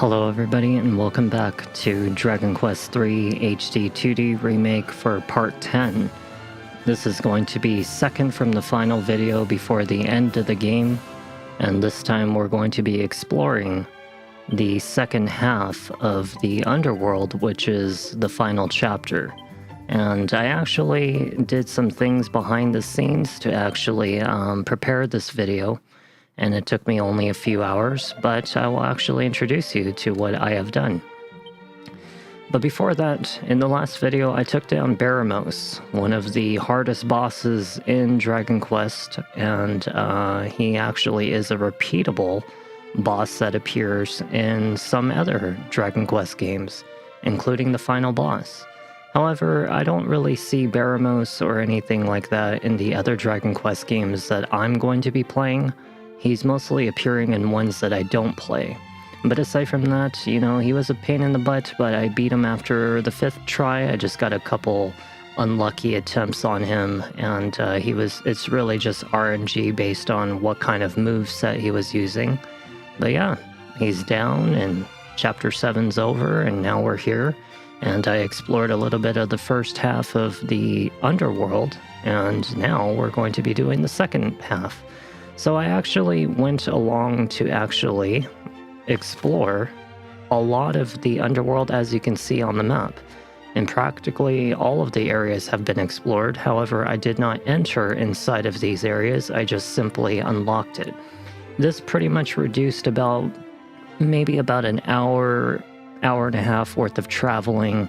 Hello everybody and welcome back to Dragon Quest III HD 2D Remake for Part 10. This is going to be second from the final video before the end of the game, and this time we're going to be exploring the second half of the underworld, which is the final chapter. And I actually did some things behind the scenes to actually prepare this video. And it took me only a few hours, but I will actually introduce you to what I have done. But before that, in the last video, I took down Baramos, one of the hardest bosses in Dragon Quest, and he actually is a repeatable boss that appears in some other Dragon Quest games, including the final boss. However, I don't really see Baramos or anything like that in the other Dragon Quest games that I'm going to be playing. He's mostly appearing in ones that I don't play. But aside from that, you know, he was a pain in the butt, but I beat him after the 5th try. I just got a couple unlucky attempts on him, and it's really just RNG based on what kind of moveset he was using. But yeah, he's down, and Chapter 7's over, and now we're here. And I explored a little bit of the first half of the underworld, and now we're going to be doing the second half. So I actually went along to actually explore a lot of the underworld, as you can see on the map. And practically all of the areas have been explored. However, I did not enter inside of these areas. I just simply unlocked it. This pretty much reduced maybe about an hour and a half worth of traveling,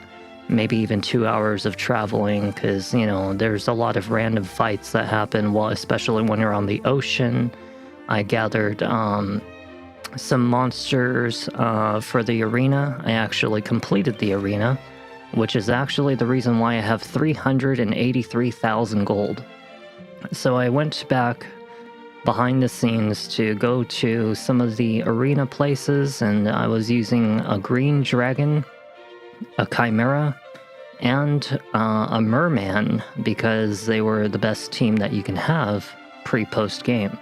maybe even 2 hours of traveling, because, you know, there's a lot of random fights that happen, especially when you're on the ocean. I gathered some monsters for the arena. I actually completed the arena, which is actually the reason why I have 383,000 gold. So I went back behind the scenes to go to some of the arena places, and I was using a green dragon, a chimera, and a merman, because they were the best team that you can have pre-post game.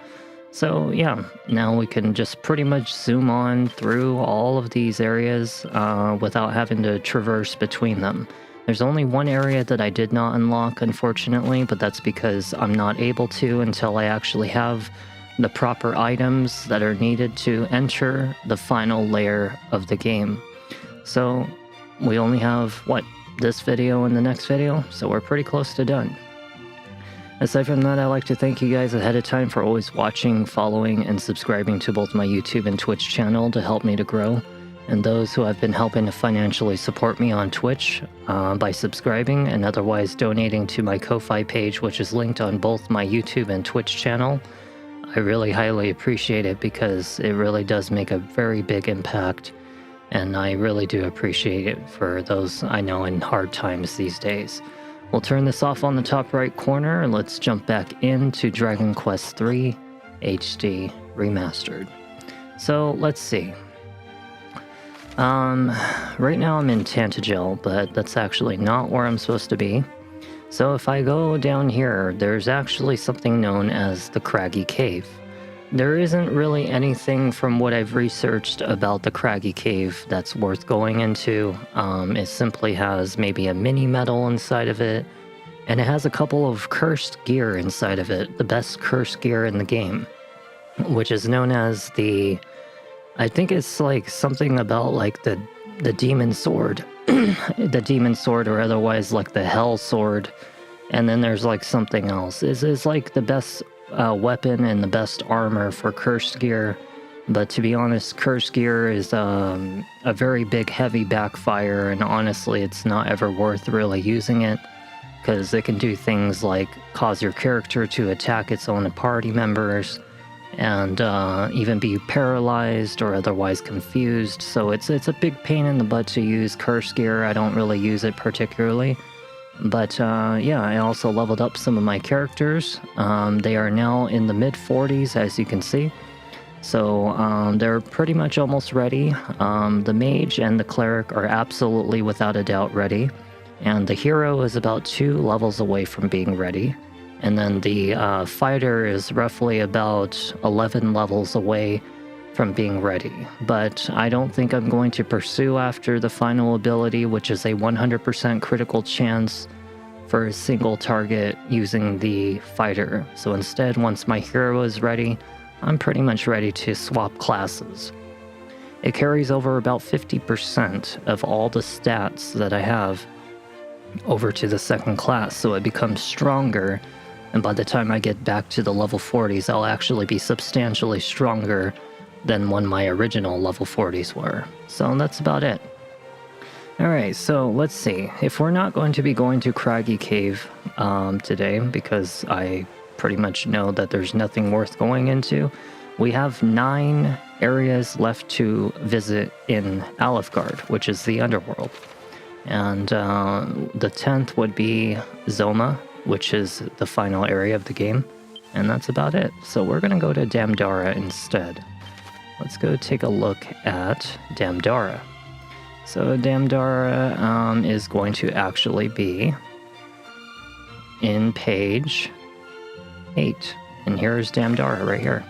So yeah, now we can just pretty much zoom on through all of these areas without having to traverse between them. There's only one area that I did not unlock, unfortunately, but that's because I'm not able to until I actually have the proper items that are needed to enter the final layer of the game. So we only have, this video and the next video, so we're pretty close to done. Aside from that, I'd like to thank you guys ahead of time for always watching, following, and subscribing to both my YouTube and Twitch channel to help me to grow, and those who have been helping to financially support me on Twitch by subscribing and otherwise donating to my Ko-Fi page, which is linked on both my YouTube and Twitch channel. I really highly appreciate it, because it really does make a very big impact. And I really do appreciate it for those I know in hard times these days. We'll turn this off on the top right corner, and let's jump back into Dragon Quest III HD Remastered. So let's see. Right now I'm in Tantagel, but that's actually not where I'm supposed to be. So if I go down here, there's actually something known as the Craggy Cave. There isn't really anything from what I've researched about the Craggy Cave that's worth going into. It simply has maybe a mini medal inside of it, and it has a couple of cursed gear inside of it, the best cursed gear in the game, which is known as I think it's like something about like the demon sword, the demon sword, or otherwise like the hell sword, and then there's like something else. Is like the best weapon and the best armor for cursed gear, but to be honest, cursed gear is a very big heavy backfire, and honestly it's not ever worth really using it, because it can do things like cause your character to attack its own party members and even be paralyzed or otherwise confused. So it's a big pain in the butt to use cursed gear. I don't really use it particularly. But yeah, I also leveled up some of my characters. They are now in the mid-40s, as you can see. So they're pretty much almost ready. The mage and the cleric are absolutely without a doubt ready. And the hero is about 2 levels away from being ready. And then the fighter is roughly about 11 levels away from being ready, but I don't think I'm going to pursue after the final ability, which is a 100% critical chance for a single target using the fighter. So instead, once my hero is ready, I'm pretty much ready to swap classes. It carries over about 50% of all the stats that I have over to the second class, so it becomes stronger, and by the time I get back to the level 40s, I'll actually be substantially stronger than when my original level 40s were. So that's about it. Alright, so let's see. If we're not going to be going to Craggy Cave today, because I pretty much know that there's nothing worth going into, we have 9 areas left to visit in Alefgard, which is the underworld. And the 10th would be Zoma, which is the final area of the game. And that's about it. So we're going to go to Damdara instead. Let's go take a look at Damdara. So Damdara is going to actually be in page 8. And here's Damdara right here.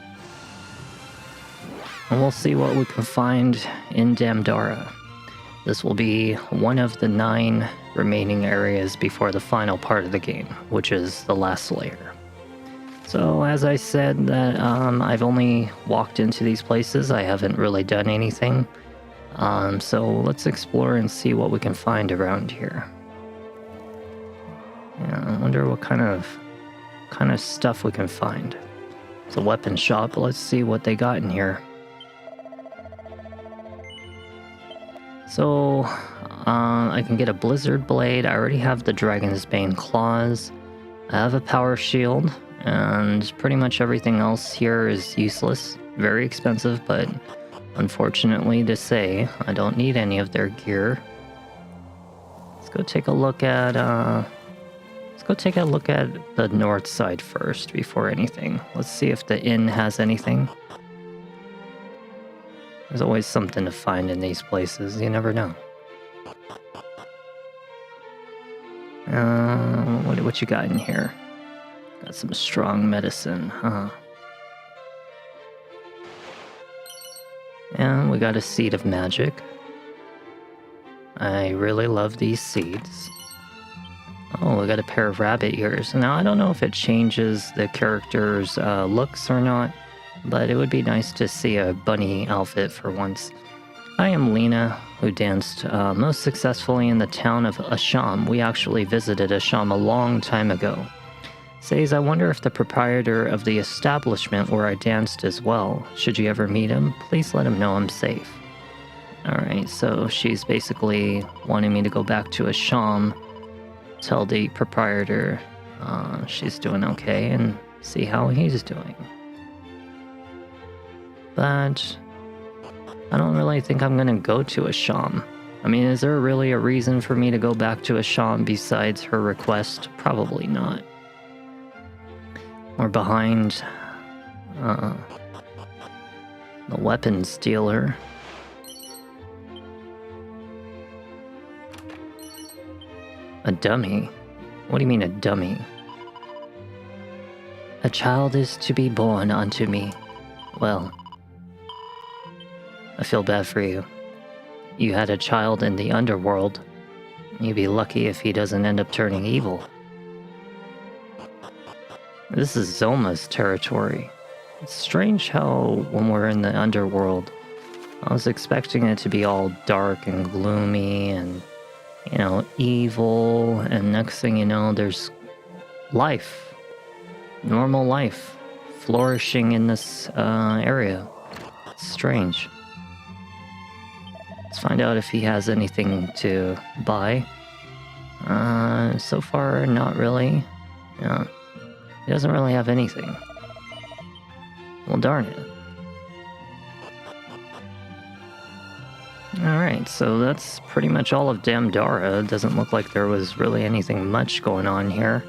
And we'll see what we can find in Damdara. This will be one of the 9 remaining areas before the final part of the game, which is the last layer. So as I said, that I've only walked into these places. I haven't really done anything. So let's explore and see what we can find around here. Yeah, I wonder what kind of stuff we can find. It's a weapon shop. Let's see what they got in here. So I can get a Blizzard Blade. I already have the Dragon's Bane Claws. I have a Power Shield, and pretty much everything else here is useless. Very expensive, but unfortunately to say, I don't need any of their gear. Let's go take a look at the north side first before anything. Let's see if the inn has anything. There's always something to find in these places, you never know. What you got in here? Got some strong medicine, huh? And we got a Seed of Magic. I really love these seeds. Oh, we got a pair of rabbit ears. Now, I don't know if it changes the character's looks or not, but it would be nice to see a bunny outfit for once. I am Lena, who danced most successfully in the town of Asham. We actually visited Asham a long time ago. Says, I wonder if the proprietor of the establishment where I danced as well. Should you ever meet him, please let him know I'm safe. Alright, so she's basically wanting me to go back to Asham, tell the proprietor she's doing okay, and see how he's doing. But I don't really think I'm gonna go to Asham. I mean, is there really a reason for me to go back to Asham besides her request? Probably not. We're behind the weapons dealer. A dummy? What do you mean a dummy? A child is to be born unto me. Well, I feel bad for you. You had a child in the underworld. You'd be lucky if he doesn't end up turning evil. This is Zoma's territory. It's strange how, when we're in the underworld, I was expecting it to be all dark and gloomy and, you know, evil, and next thing you know, there's life. Normal life. Flourishing in this area. It's strange. Let's find out if he has anything to buy. So far, not really. Yeah. He doesn't really have anything. Well, darn it. Alright, so that's pretty much all of Damdara. It doesn't look like there was really anything much going on here.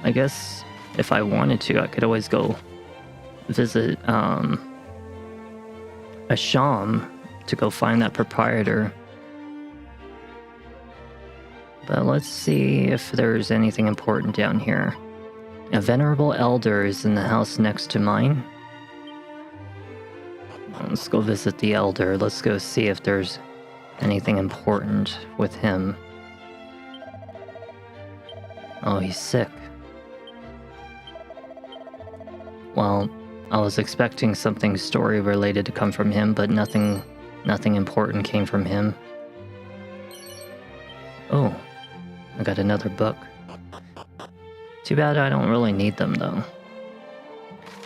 I guess if I wanted to, I could always go visit Asham to go find that proprietor. But let's see if there's anything important down here. A venerable elder is in the house next to mine. Let's go visit the Elder. Let's go see if there's anything important with him. Oh, he's sick. Well, I was expecting something story related to come from him, but nothing important came from him. Oh, I got another book. Too bad I don't really need them, though.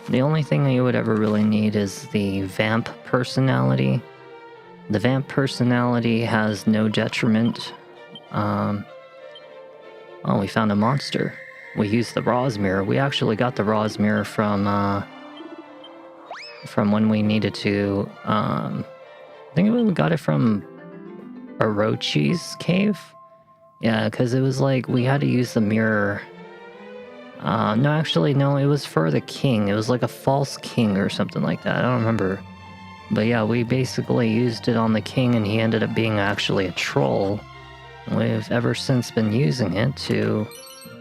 The only thing you would ever really need is the vamp personality. The vamp personality has no detriment. Oh, we found a monster. We used the Rosmere. We actually got the Rosmere from when we needed to. I think we got it from Orochi's cave. Yeah, because it was like we had to use the mirror. No, actually, no, it was for the king. It was like a false king or something like that. I don't remember. But yeah, we basically used it on the king, and he ended up being actually a troll. We've ever since been using it to,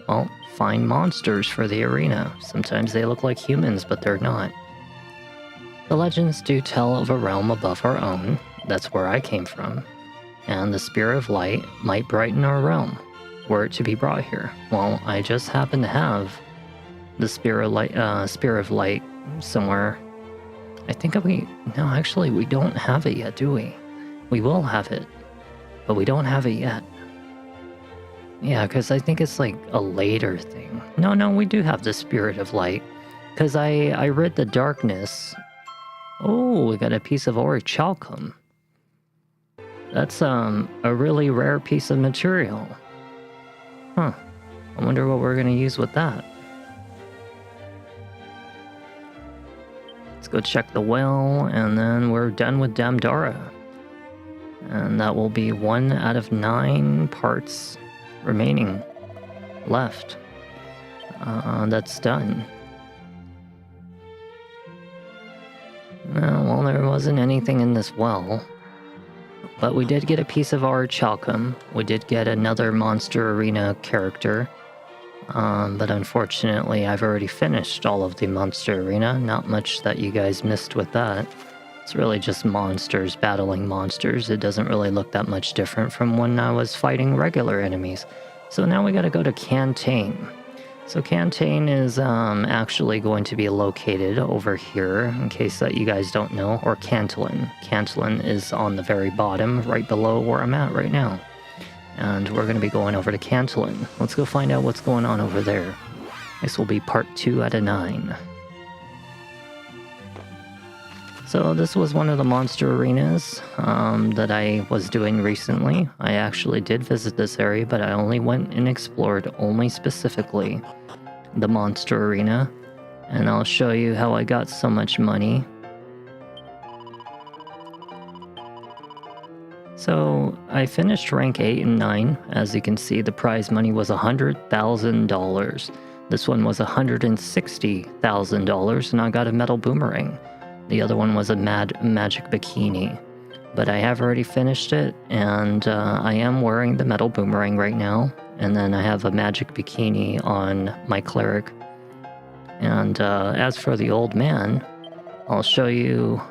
well, find monsters for the arena. Sometimes they look like humans, but they're not. The legends do tell of a realm above our own. That's where I came from. And the Spear of Light might brighten our realm, were it to be brought here. Well, I just happen to have the Spear of Light somewhere. I think no, actually, we don't have it yet, do we? We will have it, but we don't have it yet. Yeah, because I think it's like a later thing. No, we do have the Spirit of Light, because I read the Darkness. Oh, we got a piece of orichalcum. That's a really rare piece of material. Huh. I wonder what we're gonna use with that. Let's go check the well, and then we're done with Damdara. And that will be 1 out of 9 parts remaining left. That's done. Well, there wasn't anything in this well. But we did get a piece of orichalcum. We did get another Monster Arena character. But unfortunately, I've already finished all of the Monster Arena. Not much that you guys missed with that. It's really just monsters battling monsters. It doesn't really look that much different from when I was fighting regular enemies. So now we gotta go to Cantain. So Cantain is actually going to be located over here, in case that you guys don't know, or Cantillon. Cantillon is on the very bottom, right below where I'm at right now. And we're going to be going over to Cantillon. Let's go find out what's going on over there. This will be part 2 out of 9. So this was one of the monster arenas that I was doing recently. I actually did visit this area, but I only went and explored only specifically the monster arena. And I'll show you how I got so much money. So I finished rank 8 and 9. As you can see, the prize money was $100,000. This one was $160,000, and I got a metal boomerang. The other one was a magic bikini. But I have already finished it, and I am wearing the metal boomerang right now. And then I have a magic bikini on my cleric. And as for the old man, I'll show you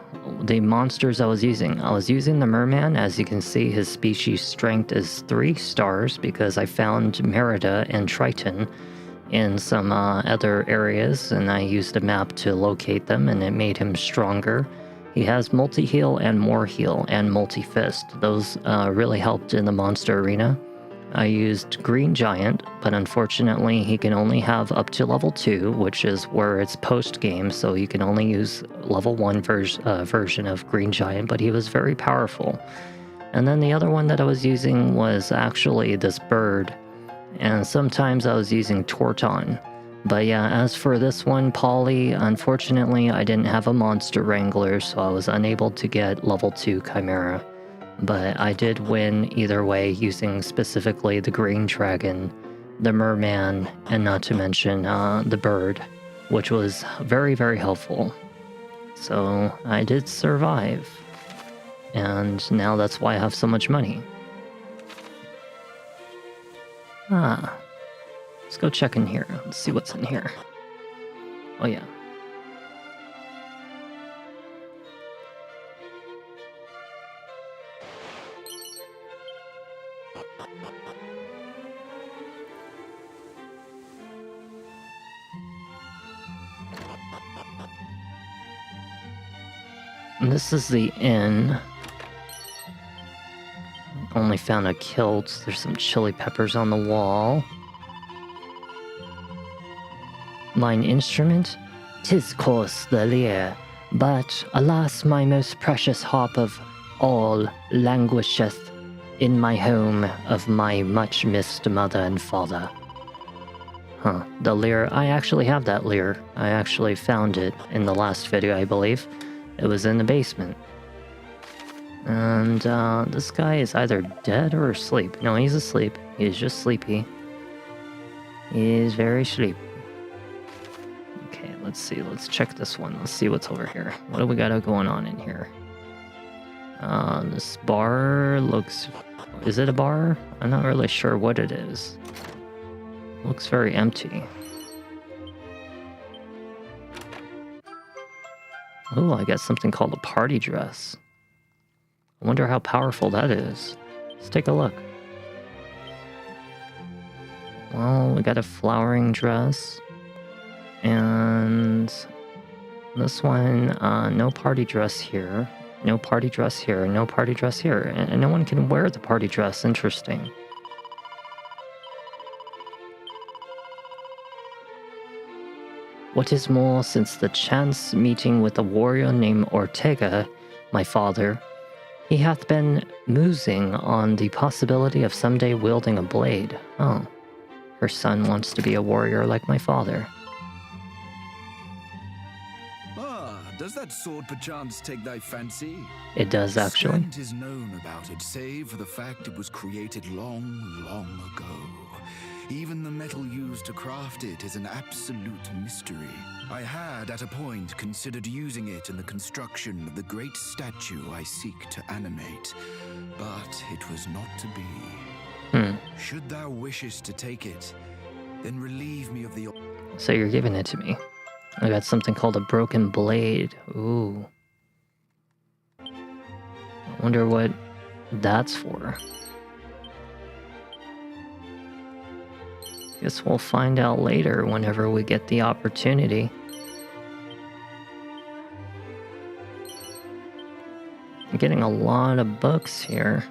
the monsters I was using. I was using the merman. As you can see, his species strength is 3 stars because I found Merida and Triton in some other areas, and I used a map to locate them, and it made him stronger. He has multi-heal and more heal and multi-fist. Those really helped in the monster arena. I used Green Giant, but unfortunately he can only have up to level 2, which is where it's post-game, so you can only use level 1 version of Green Giant, but he was very powerful. And then the other one that I was using was actually this bird, and sometimes I was using Torton. But yeah, as for this one, Polly, unfortunately I didn't have a Monster Wrangler, so I was unable to get level 2 Chimera. But I did win either way using specifically the Green Dragon, the Merman, and not to mention the bird, which was very, very helpful. So I did survive, and now that's why I have so much money. Let's go check in here. Let's see what's in here. Oh yeah. And this is the inn. Only found a kilt. There's some chili peppers on the wall. Mine instrument? 'Tis course the lyre, but alas, my most precious harp of all languisheth in my home of my much missed mother and father. Huh, the lyre. I actually have that lyre. I actually found it in the last video, I believe. It was in the basement. And this guy is either dead or asleep. No, he's asleep. He's just sleepy. He is very sleepy. Okay, let's see. Let's check this one. Let's see what's over here. What do we got going on in here? This bar looks... Is it a bar? I'm not really sure what it is. Looks very empty. Oh, I got something called a party dress. I wonder how powerful that is. Let's take a look. Well, we got a flowering dress. And this one, no party dress here. No party dress here. No party dress here. And no one can wear the party dress. Interesting. What is more, since the chance meeting with a warrior named Ortega, my father, he hath been musing on the possibility of someday wielding a blade. Oh, her son wants to be a warrior like my father. Does that sword perchance take thy fancy? It does, actually. Scant is known about it, save for the fact it was created long, long ago. Even the metal used to craft it is an absolute mystery. I had, at a point, considered using it in the construction of the great statue I seek to animate, but it was not to be. Should thou wishes to take it, then relieve me of the... So you're giving it to me. I got something called a broken blade. Ooh. I wonder what that's for. Guess we'll find out later whenever we get the opportunity. I'm getting a lot of books here.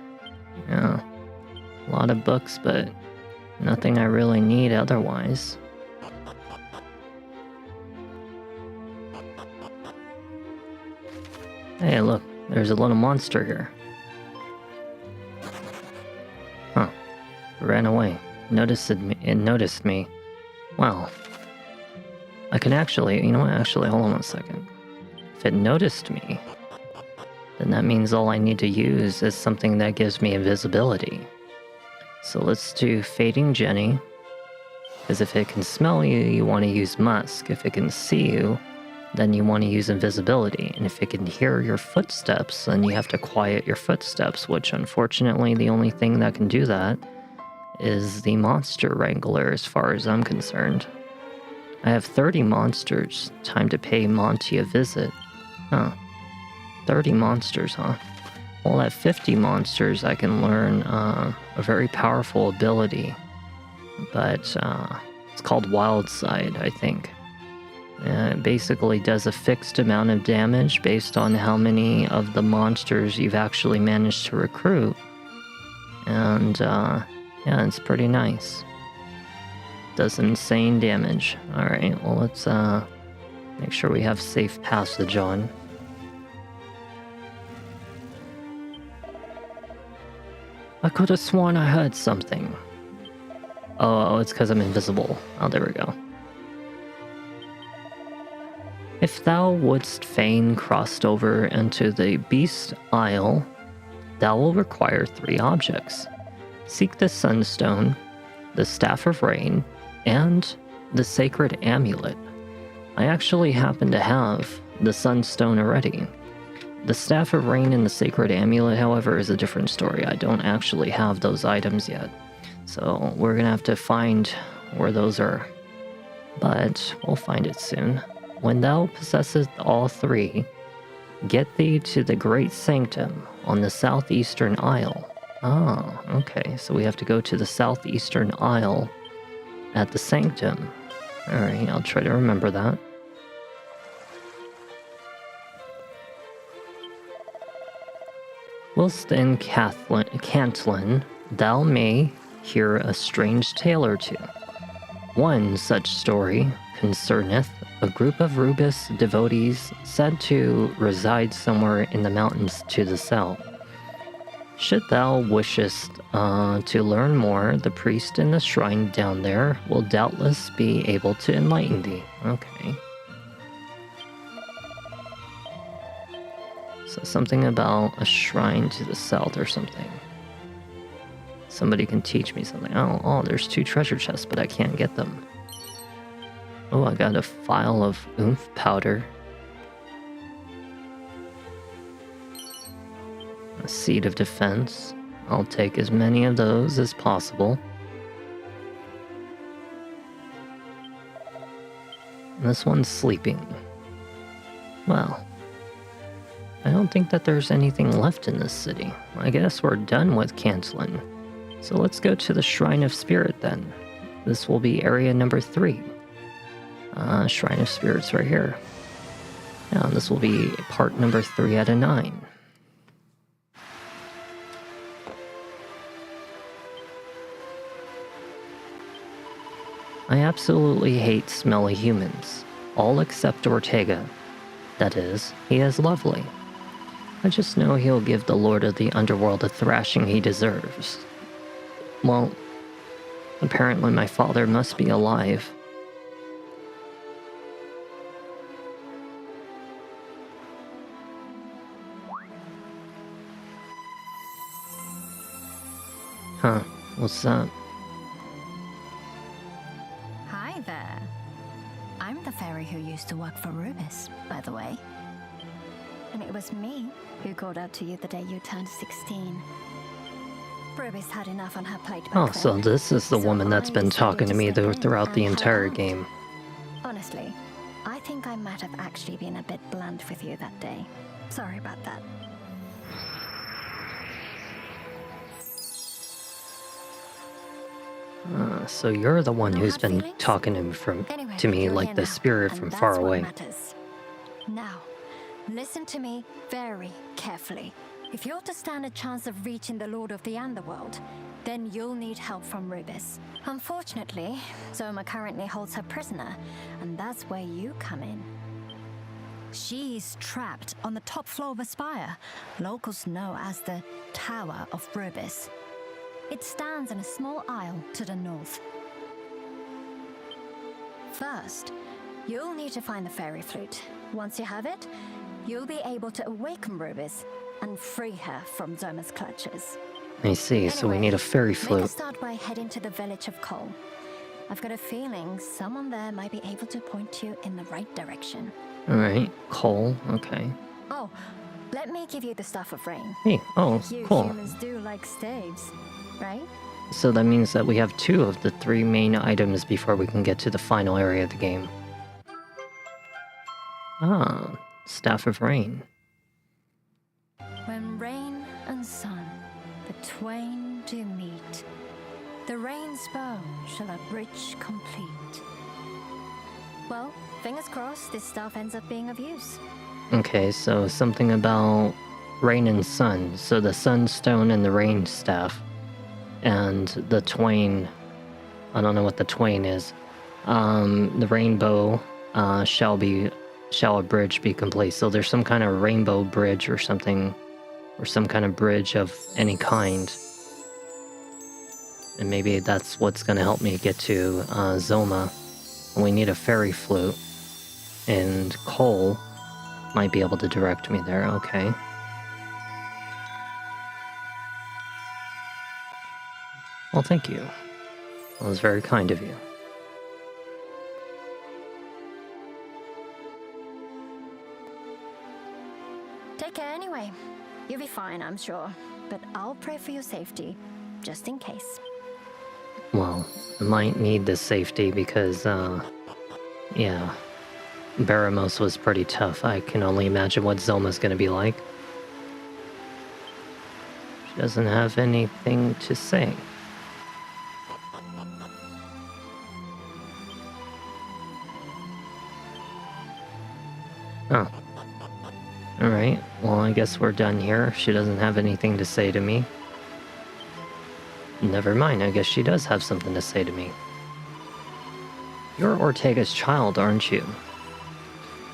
Yeah. A lot of books, but nothing I really need otherwise. Hey, look, there's a little monster here. Huh. Ran away. It noticed me. Well, I can actually, you know what, actually, hold on one second. If it noticed me, then that means all I need to use is something that gives me invisibility. So let's do Fading Jenny, because if it can smell you, you want to use Musk. If it can see you, then you want to use invisibility. And if it can hear your footsteps, then you have to quiet your footsteps, which unfortunately the only thing that can do that is the monster wrangler as far as I'm concerned. I have 30 monsters. Time to pay Monty a visit. Huh. 30 monsters, huh? Well, at 50 monsters, I can learn a very powerful ability. But it's called Wild Side, I think. It basically does a fixed amount of damage based on how many of the monsters you've actually managed to recruit. And, yeah, it's pretty nice. Does insane damage. Alright, well, let's, make sure we have safe passage on. I could have sworn I heard something. Oh, it's because I'm invisible. Oh, there we go. If thou wouldst fain crossed over into the Beast Isle, thou will require 3 objects. Seek the Sunstone, the Staff of Rain, and the Sacred Amulet. I actually happen to have the Sunstone already. The Staff of Rain and the Sacred Amulet, however, is a different story. I don't actually have those items yet. So we're gonna have to find where those are. But we'll find it soon. When thou possessest all 3, get thee to the Great Sanctum on the southeastern isle. Oh, okay. So we have to go to the southeastern aisle at the sanctum. Alright, I'll try to remember that. Whilst in Cantlin, thou may hear a strange tale or two. One such story concerneth a group of Rubis devotees said to reside somewhere in the mountains to the south. Should thou wishest to learn more, the priest in the shrine down there will doubtless be able to enlighten thee. Okay. So something about a shrine to the south or something. Somebody can teach me something. Oh, there's 2 treasure chests, but I can't get them. Oh, I got a vial of oomph powder. A seed of defense. I'll take as many of those as possible. This one's sleeping. Well, I don't think that there's anything left in this city. I guess we're done with Cantlin. So let's go to the Shrine of Spirit then. This will be area number 3. Shrine of Spirits right here. Now this will be part number 3 out of 9. I absolutely hate smelly humans. All except Ortega. That is, he is lovely. I just know he'll give the Lord of the Underworld a thrashing he deserves. Well, apparently my father must be alive. Huh, what's that? Hi there. I'm the fairy who used to work for Rubis, by the way. And it was me who called out to you the day you turned 16. Rubis had enough on her plate back Oh, then, so this is the so woman that's I been talking to me decided step in throughout the and entire help out. game. Honestly, I think I might have actually been a bit blunt with you that day. Sorry about that. So you're the one No who's hard been feelings? talking Anyway, to me you're like here the now, spirit and from that's far what away. matters. Now, listen to me very carefully. If you're to stand a chance of reaching the Lord of the Underworld, then you'll need help from Rubis. Unfortunately, Zoma currently holds her prisoner, and that's where you come in. She's trapped on the top floor of a spire, locals know as the Tower of Rubis. It stands in a small isle to the north. First, you'll need to find the fairy flute. Once you have it, you'll be able to awaken Rubis and free her from Zoma's clutches. I see, so we Anyway, need a fairy Make a flute. start by heading to the village of Cole. I've got a feeling someone there might be able to point you in the right direction. Alright, coal, okay. Oh, let me give you the Staff of Rain. Hey, oh, You cool. humans do like staves, right? So that means that we have 2 of the 3 main items before we can get to the final area of the game. Ah, Staff of Rain. When rain and sun, the twain do meet, the rain's bow shall a bridge complete. Well, fingers crossed this staff ends up being of use. Okay, so something about rain and sun. So the sunstone and the rain staff. And the twain. I don't know what the twain is. The rainbow shall a bridge be complete. So there's some kind of rainbow bridge or something, or some kind of bridge of any kind. And maybe that's what's going to help me get to Zoma. And we need a fairy flute. And Cole might be able to direct me there. Okay. Well, thank you. That was very kind of you. Take care anyway. You'll be fine, I'm sure. But I'll pray for your safety, just in case. Well, I might need this safety because, yeah. Baramos was pretty tough. I can only imagine what Zoma's gonna be like. She doesn't have anything to say. Oh. Alright, well, I guess we're done here. She doesn't have anything to say to me. Never mind, I guess she does have something to say to me. You're Ortega's child, aren't you?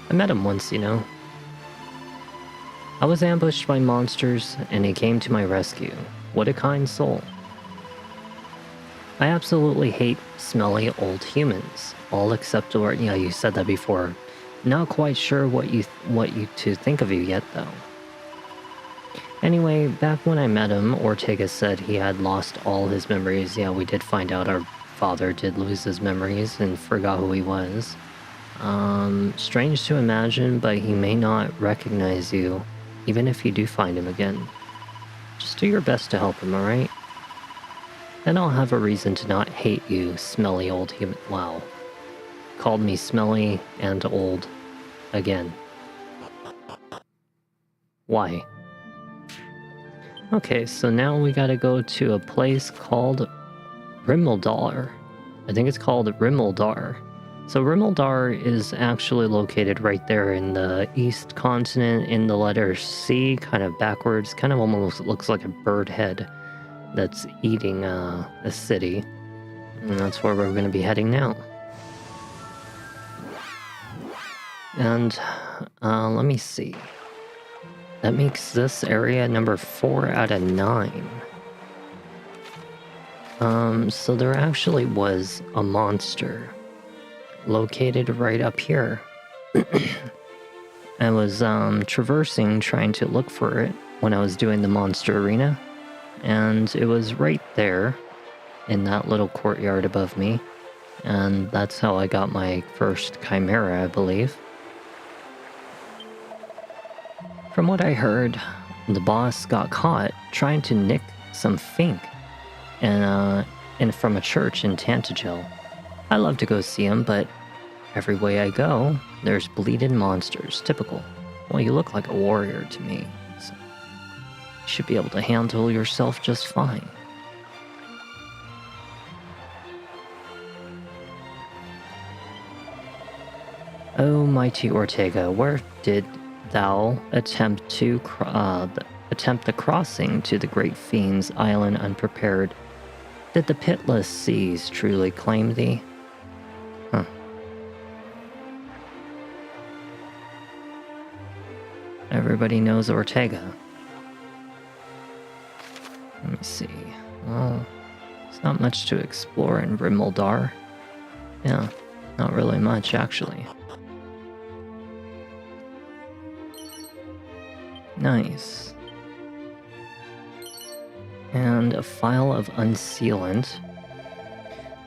I met him once, you know. I was ambushed by monsters, and he came to my rescue. What a kind soul. I absolutely hate smelly old humans. All except, or yeah, you said that before. Not quite sure what you to think of you yet, though. Anyway, back when I met him, Ortega said he had lost all his memories. Yeah, we did find out our father did lose his memories and forgot who he was. Strange to imagine, but he may not recognize you, even if you do find him again. Just do your best to help him, alright? Then I'll have a reason to not hate you, smelly old human. Wow. Called me smelly and old again. Why? Okay, so now we gotta go to a place called Rimeldar. I think it's called Rimeldar. So Rimeldar is actually located right there in the east continent in the letter C, kind of backwards. Kind of almost looks like a bird head that's eating a city. And that's where we're going to be heading now. And let me see. That makes this area number 4 out of 9. So there actually was a monster located right up here. I was traversing trying to look for it when I was doing the monster arena, and it was right there in that little courtyard above me, and that's how I got my first chimera, I believe. From what I heard, the boss got caught trying to nick some fink and from a church in Tantagel. I love to go see him, but every way I go, there's bleeding monsters. Typical. Well, you look like a warrior to me, so you should be able to handle yourself just fine. Oh, mighty Ortega, where did thou attempt the crossing to the great fiend's island unprepared? Did the pitiless seas truly claim thee? Huh. Everybody knows Ortega. Let me see. Well, there's not much to explore in Rimeldar. Yeah, not really much, actually. Nice. And a file of unsealant.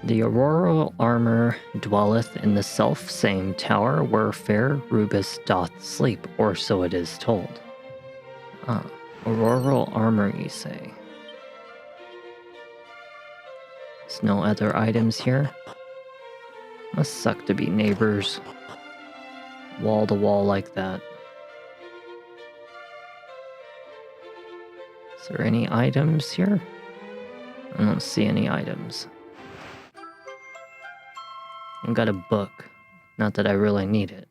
The auroral armor dwelleth in the self-same tower where fair Rubis doth sleep, or so it is told. Ah, auroral armor, you say. There's no other items here. Must suck to be neighbors. Wall to wall like that. Is there any items here? I don't see any items. I've got a book. Not that I really need it.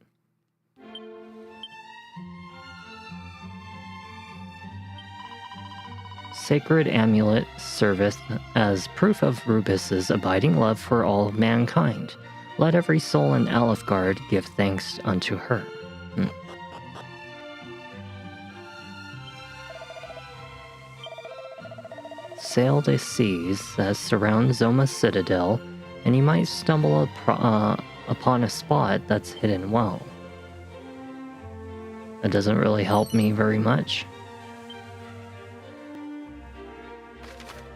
Sacred amulet serveth as proof of Rubis's abiding love for all mankind. Let every soul in Alefgard give thanks unto her. Sail the seas that surround Zoma's citadel, and you might stumble upon a spot that's hidden well. That doesn't really help me very much.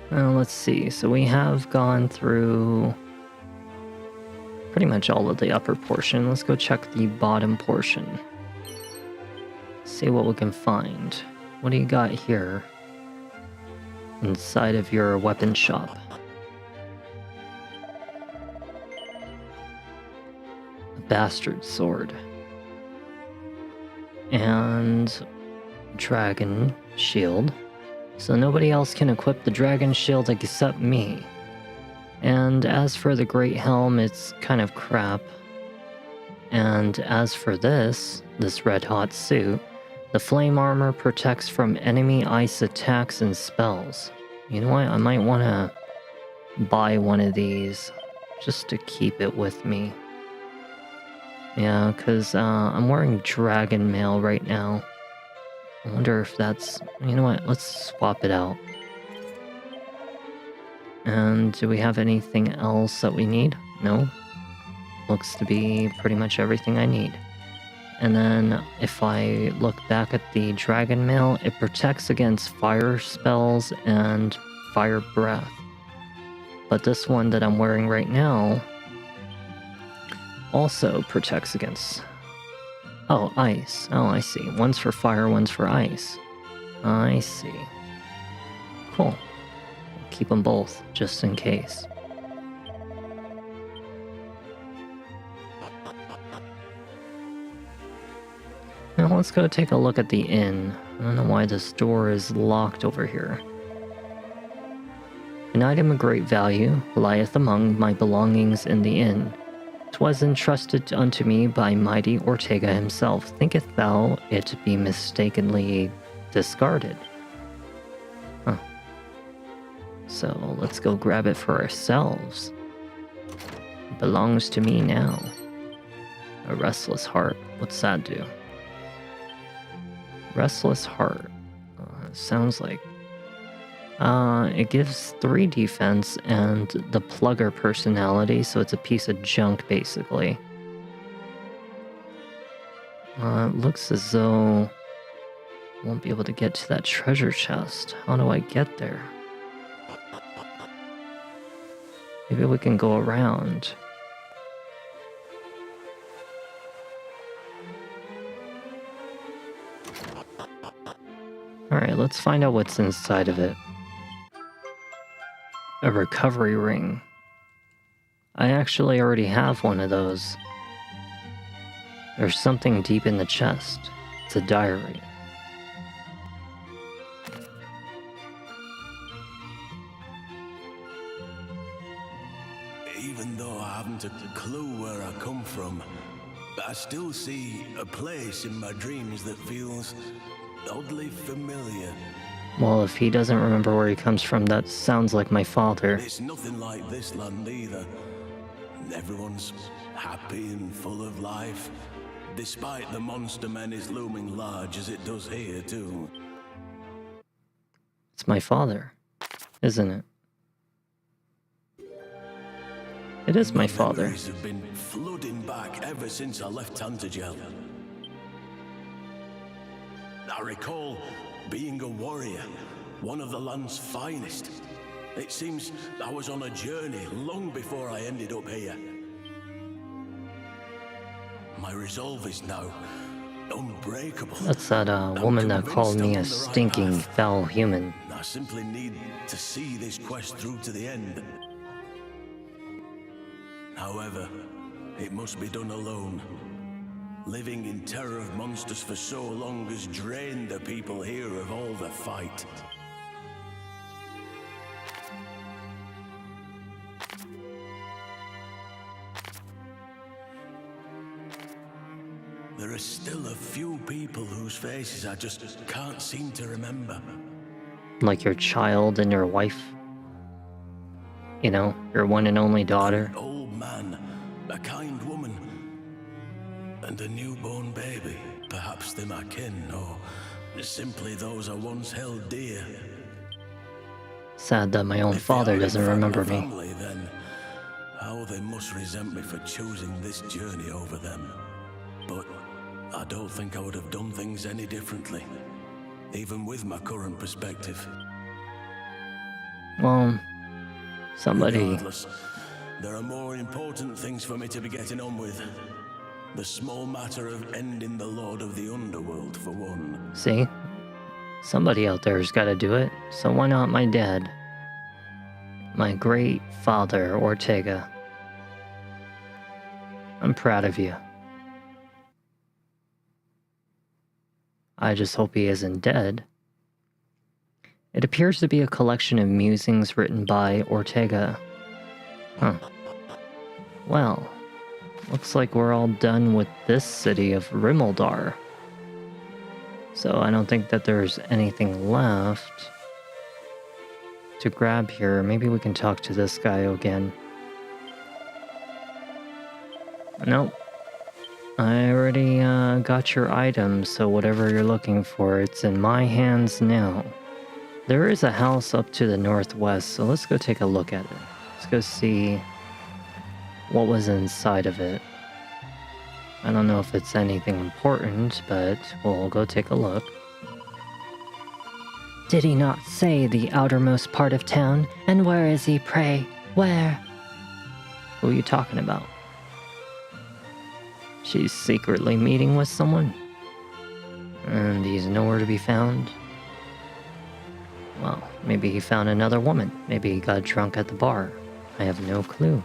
Let's see, so we have gone through pretty much all of the upper portion. Let's go check the bottom portion. See what we can find. What do you got here? Inside of your weapon shop. A bastard sword. And dragon shield. So nobody else can equip the dragon shield except me. And as for the Great Helm, it's kind of crap. And as for this red hot suit, the flame armor protects from enemy ice attacks and spells. You know what? I might want to buy one of these just to keep it with me. Yeah, because I'm wearing dragon mail right now. I wonder if that's... You know what? Let's swap it out. And do we have anything else that we need? No. Looks to be pretty much everything I need. And then if I look back at the dragon mail, it protects against fire spells and fire breath. But this one that I'm wearing right now also protects against... Oh, ice. Oh, I see. One's for fire, one's for ice. I see. Cool. Keep them both, just in case. Now let's go take a look at the inn. I don't know why this door is locked over here. An item of great value lieth among my belongings in the inn. 'Twas entrusted unto me by mighty Ortega himself. Thinkest thou it be mistakenly discarded? Huh. So let's go grab it for ourselves. It belongs to me now. A restless heart. What's that do? Restless heart. Sounds like... it gives 3 defense and the plugger personality, so it's a piece of junk, basically. It looks as though I won't be able to get to that treasure chest. How do I get there? Maybe we can go around. Alright, let's find out what's inside of it. A recovery ring. I actually already have one of those. There's something deep in the chest. It's a diary. Even though I haven't a clue where I come from, I still see a place in my dreams that feels oddly familiar. Well, if he doesn't remember where he comes from, that sounds like my father. It's nothing like this land either. Everyone's happy and full of life, despite the monster menace looming large as it does here too. It's my father, isn't it? It is my father. Memories have been flooding back ever since I left Tantagel. I recall being a warrior, one of the land's finest. It seems I was on a journey long before I ended up here. My resolve is now unbreakable. That's that woman that called me a stinking, foul human. I simply need to see this quest through to the end. However, it must be done alone. Living in terror of monsters for so long has drained the people here of all the fight. There are still a few people whose faces I just can't seem to remember. Like your child and your wife. You know, your one and only daughter. An old man, a kind woman, and a newborn baby. Perhaps they're my kin, or simply those I once held dear. Sad that my own father doesn't remember me. Family, then how they must resent me for choosing this journey over them. But I don't think I would have done things any differently, even with my current perspective. Well, somebody... Regardless, there are more important things for me to be getting on with. The small matter of ending the Lord of the Underworld, for one. See? Somebody out there's got to do it, so why not my dad? My great father, Ortega. I'm proud of you. I just hope he isn't dead. It appears to be a collection of musings written by Ortega. Huh. Well, looks like we're all done with this city of Rimeldar. So I don't think that there's anything left to grab here. Maybe we can talk to this guy again. Nope. I already got your item, so whatever you're looking for, it's in my hands now. There is a house up to the northwest, so let's go take a look at it. Let's go see what was inside of it. I don't know if it's anything important, but we'll go take a look. Did he not say the outermost part of town? And where is he, pray? Where? Who are you talking about? She's secretly meeting with someone? And he's nowhere to be found? Well, maybe he found another woman. Maybe he got drunk at the bar. I have no clue.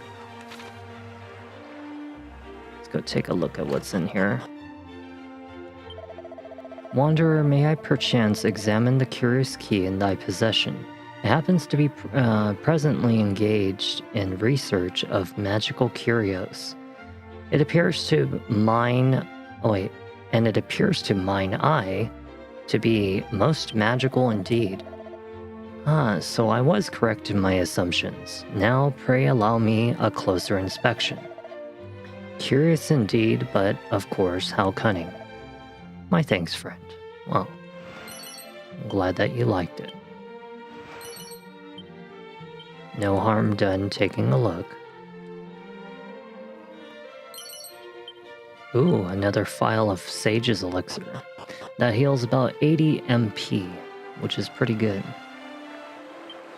Let's go take a look at what's in here. Wanderer, may I perchance examine the curious key in thy possession? It happens to be presently engaged in research of magical curios. It appears to mine... Oh wait. And it appears to mine eye to be most magical indeed. Ah, so I was correct in my assumptions. Now pray allow me a closer inspection. Curious indeed, but of course, how cunning. My thanks, friend. Well, I'm glad that you liked it. No harm done taking a look. Ooh, another phial of Sage's Elixir. That heals about 80 MP, which is pretty good.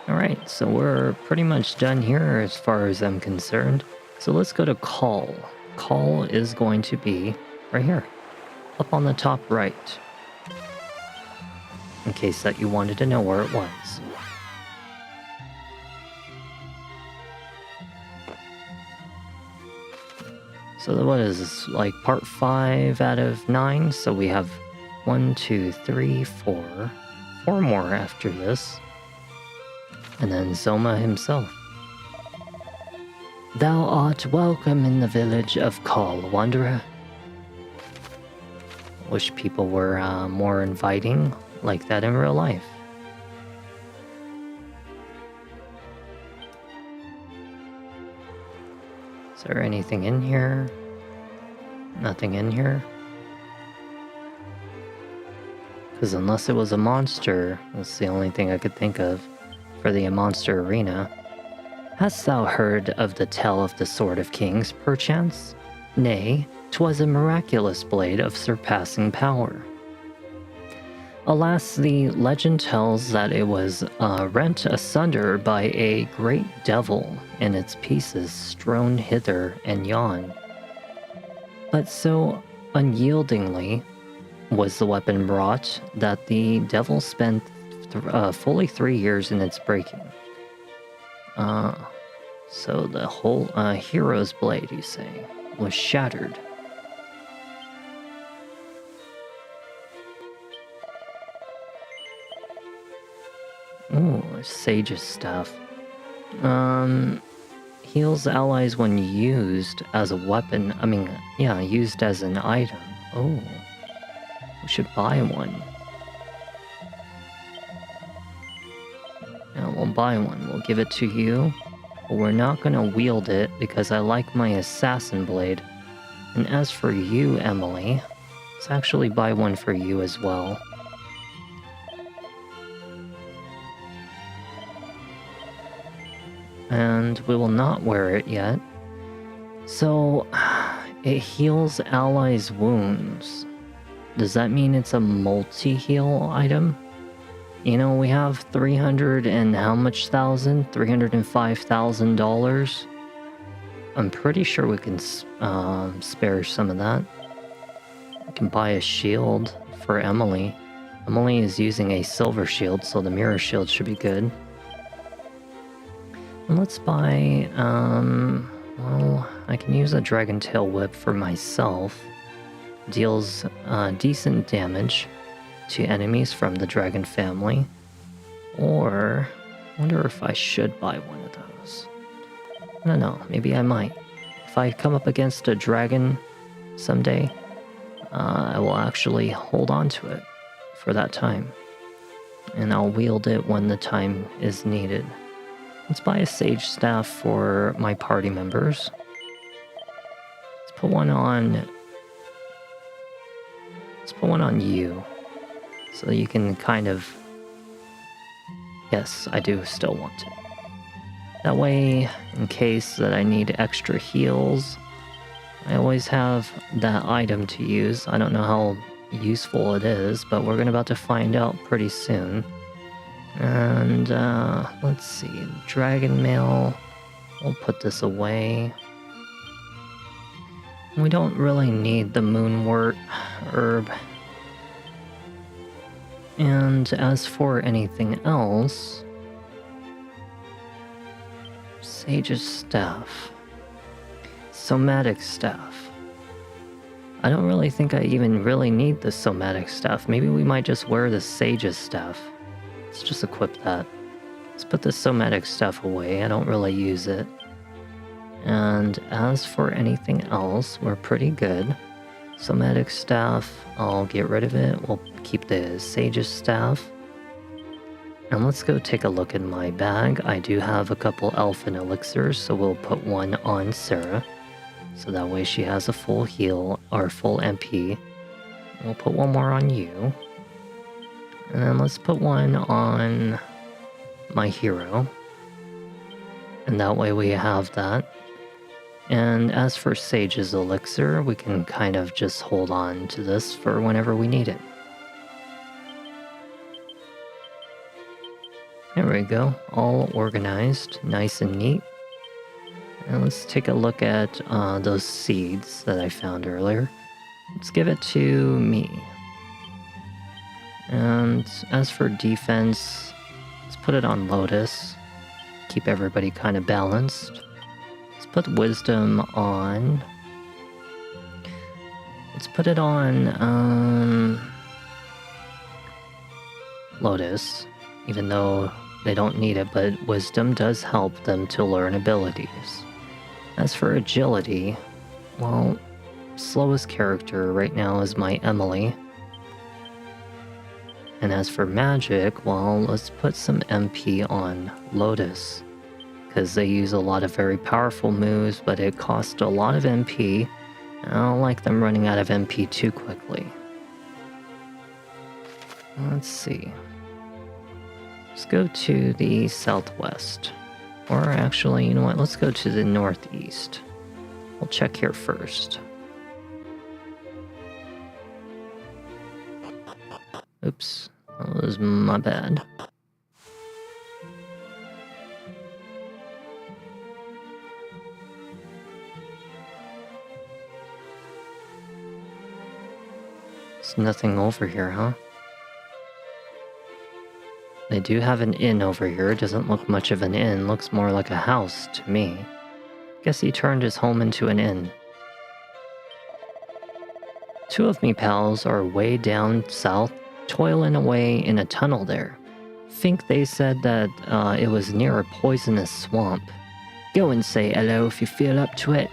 Alright, so we're pretty much done here as far as I'm concerned. So let's go to Call. Call is going to be right here, up on the top right. In case that you wanted to know where it was. So what is this, like part 5 out of 9? So we have 1, 2, 3, 4. 4 more after this. And then Zoma himself. Thou art welcome in the village of Call, Wanderer. Wish people were more inviting like that in real life. Is there anything in here? Nothing in here? Because unless it was a monster, that's the only thing I could think of for the monster arena. Hast thou heard of the tale of the Sword of Kings, perchance? Nay, 'twas a miraculous blade of surpassing power. Alas, the legend tells that it was rent asunder by a great devil, and its pieces strewn hither and yon. But so unyieldingly was the weapon wrought that the devil spent fully 3 years in its breaking. So the whole hero's blade, you say, was shattered. Ooh, Sage's stuff. Heals allies when used as a weapon. I mean, yeah, used as an item. Oh, we should buy one. Yeah, we'll buy one. We'll give it to you. But we're not gonna wield it because I like my assassin blade. And as for you, Emily, let's actually buy one for you as well. And we will not wear it yet. So, it heals allies' wounds. Does that mean it's a multi-heal item? You know, we have 300 and how much thousand? $305,000. I'm pretty sure we can spare some of that. We can buy a shield for Emily. Emily is using a silver shield, so the mirror shield should be good. And let's buy, well, I can use a Dragon Tail Whip for myself. Deals decent damage to enemies from the dragon family. Or, I wonder if I should buy one of those. I don't know, maybe I might. If I come up against a dragon someday, I will actually hold on to it for that time. And I'll wield it when the time is needed. Let's buy a sage staff for my party members. Let's put one on... Let's put one on you. So you can kind of... Yes, I do still want it. That way, in case that I need extra heals, I always have that item to use. I don't know how useful it is, but we're about to find out pretty soon. And, let's see, dragon mail, we'll put this away. We don't really need the moonwort herb. And as for anything else, sage's staff, somatic staff. I don't really think I even really need the somatic staff. Maybe we might just wear the sage's staff. Let's just equip that. Let's put the somatic stuff away. I don't really use it. And as for anything else, we're pretty good. Somatic staff, I'll get rid of it. We'll keep the sage's staff. And let's go take a look in my bag. I do have a couple elfin elixirs, so we'll put one on Sarah. So that way she has a full heal, or full MP. We'll put one more on you. And then let's put one on my hero. And that way we have that. And as for Sage's elixir, we can kind of just hold on to this for whenever we need it. There we go, all organized, nice and neat. And let's take a look at those seeds that I found earlier. Let's give it to me. And as for defense, let's put it on Lotus. Keep everybody kind of balanced. Let's put wisdom on. Let's put it on Lotus, even though they don't need it, but wisdom does help them to learn abilities. As for agility, well, slowest character right now is my Emily. And as for magic, well, let's put some MP on Lotus, because they use a lot of very powerful moves, but it costs a lot of MP, and I don't like them running out of MP too quickly. Let's see. Let's go to the southwest. Or actually, you know what, let's go to the northeast. We'll check here first. Oops, that was my bad. There's nothing over here, huh? They do have an inn over here. It doesn't look much of an inn. Looks more like a house to me. Guess he turned his home into an inn. Two of me pals are way down south, toiling away in a tunnel there. Think they said that it was near a poisonous swamp. Go and say hello if you feel up to it.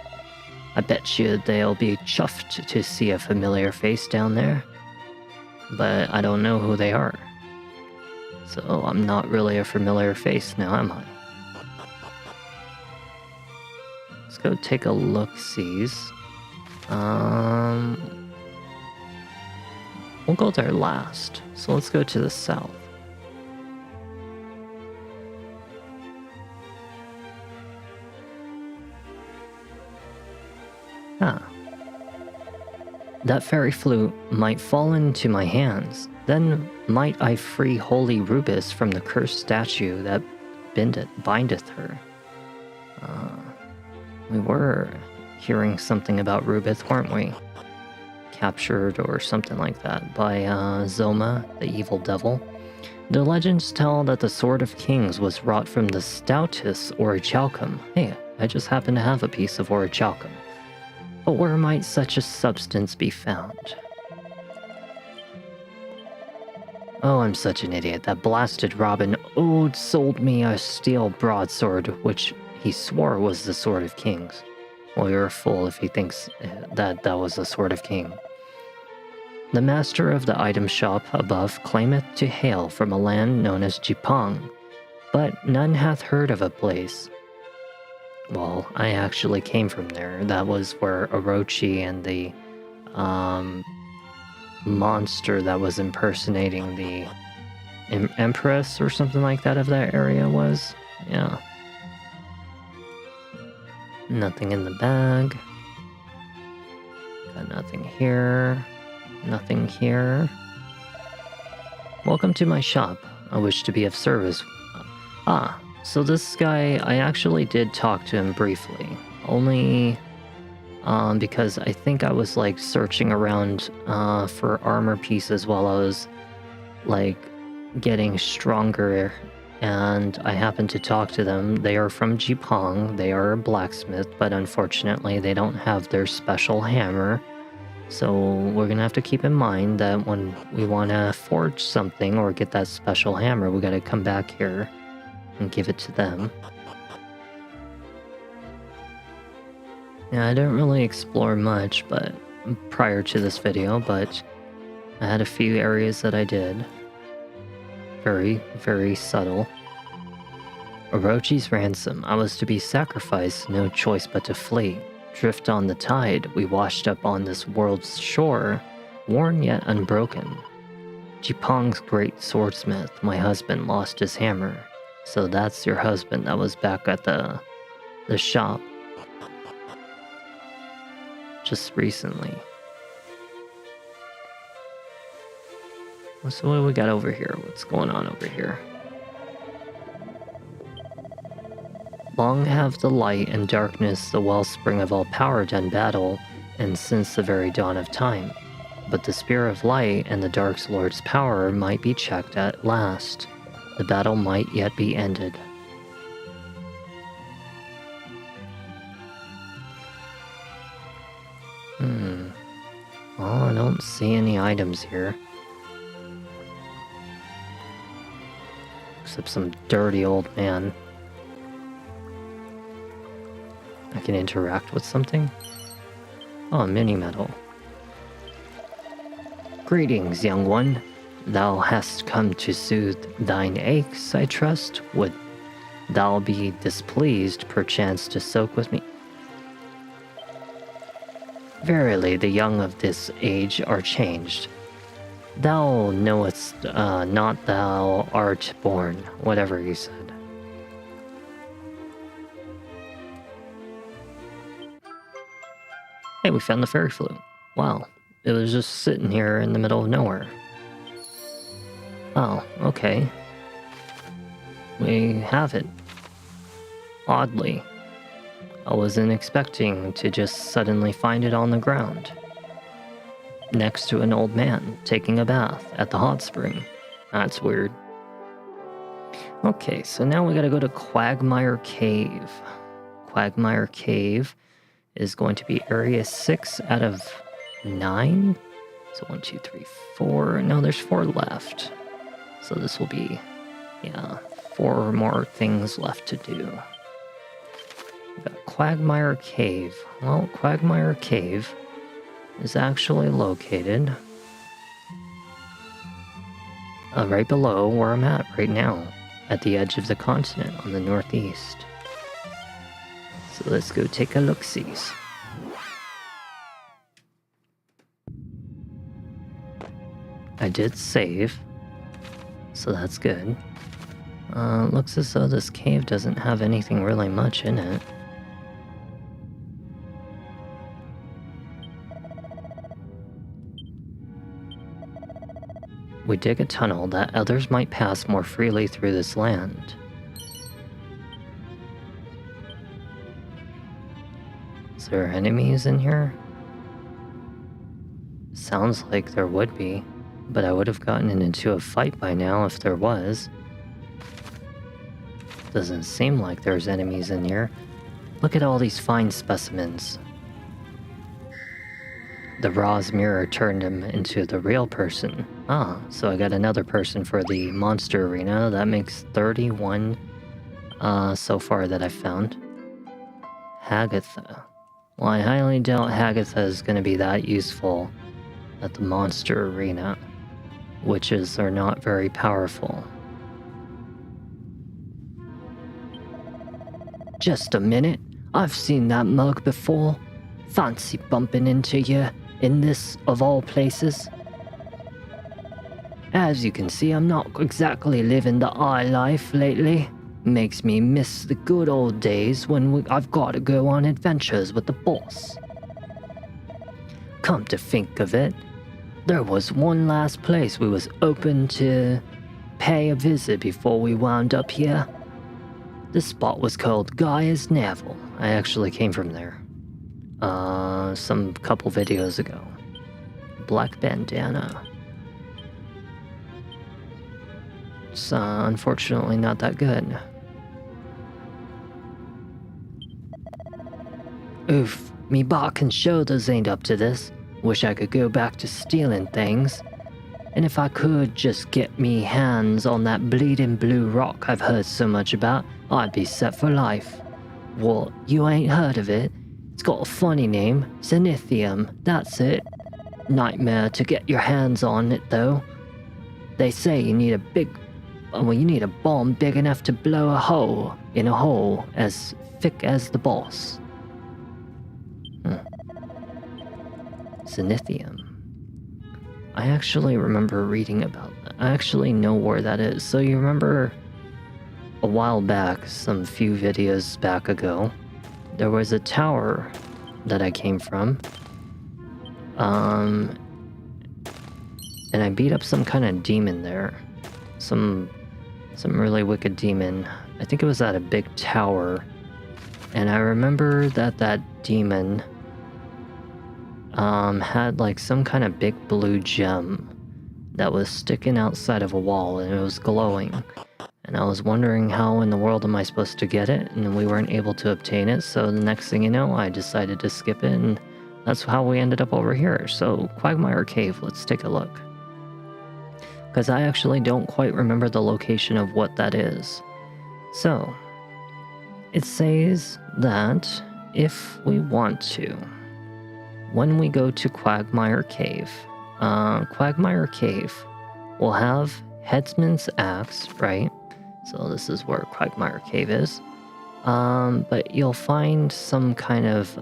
I bet you they'll be chuffed to see a familiar face down there. But I don't know who they are. So I'm not really a familiar face now, am I? Let's go take a look-sees. We'll go there last. So let's go to the south. Ah. That fairy flute might fall into my hands. Then might I free holy Rubis from the cursed statue that bindeth her. We were hearing something about Rubith, weren't we? Captured or something like that by Zoma, the evil devil. The legends tell that the Sword of Kings was wrought from the stoutest orichalcum. Hey, I just happen to have a piece of orichalcum. But where might such a substance be found? Oh, I'm such an idiot. That blasted Robin Ode sold me a steel broadsword, which he swore was the Sword of Kings. Well, you're a fool if he thinks that was the Sword of King. The master of the item shop above claimeth to hail from a land known as Jipang, but none hath heard of a place. Well, I actually came from there. That was where Orochi and the monster that was impersonating the Empress or something like that of that area was. Yeah. Nothing in the bag. Got nothing here. Nothing here. Welcome to my shop. I wish to be of service. So this guy, I actually did talk to him briefly. Only because I think I was like searching around for armor pieces while I was like getting stronger, and I happened to talk to them. They are from Jipang. They are a blacksmith, but unfortunately they don't have their special hammer. So we're gonna have to keep in mind that when we want to forge something or get that special hammer, we gotta come back here and give it to them. Yeah, I didn't really explore much but prior to this video, but I had a few areas that I did. Very, very subtle. Orochi's ransom. I was to be sacrificed, no choice but to flee. Drift on the tide, we washed up on this world's shore, worn yet unbroken. Jipang's great swordsmith, my husband, lost his hammer. So that's your husband that was back at the shop just recently. So what do we got over here? What's going on over here? Long have the light and darkness, the wellspring of all power, done battle, and since the very dawn of time. But the spear of light and the dark lord's power might be checked at last. The battle might yet be ended. Well, I don't see any items here. Except some dirty old man. I can interact with something? Oh, mini medal. Greetings, young one. Thou hast come to soothe thine aches, I trust. Would thou be displeased, perchance, to soak with me? Verily, the young of this age are changed. Thou knowest not thou art born, whatever you said. Hey, we found the fairy flute. Wow, it was just sitting here in the middle of nowhere. Oh, okay. We have it. Oddly. I wasn't expecting to just suddenly find it on the ground. Next to an old man taking a bath at the hot spring. That's weird. Okay, so now we gotta go to Quagmire Cave. Quagmire Cave is going to be area 6 out of 9. So 1, 2, 3, 4. No, there's 4 left. So this will be, 4 more things left to do. We've got Quagmire Cave. Well, Quagmire Cave is actually located right below where I'm at right now, at the edge of the continent on the northeast. So let's go take a look-sees. I did save, so that's good. Looks as though this cave doesn't have anything really much in it. We dig a tunnel that others might pass more freely through this land. Is there enemies in here? Sounds like there would be, but I would have gotten into a fight by now if there was. Doesn't seem like there's enemies in here. Look at all these fine specimens. the Ra's mirror turned him into the real person. Ah, so I got another person for the monster arena. That makes 31 so far that I've found. Hagatha. Well, I highly doubt Hagatha is going to be that useful at the monster arena. Witches are not very powerful. Just a minute. I've seen that mug before. Fancy bumping into you in this of all places. As you can see, I'm not exactly living the high life lately. Makes me miss the good old days when I've got to go on adventures with the boss. Come to think of it, there was one last place we was open to pay a visit before we wound up here. The spot was called Gaia's Navel. I actually came from there. Some couple videos ago. Black bandana. It's unfortunately not that good. Oof, me bark and shoulders ain't up to this. Wish I could go back to stealing things. And if I could just get me hands on that bleeding blue rock I've heard so much about, I'd be set for life. What, you ain't heard of it? It's got a funny name, Zenithium, that's it. Nightmare to get your hands on it though. They say you need a bomb big enough to blow a hole in a hole as thick as the boss. Zenithium. I actually remember reading about that. I actually know where that is. So you remember a while back, some few videos back ago, there was a tower that I came from. And I beat up some kind of demon there. Some really wicked demon. I think it was at a big tower. And I remember that demon had like some kind of big blue gem that was sticking outside of a wall and it was glowing. And I was wondering how in the world am I supposed to get it, and we weren't able to obtain it, so the next thing you know, I decided to skip it, and that's how we ended up over here. So, Quagmire Cave, let's take a look. Because I actually don't quite remember the location of what that is. So, it says that if we want to, when we go to Quagmire Cave will have Headsman's Axe, right? So this is where Quagmire Cave is. But you'll find some kind of,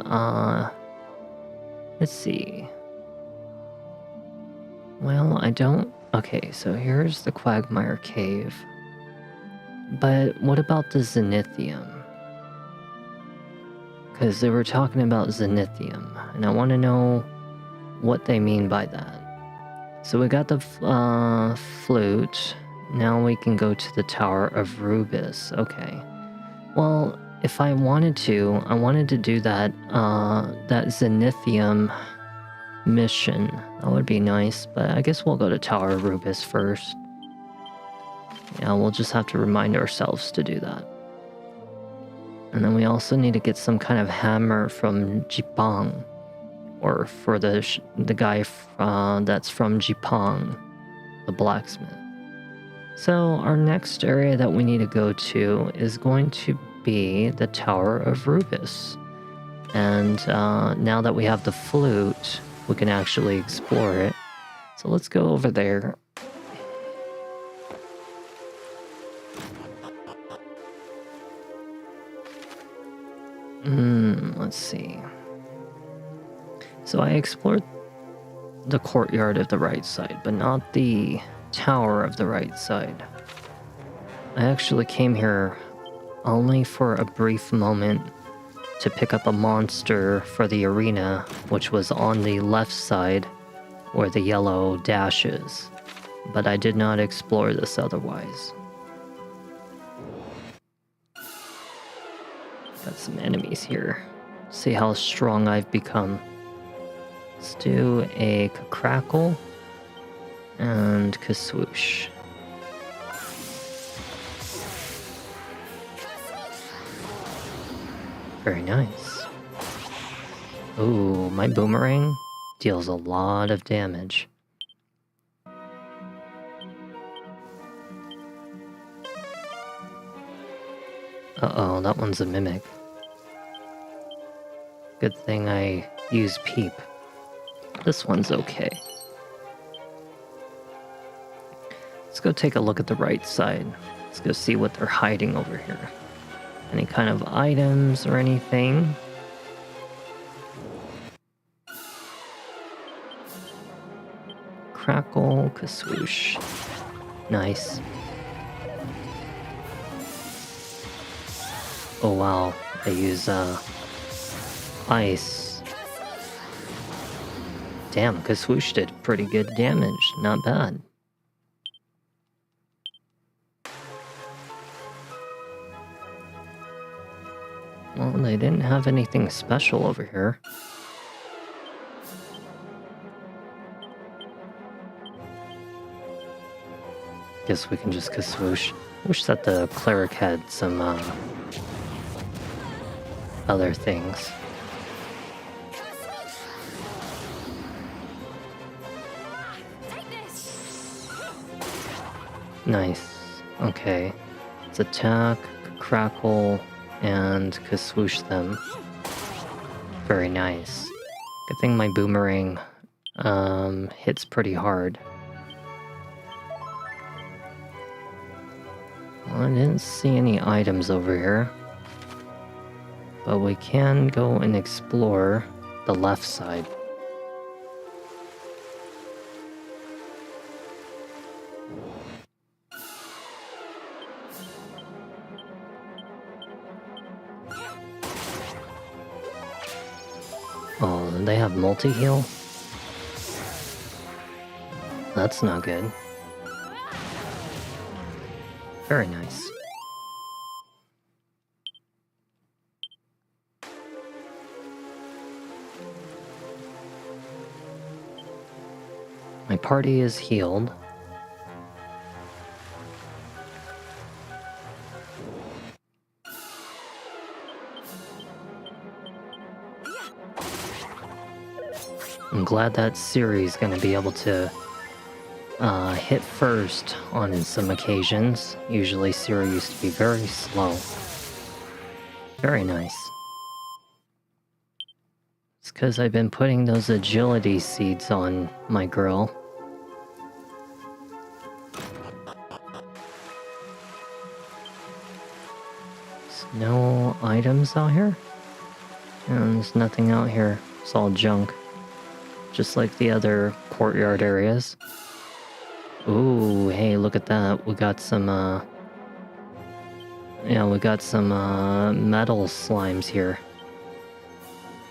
let's see. Well, I don't, okay, so here's the Quagmire Cave. But what about the Zenithium? Because they were talking about Zenithium, and I want to know what they mean by that. So we got the flute. Now we can go to the Tower of Rubis. Okay. Well, if I wanted to, I wanted to do that Zenithium mission. That would be nice, but I guess we'll go to Tower of Rubis first. Yeah, we'll just have to remind ourselves to do that. And then we also need to get some kind of hammer from Jipang, or for the guy that's from Jipang, the blacksmith. So our next area that we need to go to is going to be the Tower of Rubis. And now that we have the flute, we can actually explore it. So let's go over there. Let's see. So I explored the courtyard of the right side, but not the tower of the right side. I actually came here only for a brief moment to pick up a monster for the arena, which was on the left side where the yellow dash is. But I did not explore this otherwise. Got some enemies here. See how strong I've become. Let's do a Crackle and Kaswoosh. Very nice. Ooh, my boomerang deals a lot of damage. Uh-oh, that one's a mimic. Good thing I use Peep. This one's okay. Let's go take a look at the right side. Let's go see what they're hiding over here. Any kind of items or anything? Crackle, Kaswoosh. Nice. Oh wow, they use ice. Damn, Kaswoosh did pretty good damage, not bad. Well, they didn't have anything special over here. Guess we can just Kaswoosh. Wish that the cleric had some other things. Nice. Okay. Let's attack, crackle, and Kaswoosh them. Very nice. Good thing my boomerang hits pretty hard. Well, I didn't see any items over here. But we can go and explore the left side. Oh, they have multi-heal? That's not good. Very nice. My party is healed. I'm glad that Ciri's gonna be able to hit first on some occasions. Usually Ciri used to be very slow. Very nice. It's because I've been putting those agility seeds on my grill. There's no items out here? And there's nothing out here. It's all junk. Just like the other courtyard areas. Ooh, hey, look at that. We got some, yeah, we got some, metal slimes here.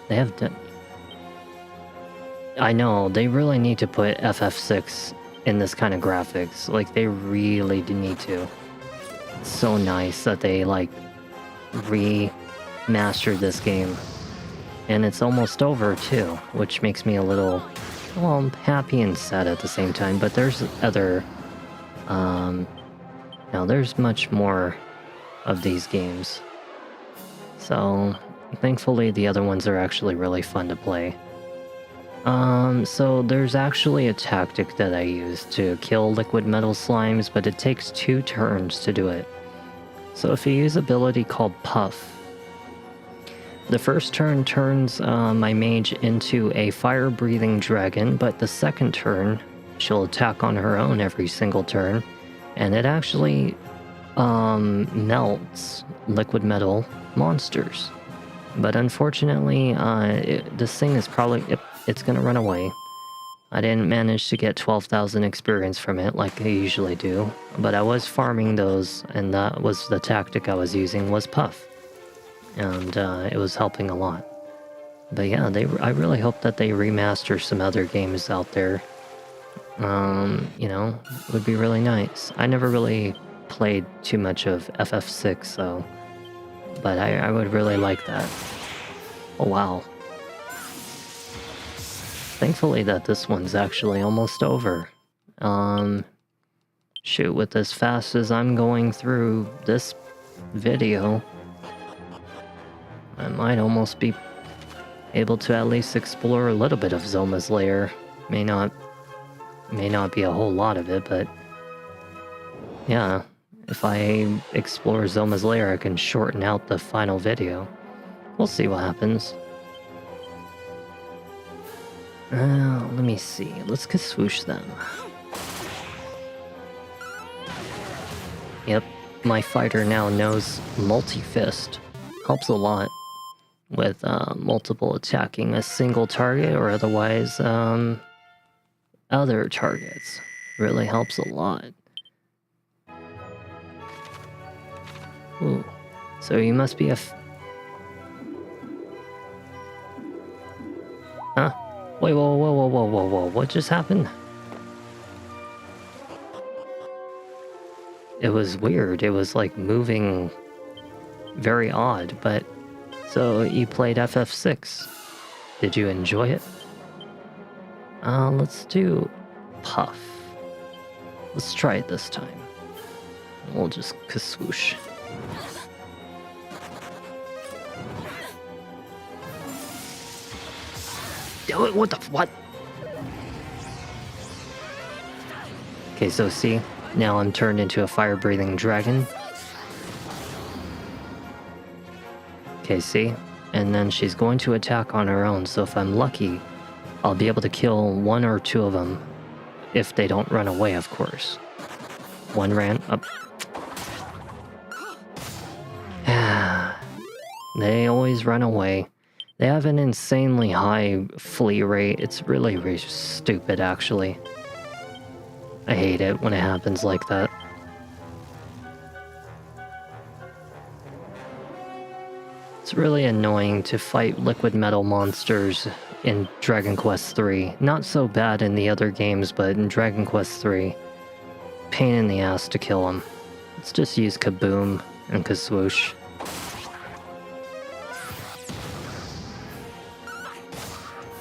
They have I know, they really need to put FF6 in this kind of graphics. Like, they really do need to. It's so nice that they, like, remastered this game. And it's almost over, too, which makes me a little, well, happy and sad at the same time. But there's other, now there's much more of these games. So, thankfully, the other ones are actually really fun to play. So there's actually a tactic that I use to kill liquid metal slimes, but it takes 2 turns to do it. So if you use an ability called Puff, the first turn turns my mage into a fire-breathing dragon, but the second turn, she'll attack on her own every single turn, and it actually melts liquid metal monsters. But unfortunately, this thing is probably, it's gonna run away. I didn't manage to get 12,000 experience from it like I usually do, but I was farming those, and that was the tactic I was using, was Puff. And it was helping a lot. But yeah, I really hope that they remaster some other games out there. You know, it would be really nice. I never really played too much of FF6, so... But I would really like that. Oh wow. Thankfully that this one's actually almost over. Shoot, with as fast as I'm going through this video, I might almost be able to at least explore a little bit of Zoma's lair. May not be a whole lot of it, but yeah, if I explore Zoma's lair, I can shorten out the final video. We'll see what happens. Let me see. Let's swoosh them. Yep, my fighter now knows multi-fist. Helps a lot with multiple attacking a single target or otherwise other targets. Really helps a lot. Ooh, so you must be a huh? Wait, whoa, what just happened? It was weird, it was like moving very odd, but... So, you played FF6. Did you enjoy it? Let's do... Puff. Let's try it this time. We'll just swoosh. What the... what? Okay, so see? Now I'm turned into a fire-breathing dragon. Okay, see? And then she's going to attack on her own, so if I'm lucky, I'll be able to kill one or two of them. If they don't run away, of course. One ran up. They always run away. They have an insanely high flee rate. It's really, really stupid, actually. I hate it when it happens like that. It's really annoying to fight liquid metal monsters in Dragon Quest III. Not so bad in the other games, but in Dragon Quest III, pain in the ass to kill them. Let's just use Kaboom and Kaswoosh.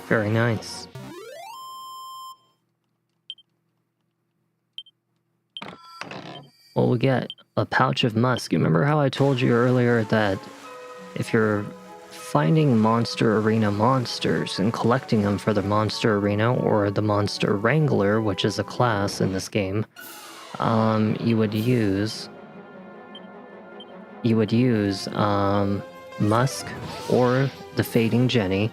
Very nice. Well, we get a pouch of musk. You remember how I told you earlier that if you're finding Monster Arena monsters and collecting them for the Monster Arena or the Monster Wrangler, which is a class in this game, you would use Musk or the Fading Jenny,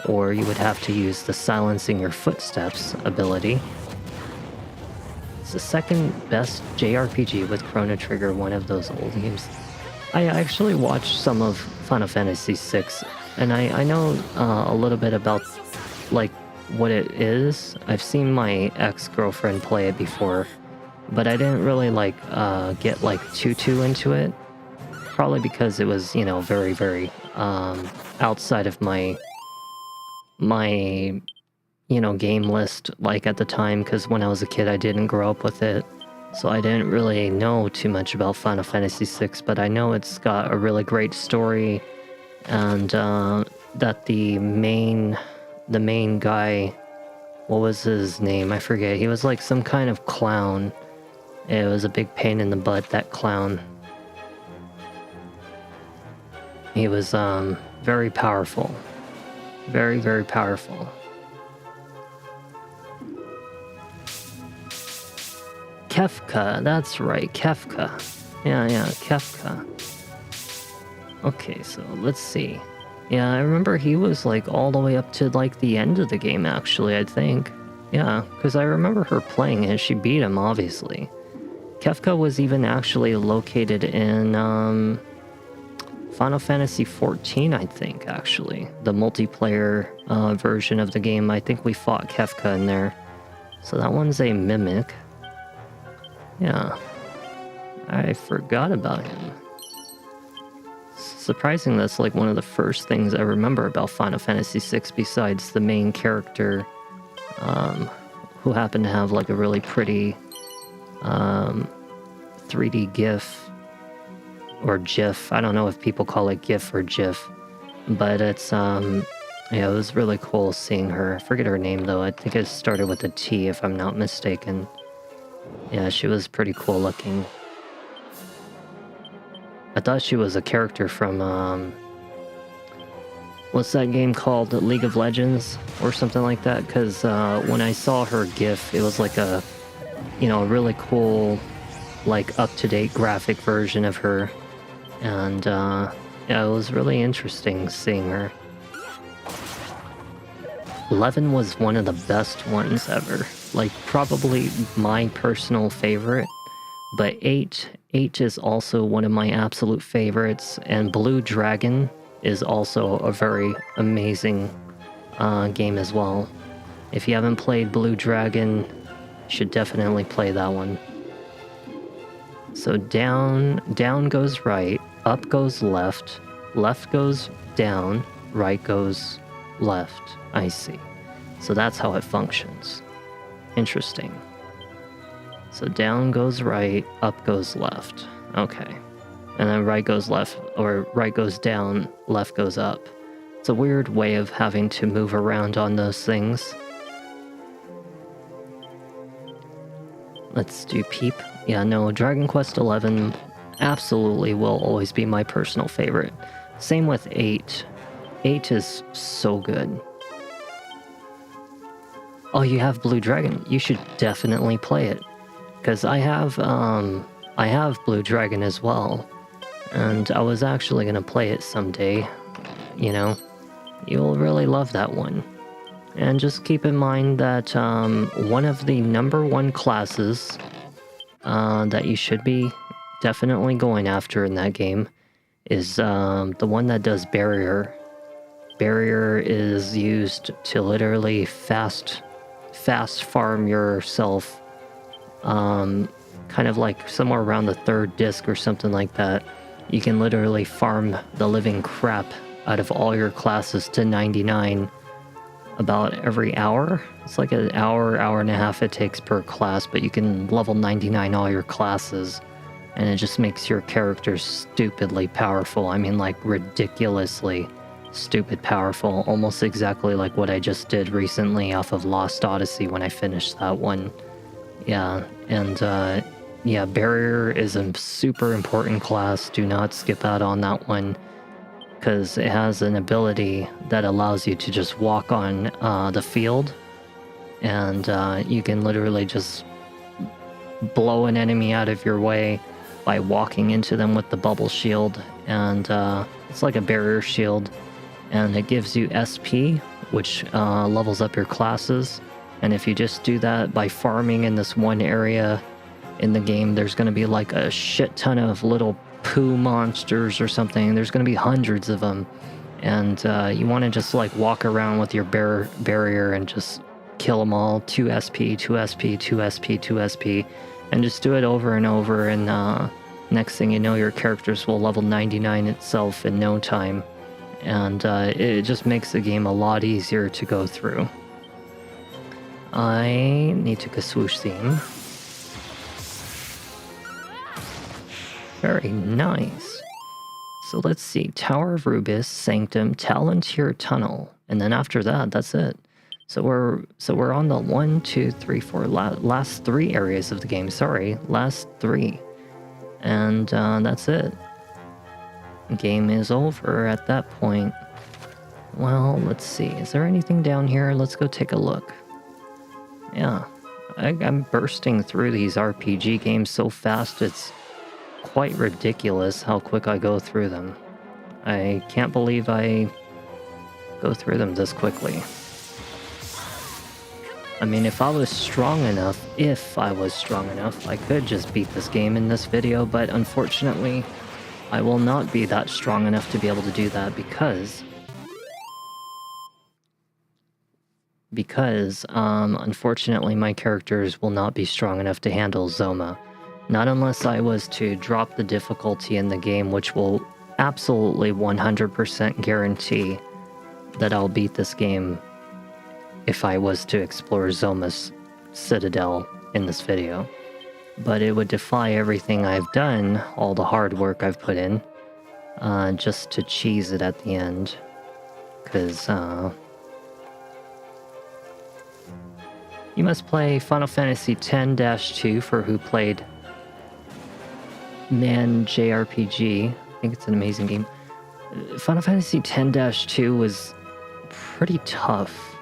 or you would have to use the Silencing Your Footsteps ability. It's the second best JRPG with Chrono Trigger, one of those old games. I actually watched some of Final Fantasy VI, and I know a little bit about, like, what it is. I've seen my ex-girlfriend play it before, but I didn't really, like, get, like, too into it. Probably because it was, you know, very, very outside of my you know, game list, like, at the time, because when I was a kid I didn't grow up with it, so I didn't really know too much about Final Fantasy VI, but I know it's got a really great story, and that the main guy, what was his name? I forget. He was like some kind of clown. It was a big pain in the butt, that clown. He was very powerful. Very, very powerful. Kefka, that's right, Kefka. Yeah, Kefka. Okay, so let's see. Yeah, I remember he was like all the way up to like the end of the game, actually, I think. Yeah, because I remember her playing it. She beat him, obviously. Kefka was even actually located in Final Fantasy XIV, I think, actually. The multiplayer version of the game. I think we fought Kefka in there. So that one's a mimic. Yeah. I forgot about him. Surprising that's like one of the first things I remember about Final Fantasy VI besides the main character, who happened to have like a really pretty 3D GIF or GIF. I don't know if people call it GIF or GIF, but it's yeah, it was really cool seeing her. I forget her name though. I think it started with a T if I'm not mistaken. Yeah, she was pretty cool looking. I thought she was a character from what's that game called? League of Legends or something like that? Because when I saw her GIF, it was like a, a really cool, like up-to-date graphic version of her. And yeah, it was really interesting seeing her. 11 was one of the best ones ever. Like, probably my personal favorite. But 8 is also one of my absolute favorites. And Blue Dragon is also a very amazing game as well. If you haven't played Blue Dragon, you should definitely play that one. So down goes right, up goes left, left goes down, right goes left. I see. So that's how it functions. Interesting. So down goes right, up goes left. Okay. And then right goes left, or right goes down, left goes up. It's a weird way of having to move around on those things. Let's do Peep. Yeah, no, Dragon Quest XI absolutely will always be my personal favorite. Same with 8. 8 is so good. Oh, you have Blue Dragon. You should definitely play it. Because I have Blue Dragon as well. And I was actually going to play it someday. You know, you'll really love that one. And just keep in mind that one of the #1 classes that you should be definitely going after in that game is the one that does Barrier. Barrier is used to literally fast farm yourself, kind of like somewhere around the 3rd disc or something like that. You can literally farm the living crap out of all your classes to 99 about every hour. It's like an hour and a half it takes per class, but you can level 99 all your classes, and it just makes your characters stupidly powerful. I mean, like, ridiculously stupid powerful, almost exactly like what I just did recently off of Lost Odyssey when I finished that one. Yeah, and yeah, Barrier is a super important class. Do not skip out on that one, because it has an ability that allows you to just walk on the field, and you can literally just blow an enemy out of your way by walking into them with the bubble shield, and it's like a barrier shield, and it gives you SP, which levels up your classes. And if you just do that by farming in this one area in the game, there's going to be like a shit ton of little poo monsters or something. There's going to be hundreds of them, and you want to just like walk around with your barrier and just kill them all. 2 SP, 2 SP, 2 SP, 2 SP, and just do it over and over, and next thing you know, your characters will level 99 itself in no time, and it just makes the game a lot easier to go through. I need to swoosh theme. Very nice. So let's see. Tower of Rubis, Sanctum, Talantir Tunnel. And then after that, that's it. So we're on the 1, 2, 3, 4 last 3 areas of the game. Sorry, last 3. And that's it. Game is over at that point. Well, let's see. Is there anything down here? Let's go take a look. Yeah. I'm bursting through these RPG games so fast, it's quite ridiculous how quick I go through them. I can't believe I go through them this quickly. I mean, if I was strong enough, I could just beat this game in this video, but unfortunately, I will not be that strong enough to be able to do that because unfortunately my characters will not be strong enough to handle Zoma. Not unless I was to drop the difficulty in the game, which will absolutely 100% guarantee that I'll beat this game if I was to explore Zoma's Citadel in this video. But it would defy everything I've done, all the hard work I've put in, just to cheese it at the end. Because, you must play Final Fantasy X-2 for who played Man JRPG. I think it's an amazing game. Final Fantasy X-2 was pretty tough.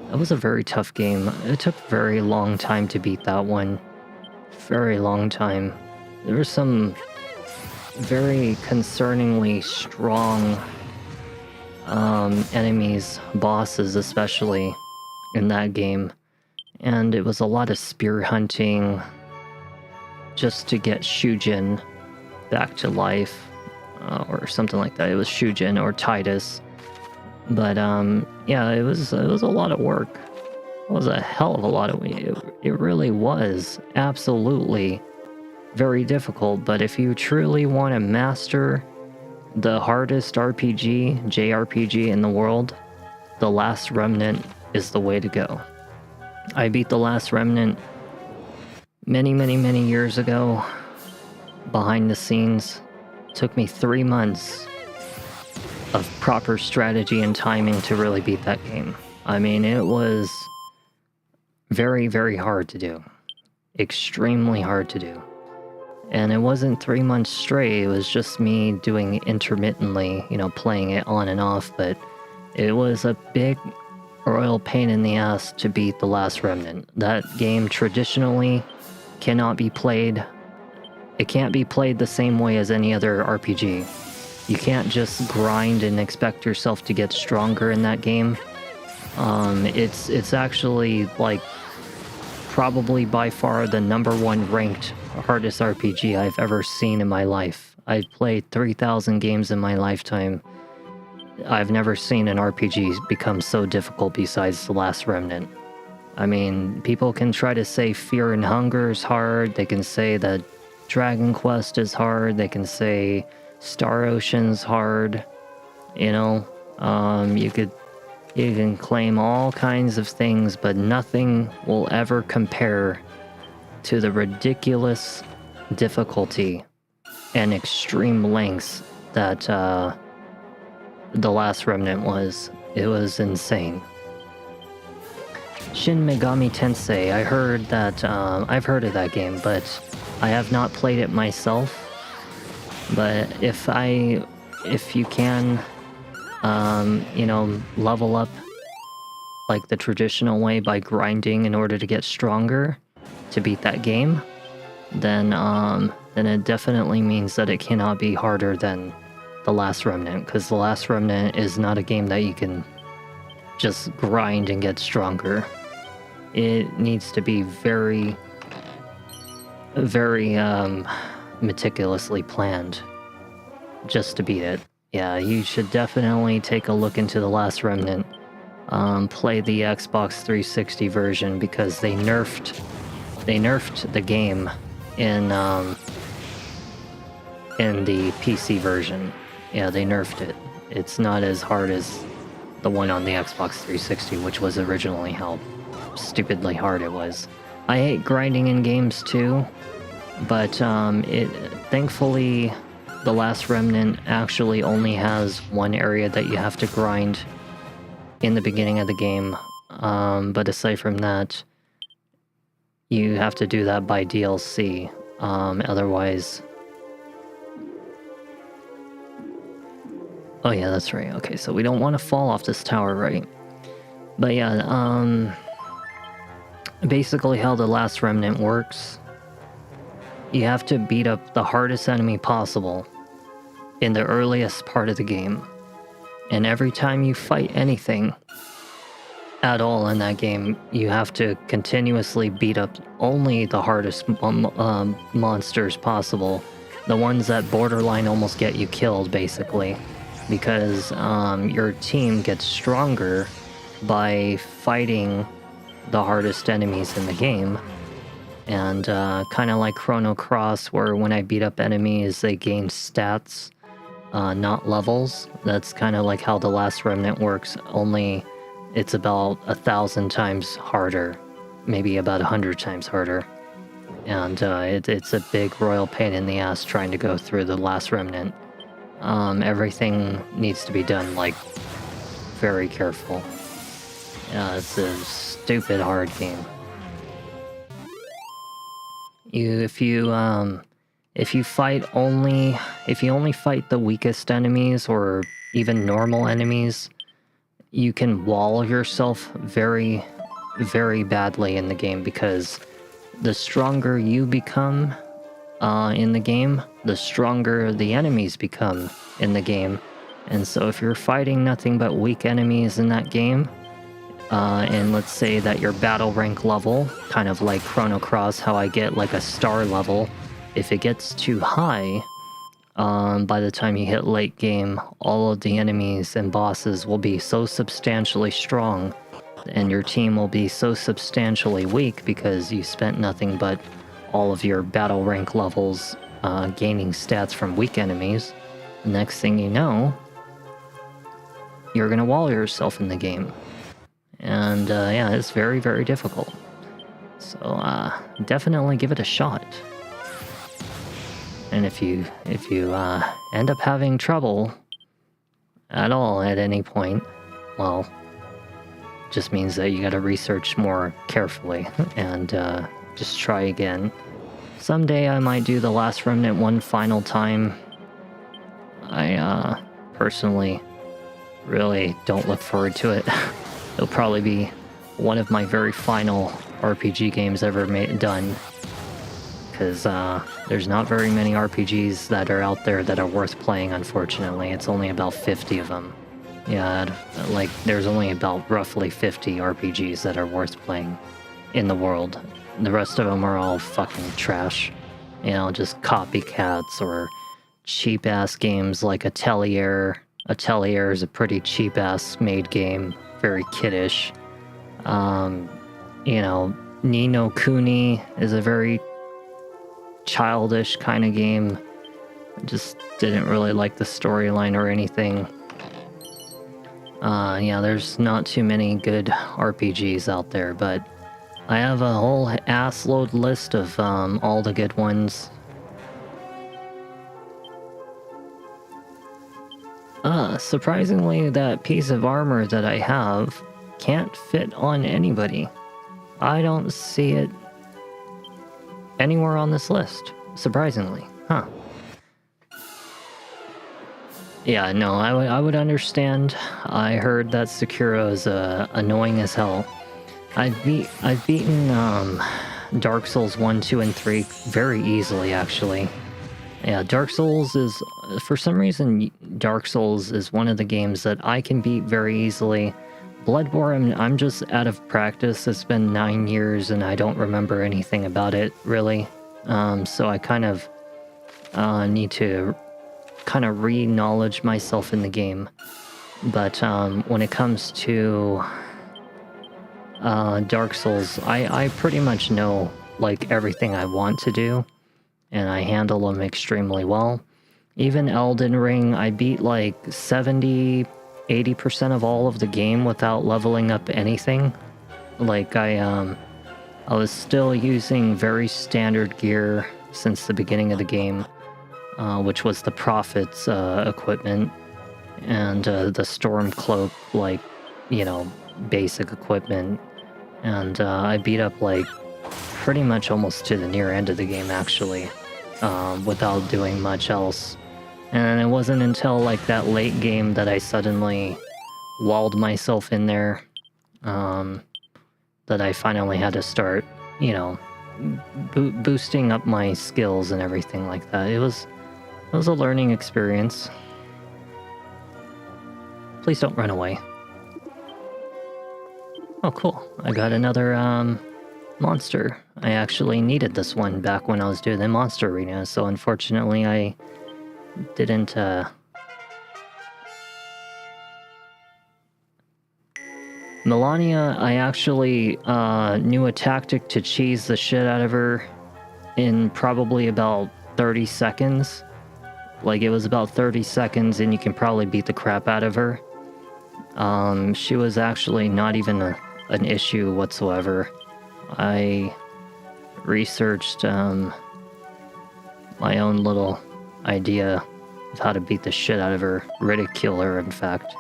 That was a very tough game. It took a very long time to beat that one. Very long time. There were some very concerningly strong enemies, bosses especially, in that game. And it was a lot of spear hunting just to get Shujin back to life, or something like that. It was Shujin or Titus. But yeah, it was a lot of work. It was a hell of a lot of it really was absolutely very difficult. But if you truly want to master the hardest RPG, JRPG in the world, The Last Remnant is the way to go. I beat The Last Remnant many years ago, behind the scenes. It took me 3 months of proper strategy and timing to really beat that game. I mean, it was very hard to do. Extremely hard to do. And it wasn't 3 months straight, it was just me doing it intermittently, playing it on and off, but it was a big royal pain in the ass to beat The Last Remnant. That game traditionally cannot be played. It can't be played the same way as any other RPG. You can't just grind and expect yourself to get stronger in that game. It's actually like probably by far the #1 ranked hardest RPG I've ever seen in my life. I've played 3,000 games in my lifetime. I've never seen an RPG become so difficult besides The Last Remnant. I mean, people can try to say Fear and Hunger is hard, they can say that Dragon Quest is hard, they can say Star Ocean's hard, you can claim all kinds of things, but nothing will ever compare to the ridiculous difficulty and extreme lengths that The Last Remnant was. It was insane. Shin Megami Tensei, I've heard of that game, but I have not played it myself. But if you can, level up like the traditional way by grinding in order to get stronger to beat that game, then it definitely means that it cannot be harder than The Last Remnant, because The Last Remnant is not a game that you can just grind and get stronger. It needs to be very meticulously planned just to beat it. Yeah, you should definitely take a look into The Last Remnant. Play the Xbox 360 version, because they nerfed the game in the PC version. Yeah, they nerfed it. It's not as hard as the one on the Xbox 360, which was originally how stupidly hard it was. I hate grinding in games too, but thankfully The Last Remnant actually only has one area that you have to grind in the beginning of the game. But aside from that, you have to do that by DLC. Otherwise... Oh yeah, that's right. Okay, so we don't want to fall off this tower, right? But yeah, basically how The Last Remnant works, you have to beat up the hardest enemy possible in the earliest part of the game. And every time you fight anything at all in that game, you have to continuously beat up only the hardest monsters possible. The ones that borderline almost get you killed, basically. Because your team gets stronger by fighting the hardest enemies in the game. And kind of like Chrono Cross, where when I beat up enemies, they gain stats, not levels. That's kind of like how The Last Remnant works, only it's about 1,000 times harder, maybe about 100 times harder. And it's a big royal pain in the ass trying to go through The Last Remnant. Everything needs to be done, like, very careful. It's a stupid hard game. If you if you only fight the weakest enemies or even normal enemies, you can wall yourself very, very badly in the game, because the stronger you become in the game, the stronger the enemies become in the game. And so if you're fighting nothing but weak enemies in that game, and let's say that your battle rank level, kind of like Chrono Cross, how I get like a star level, if it gets too high, by the time you hit late game, all of the enemies and bosses will be so substantially strong, and your team will be so substantially weak because you spent nothing but all of your battle rank levels gaining stats from weak enemies. The next thing you know, you're gonna wall yourself in the game. And yeah, it's very, very difficult. So definitely give it a shot. And if you end up having trouble at all at any point, well, just means that you gotta research more carefully and just try again. Someday I might do the Last Remnant one final time. I personally really don't look forward to it. It'll probably be one of my very final RPG games ever done. Because there's not very many RPGs that are out there that are worth playing, unfortunately. It's only about 50 of them. Yeah, like, there's only about roughly 50 RPGs that are worth playing in the world. The rest of them are all fucking trash. You know, just copycats or cheap-ass games like Atelier. Atelier is a pretty cheap-ass made game. Very kiddish. You know, Ni no Kuni is a very childish kind of game. I just didn't really like the storyline or anything. Yeah, there's not too many good RPGs out there, but I have a whole assload list of all the good ones. Surprisingly, that piece of armor that I have can't fit on anybody. I don't see it anywhere on this list, surprisingly. Huh. Yeah, no, I would understand. I heard that Sekiro is annoying as hell. I've beaten Dark Souls 1, 2, and 3 very easily, actually. Yeah, Dark Souls is, for some reason, Dark Souls is one of the games that I can beat very easily. Bloodborne, I'm just out of practice. It's been 9 years and I don't remember anything about it, really. So I kind of need to kind of re-knowledge myself in the game. But when it comes to Dark Souls, I pretty much know, like, everything I want to do, and I handle them extremely well. Even Elden Ring, I beat like 70, 80% of all of the game without leveling up anything. Like, I was still using very standard gear since the beginning of the game, which was the Prophet's equipment, and the Storm Cloak, like, you know, basic equipment. And I beat up, like, pretty much almost to the near end of the game, actually, without doing much else. And it wasn't until, like, that late game that I suddenly walled myself in there, that I finally had to start, you know, boosting up my skills and everything like that. It was a learning experience. Please don't run away. Oh, cool. I got another, monster. I actually needed this one back when I was doing the monster arena, so unfortunately I didn't, Melania, I actually, knew a tactic to cheese the shit out of her in probably about 30 seconds. Like, it was about 30 seconds and you can probably beat the crap out of her. She was actually not even an issue whatsoever. I researched my own little idea of how to beat the shit out of her, ridicule her, in fact.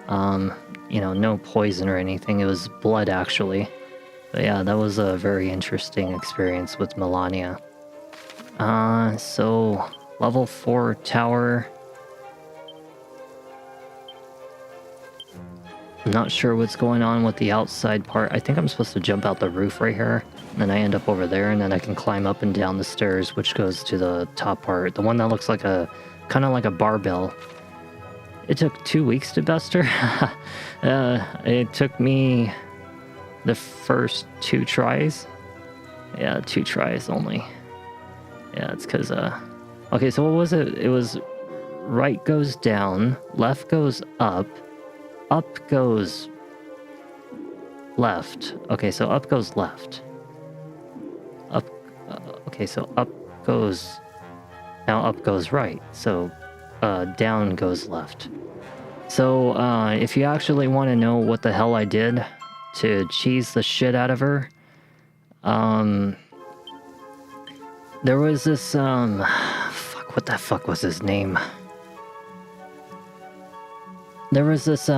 You know, no poison or anything, it was blood, actually. But yeah, that was a very interesting experience with Melania. So level 4 tower. I'm not sure what's going on with the outside part. I think I'm supposed to jump out the roof right here. And then I end up over there, and then I can climb up and down the stairs, which goes to the top part. The one that looks like a, kind of like a barbell. It took 2 weeks to best her. It took me the first 2 tries. Yeah, 2 tries only. Yeah, it's because, okay, so what was it? It was right goes down, left goes up goes left. Okay, so up goes left. Up, okay, so up goes, now up goes right. So, down goes left. So, if you actually want to know what the hell I did to cheese the shit out of her, there was this, fuck, what the fuck was his name? There was this,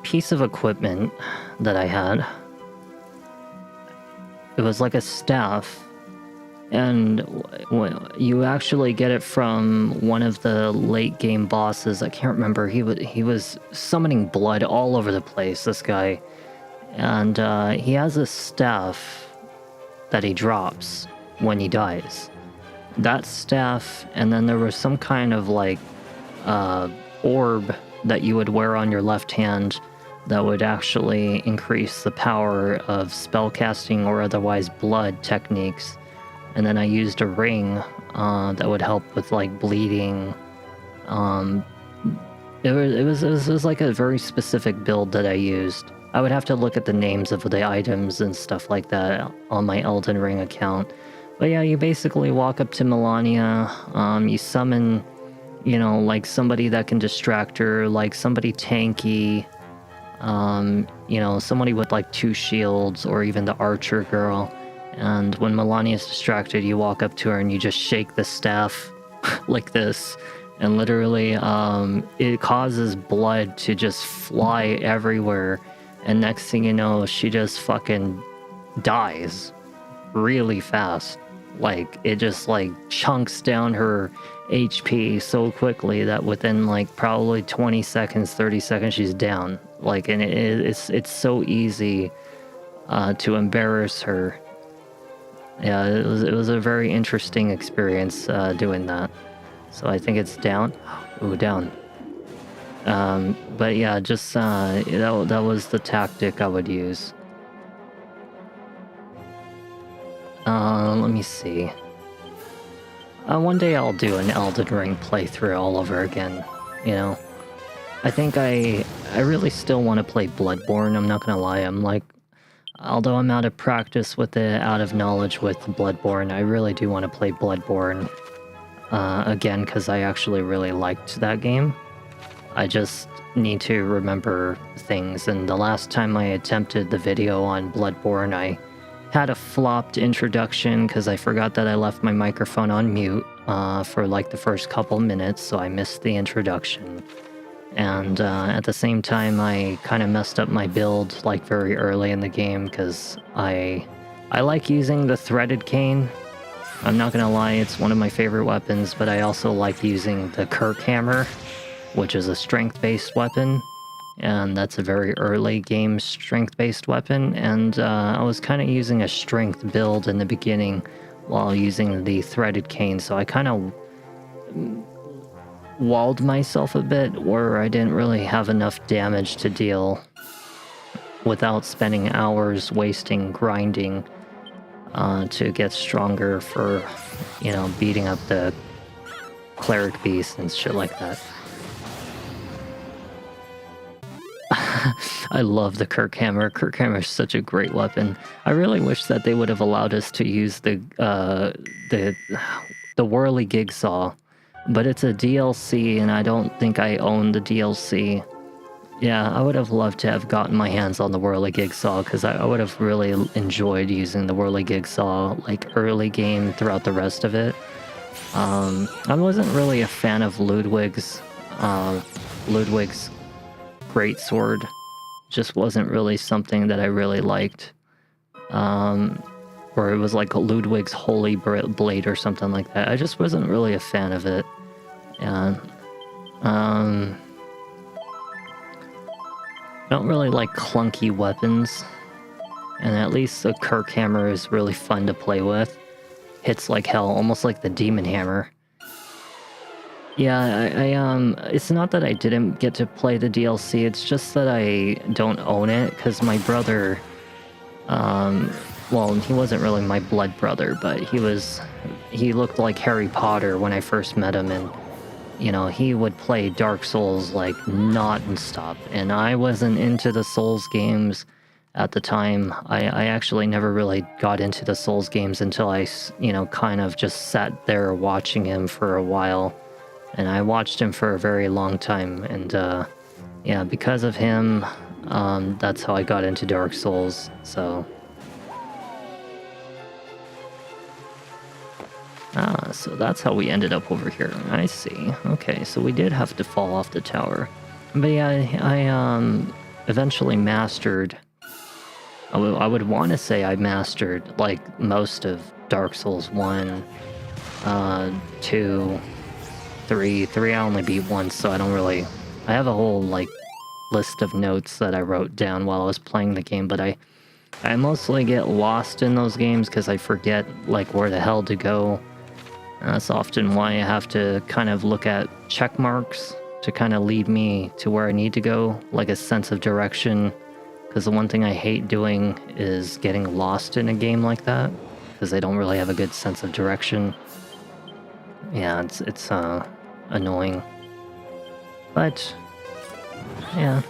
piece of equipment that I had. It was like a staff, and you actually get it from one of the late game bosses. I can't remember. He was summoning blood all over the place, this guy. And he has a staff that he drops when he dies. That staff, and then there was some kind of like orb that you would wear on your left hand that would actually increase the power of spellcasting or otherwise blood techniques. And then I used a ring that would help with like bleeding. It was like a very specific build that I used. I would have to look at the names of the items and stuff like that on my Elden Ring account. But yeah, you basically walk up to Melania, you summon, you know, like somebody that can distract her, like somebody tanky, you know, somebody with like 2 shields, or even the archer girl. And when Melania's distracted, you walk up to her and you just shake the staff like this. And literally, it causes blood to just fly everywhere. And next thing you know, she just fucking dies really fast. Like, it just like chunks down her HP so quickly that within like probably 20 seconds, 30 seconds, she's down. Like, and it's so easy to embarrass her. Yeah, it was a very interesting experience doing that. So I think it's down. Ooh, down. But yeah, just that was the tactic I would use. Let me see. One day I'll do an Elden Ring playthrough all over again, you know. I think I really still want to play Bloodborne, I'm not gonna lie. I'm like, although I'm out of practice with it, out of knowledge with Bloodborne, I really do want to play Bloodborne again, because I actually really liked that game. I just need to remember things, and the last time I attempted the video on Bloodborne, I had a flopped introduction because I forgot that I left my microphone on mute for like the first couple minutes, so I missed the introduction. And at the same time, I kind of messed up my build like very early in the game because I like using the threaded cane. I'm not gonna lie, it's one of my favorite weapons, but I also like using the Kirk hammer, which is a strength-based weapon. And that's a very early game strength-based weapon, and I was kind of using a strength build in the beginning while using the threaded cane, so I kind of walled myself a bit where I didn't really have enough damage to deal without spending hours wasting grinding to get stronger for, you know, beating up the cleric beast and shit like that. I love the Kirk hammer. Kirk hammer is such a great weapon. I really wish that they would have allowed us to use the whirly gig saw, but it's a DLC, and I don't think I own the DLC. Yeah, I would have loved to have gotten my hands on the whirly gig saw, because I would have really enjoyed using the whirly gig saw like early game throughout the rest of it. I wasn't really a fan of Ludwig's great sword. Just wasn't really something that I really liked. or it was like Ludwig's Holy Blade or something like that. I just wasn't really a fan of it. And I don't really like clunky weapons. And at least the Kirk hammer is really fun to play with. Hits like hell, almost like the Demon Hammer. Yeah, it's not that I didn't get to play the DLC, it's just that I don't own it, because my brother, well, he wasn't really my blood brother, but he looked like Harry Potter when I first met him, and, you know, he would play Dark Souls, like, non-stop, and I wasn't into the Souls games at the time. I actually never really got into the Souls games until I, you know, kind of just sat there watching him for a while. And I watched him for a very long time, and yeah, because of him, that's how I got into Dark Souls, so... so that's how we ended up over here. I see. Okay, so we did have to fall off the tower. But yeah, I eventually mastered... I would want to say I mastered, like, most of Dark Souls 1, 2... 3 I only beat once, so I don't really... I have a whole, like, list of notes that I wrote down while I was playing the game, but I mostly get lost in those games because I forget, like, where the hell to go. And that's often why I have to kind of look at check marks to kind of lead me to where I need to go, like a sense of direction. Because the one thing I hate doing is getting lost in a game like that, because they don't really have a good sense of direction. Yeah, it's annoying. But, yeah.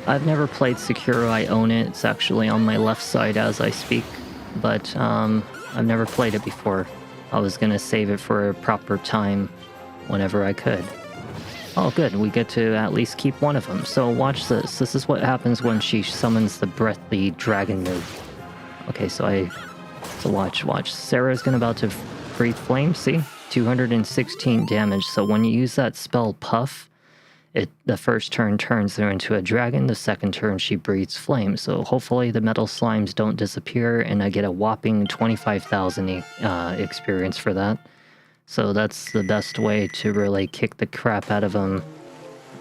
I've never played Sekiro. I own it. It's actually on my left side as I speak. But, I've never played it before. I was gonna save it for a proper time whenever I could. Oh, good. We get to at least keep one of them. So watch this. This is what happens when she summons the breathy dragon move. Okay, so watch. Sarah's about to breathe flame, see? 216 damage, so when you use that spell Puff, the first turn turns her into a dragon, the second turn she breathes flame, so hopefully the metal slimes don't disappear, and I get a whopping 25,000 experience for that. So that's the best way to really kick the crap out of them.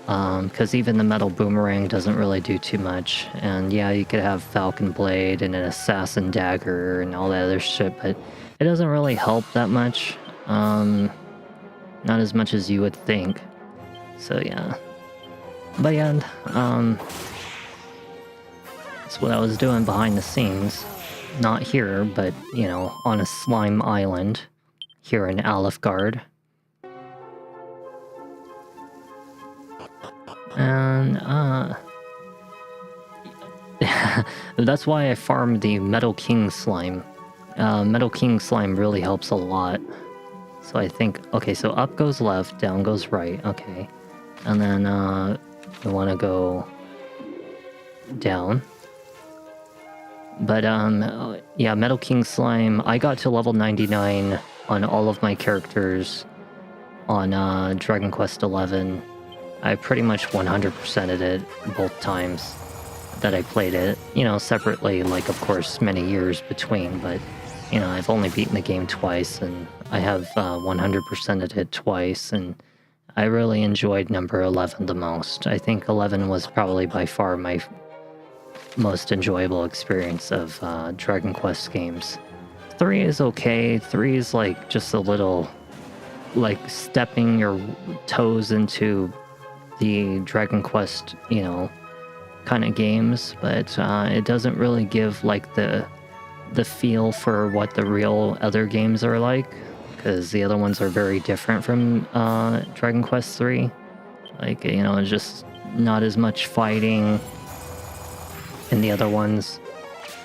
Because even the metal boomerang doesn't really do too much. And yeah, you could have Falcon Blade and an Assassin Dagger and all that other shit, but it doesn't really help that much. Not as much as you would think. So yeah. But yeah, that's what I was doing behind the scenes. Not here, but, you know, on a slime island here in Alefgard. And, that's why I farmed the Metal King slime. Metal King slime really helps a lot. So I think, okay, so up goes left, down goes right, okay. And then, we want to go down. But, yeah, Metal King slime, I got to level 99 on all of my characters on, Dragon Quest XI. I pretty much 100%ed it both times that I played it. You know, separately, like, of course, many years between, but, you know, I've only beaten the game twice, and I have 100%ed it twice, and I really enjoyed number 11 the most. I think 11 was probably by far my most enjoyable experience of Dragon Quest games. 3 is okay. 3 is, like, just a little, like, stepping your toes into the Dragon Quest, you know, kind of games, but it doesn't really give, like, the feel for what the real other games are like, because the other ones are very different from Dragon Quest 3. Like, you know, it's just not as much fighting in the other ones.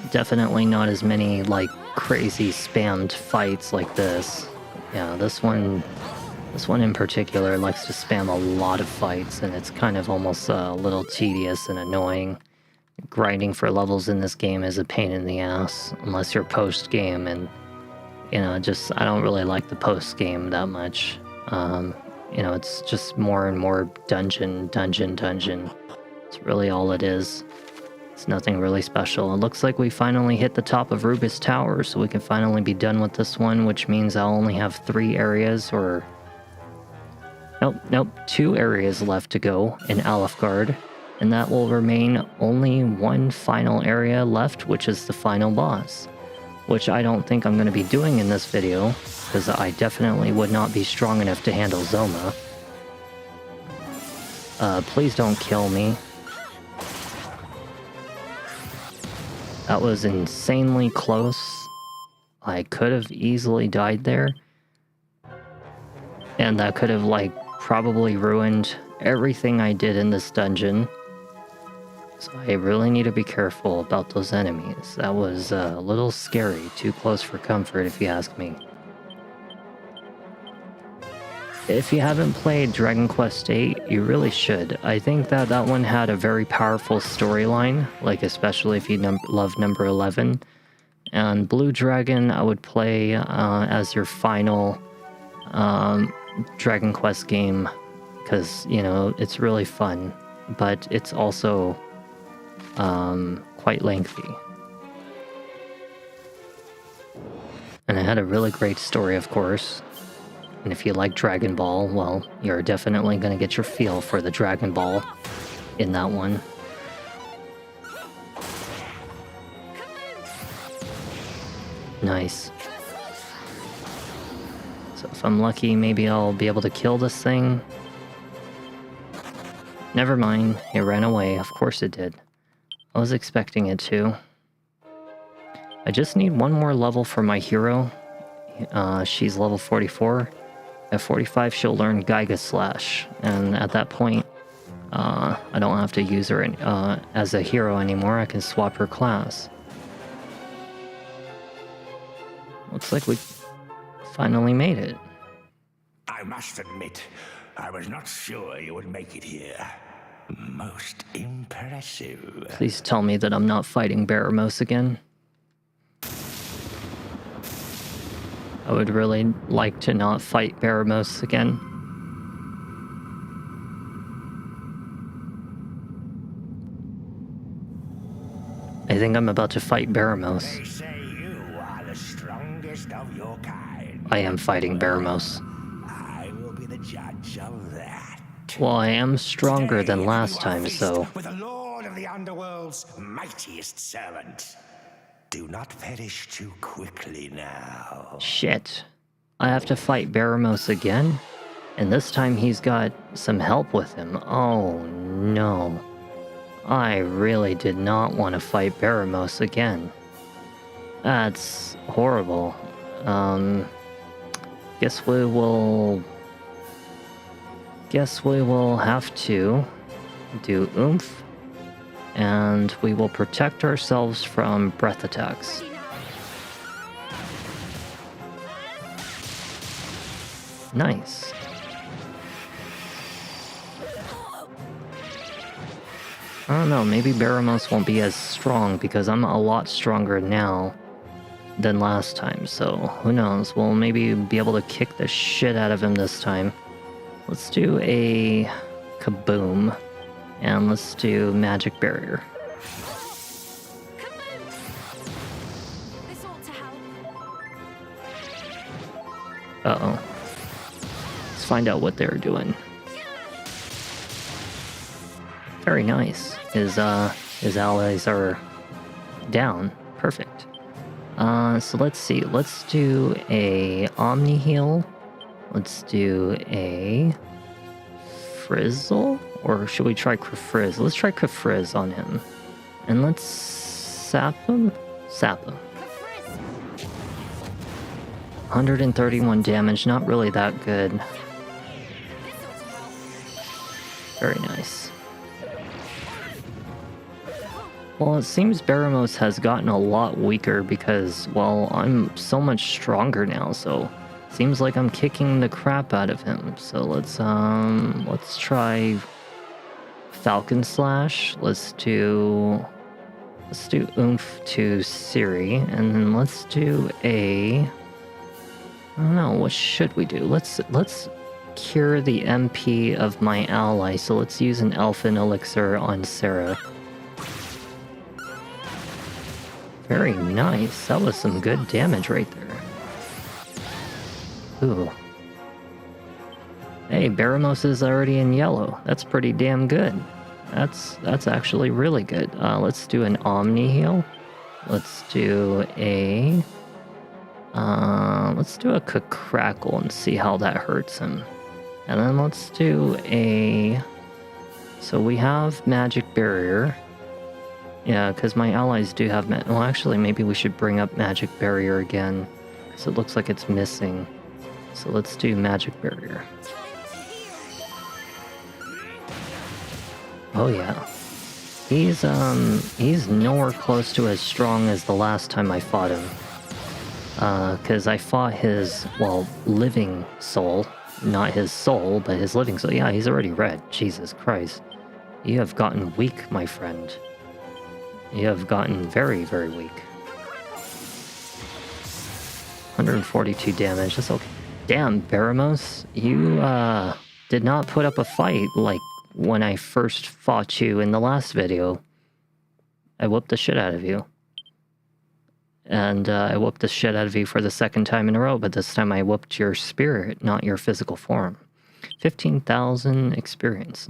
Definitely not as many, like, crazy spammed fights like this. Yeah, this one in particular likes to spam a lot of fights, and it's kind of almost a little tedious and annoying. Grinding for levels in this game is a pain in the ass, unless you're post-game, and, you know, just, I don't really like the post-game that much. You know, it's just more and more dungeon. It's really all it is. It's nothing really special. It looks like we finally hit the top of Rubus Tower, so we can finally be done with this one, which means I'll only have 3 areas, or... Nope, 2 areas left to go in Alefgard, and that will remain only 1 final area left, which is the final boss, which I don't think I'm going to be doing in this video, because I definitely would not be strong enough to handle Zoma. Please don't kill me. That was insanely close. I could have easily died there. And that could have, like, probably ruined everything I did in this dungeon. So I really need to be careful about those enemies. That was a little scary. Too close for comfort, if you ask me. If you haven't played Dragon Quest VIII, you really should. I think that that one had a very powerful storyline, like especially if you love number 11. And Blue Dragon, I would play as your final Dragon Quest game, because, you know, it's really fun, but it's also quite lengthy. And it had a really great story, of course. And if you like Dragon Ball, well, you're definitely going to get your feel for the Dragon Ball in that one. Nice. So if I'm lucky, maybe I'll be able to kill this thing. Never mind, it ran away. Of course it did. I was expecting it to. I just need 1 more level for my hero. She's level 44. At 45, she'll learn Giga Slash, and at that point, I don't have to use her as a hero anymore. I can swap her class. Looks like we finally made it. I must admit, I was not sure you would make it here. Most impressive. Please tell me that I'm not fighting Baramos again. I would really like to not fight Baramos again. I think I'm about to fight Baramos. They say you are the strongest of your kind. I am fighting Baramos. I will be the judge of that. Well, I am stronger than last time, so... With the Lord of the Underworld's mightiest servant. Do not perish too quickly now. Shit. I have to fight Baramos again? And this time he's got some help with him. Oh no. I really did not want to fight Baramos again. That's horrible. Guess we will have to do oomph. And we will protect ourselves from breath attacks. Nice. I don't know, maybe Baramos won't be as strong because I'm a lot stronger now than last time, so who knows? We'll maybe be able to kick the shit out of him this time. Let's do a kaboom. And let's do Magic Barrier. Uh-oh. Let's find out what they're doing. Very nice. His allies are down. Perfect. So let's see. Let's do a Omni Heal. Let's do a Frizzle? Or should we try Kafrizz? Let's try Kafrizz on him. And let's sap him? Sap him. 131 damage, not really that good. Very nice. Well, it seems Baramos has gotten a lot weaker because, well, I'm so much stronger now, so seems like I'm kicking the crap out of him. So let's try Falcon Slash. Let's do oomph to Ciri, and then let's do a, I don't know, what should we do? Let's cure the MP of my ally, so let's use an Elfin Elixir on Sarah. Very nice. That was some good damage right there. Ooh. Hey, Baramos is already in yellow. That's pretty damn good. That's actually really good. Let's do an Omni heal. Let's do a Crackle and see how that hurts him. And then let's do a... So we have Magic Barrier. Yeah, because my allies do have... Well, actually, maybe we should bring up Magic Barrier again, because it looks like it's missing. So let's do Magic Barrier. Oh yeah. He's nowhere close to as strong as the last time I fought him. Because I fought his, well, living soul. Not his soul, but his living soul. Yeah, he's already red. Jesus Christ. You have gotten weak, my friend. You have gotten very, very weak. 142 damage, that's okay. Damn, Baramos, you, did not put up a fight like when I first fought you in the last video. I whooped the shit out of you. And I whooped the shit out of you for the second time in a row, but this time I whooped your spirit, not your physical form. 15,000 experience.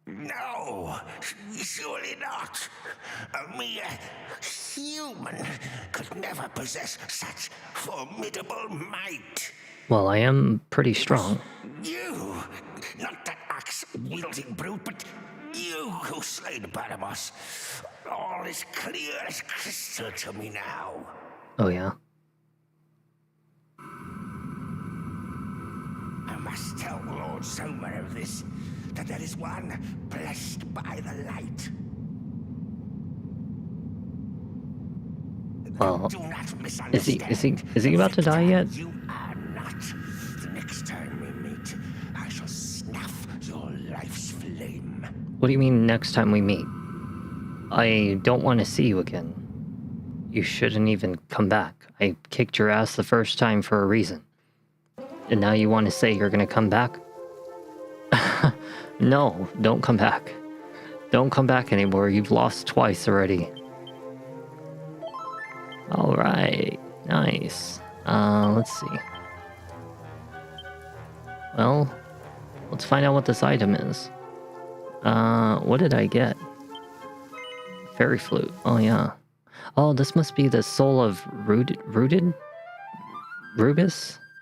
No, surely not. A mere human could never possess such formidable might. Well, I am pretty strong. You, not that axe-wielding brute, but you who slain Baramos. All is clear as crystal to me now. Oh, yeah? I must tell Lord Zoma of this, that there is one blessed by the light. Well, Do not is misunderstand. he about to die yet? You are not. The next time we meet, I shall snuff your life's flame. What do you mean next time we meet? I don't want to see you again. You shouldn't even come back. I kicked your ass the first time for a reason. And now you want to say you're going to come back? No, don't come back. Don't come back anymore. You've lost twice already. Alright, nice. Let's see. Well, let's find out what this item is. What did I get? Fairy flute. Oh, yeah. Oh, this must be the soul of Rubis?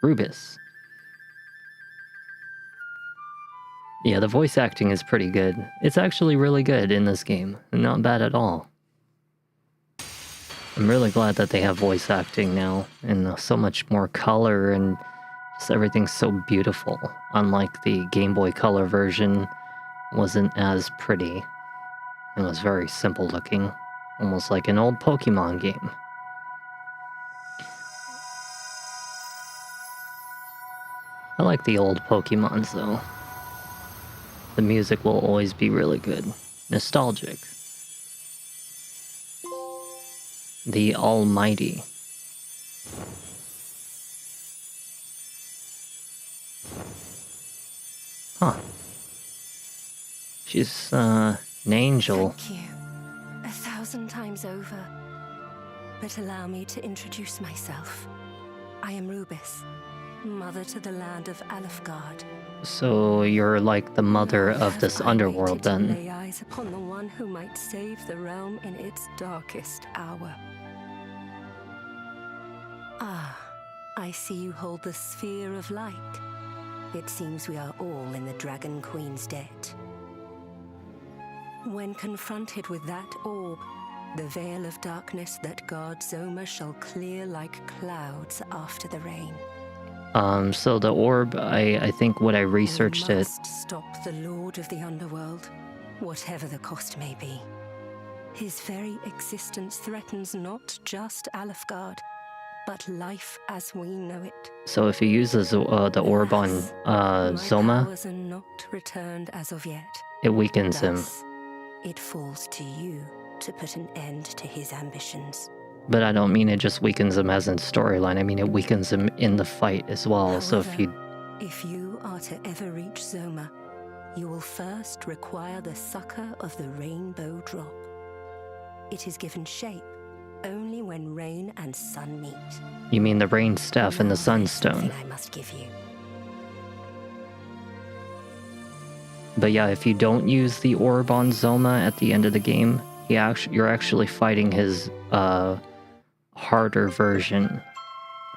Rubis. Yeah, the voice acting is pretty good. It's actually really good in this game. Not bad at all. I'm really glad that they have voice acting now, and so much more color, and just everything's so beautiful. Unlike the Game Boy Color version, wasn't as pretty. It was very simple looking, almost like an old Pokemon game. I like the old Pokemons though. The music will always be really good. Nostalgic. The Almighty. Huh. She's, an angel. Thank you. 1,000 times over. But allow me to introduce myself. I am Rubis, mother to the land of Alefgard. So you're like the mother of this underworld To then. lay eyes upon the one who might save the realm in its darkest hour. Ah, I see you hold the sphere of light. It seems we are all in the Dragon Queen's debt. When confronted with that orb, the veil of darkness that guards Zoma shall clear like clouds after the rain. So the orb, I think when I researched We it, must stop the Lord of the Underworld, whatever the cost may be. His very existence threatens not just Alefgard, but life as we know it. so if he uses the orb on My Zoma, powers are not returned as of yet. it weakens him. Thus, it falls to you to put an end to his ambitions. But I don't mean it just weakens him as in storyline. I mean it weakens him in the fight as well. So if you... If you are to ever reach Zoma, you will first require the succor of the Rainbow Drop. It is given shape only when rain and sun meet. You mean the rain staff and the Now there's sunstone? something I must give you. But yeah, if you don't use the orb on Zoma at the end of the game, you're actually fighting his harder version.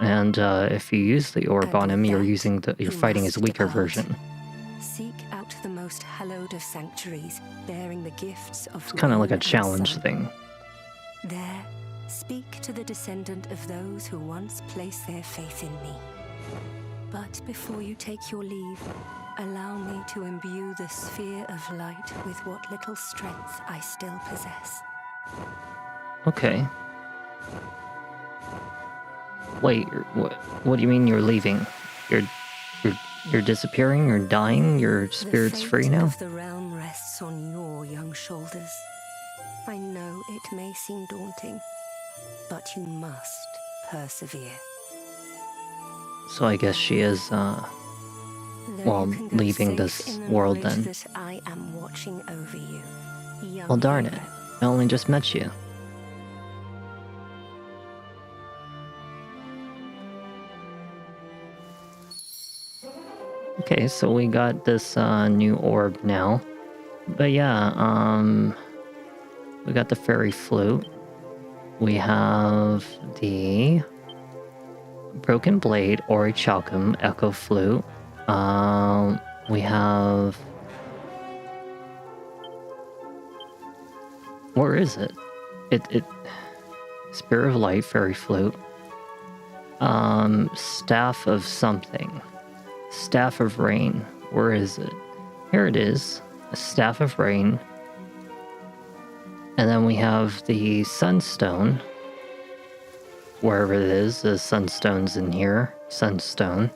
And if you use the orb And on him, with you're that, you fighting his must weaker depart. version. Seek out the most hallowed of sanctuaries, bearing the gifts of It's kind of like a rain and challenge sun. thing. There, speak to the descendant of those who once placed their faith in me. But before you take your leave, allow me to imbue the sphere of light with what little strength I still possess. Okay. Wait, what do you mean you're leaving? You're disappearing? You're dying? Your spirit's The fate free now? of the realm rests on your young shoulders. I know it may seem daunting, but you must persevere. So I guess she is, Though well, you can go leaving safe this in the world knowledge then. that I am watching over you, young Well, darn it. hero. I only just met you. Okay, so we got this new orb now. But yeah, we got the fairy flute. We have the broken blade, orichalcum, echo flute. We have... Where is it? Spear of Light, fairy flute. Staff of something. Staff of Rain. Where is it? Here it is. A Staff of Rain. And then we have the Sunstone. Wherever it is, the Sunstone's in here. Sunstone.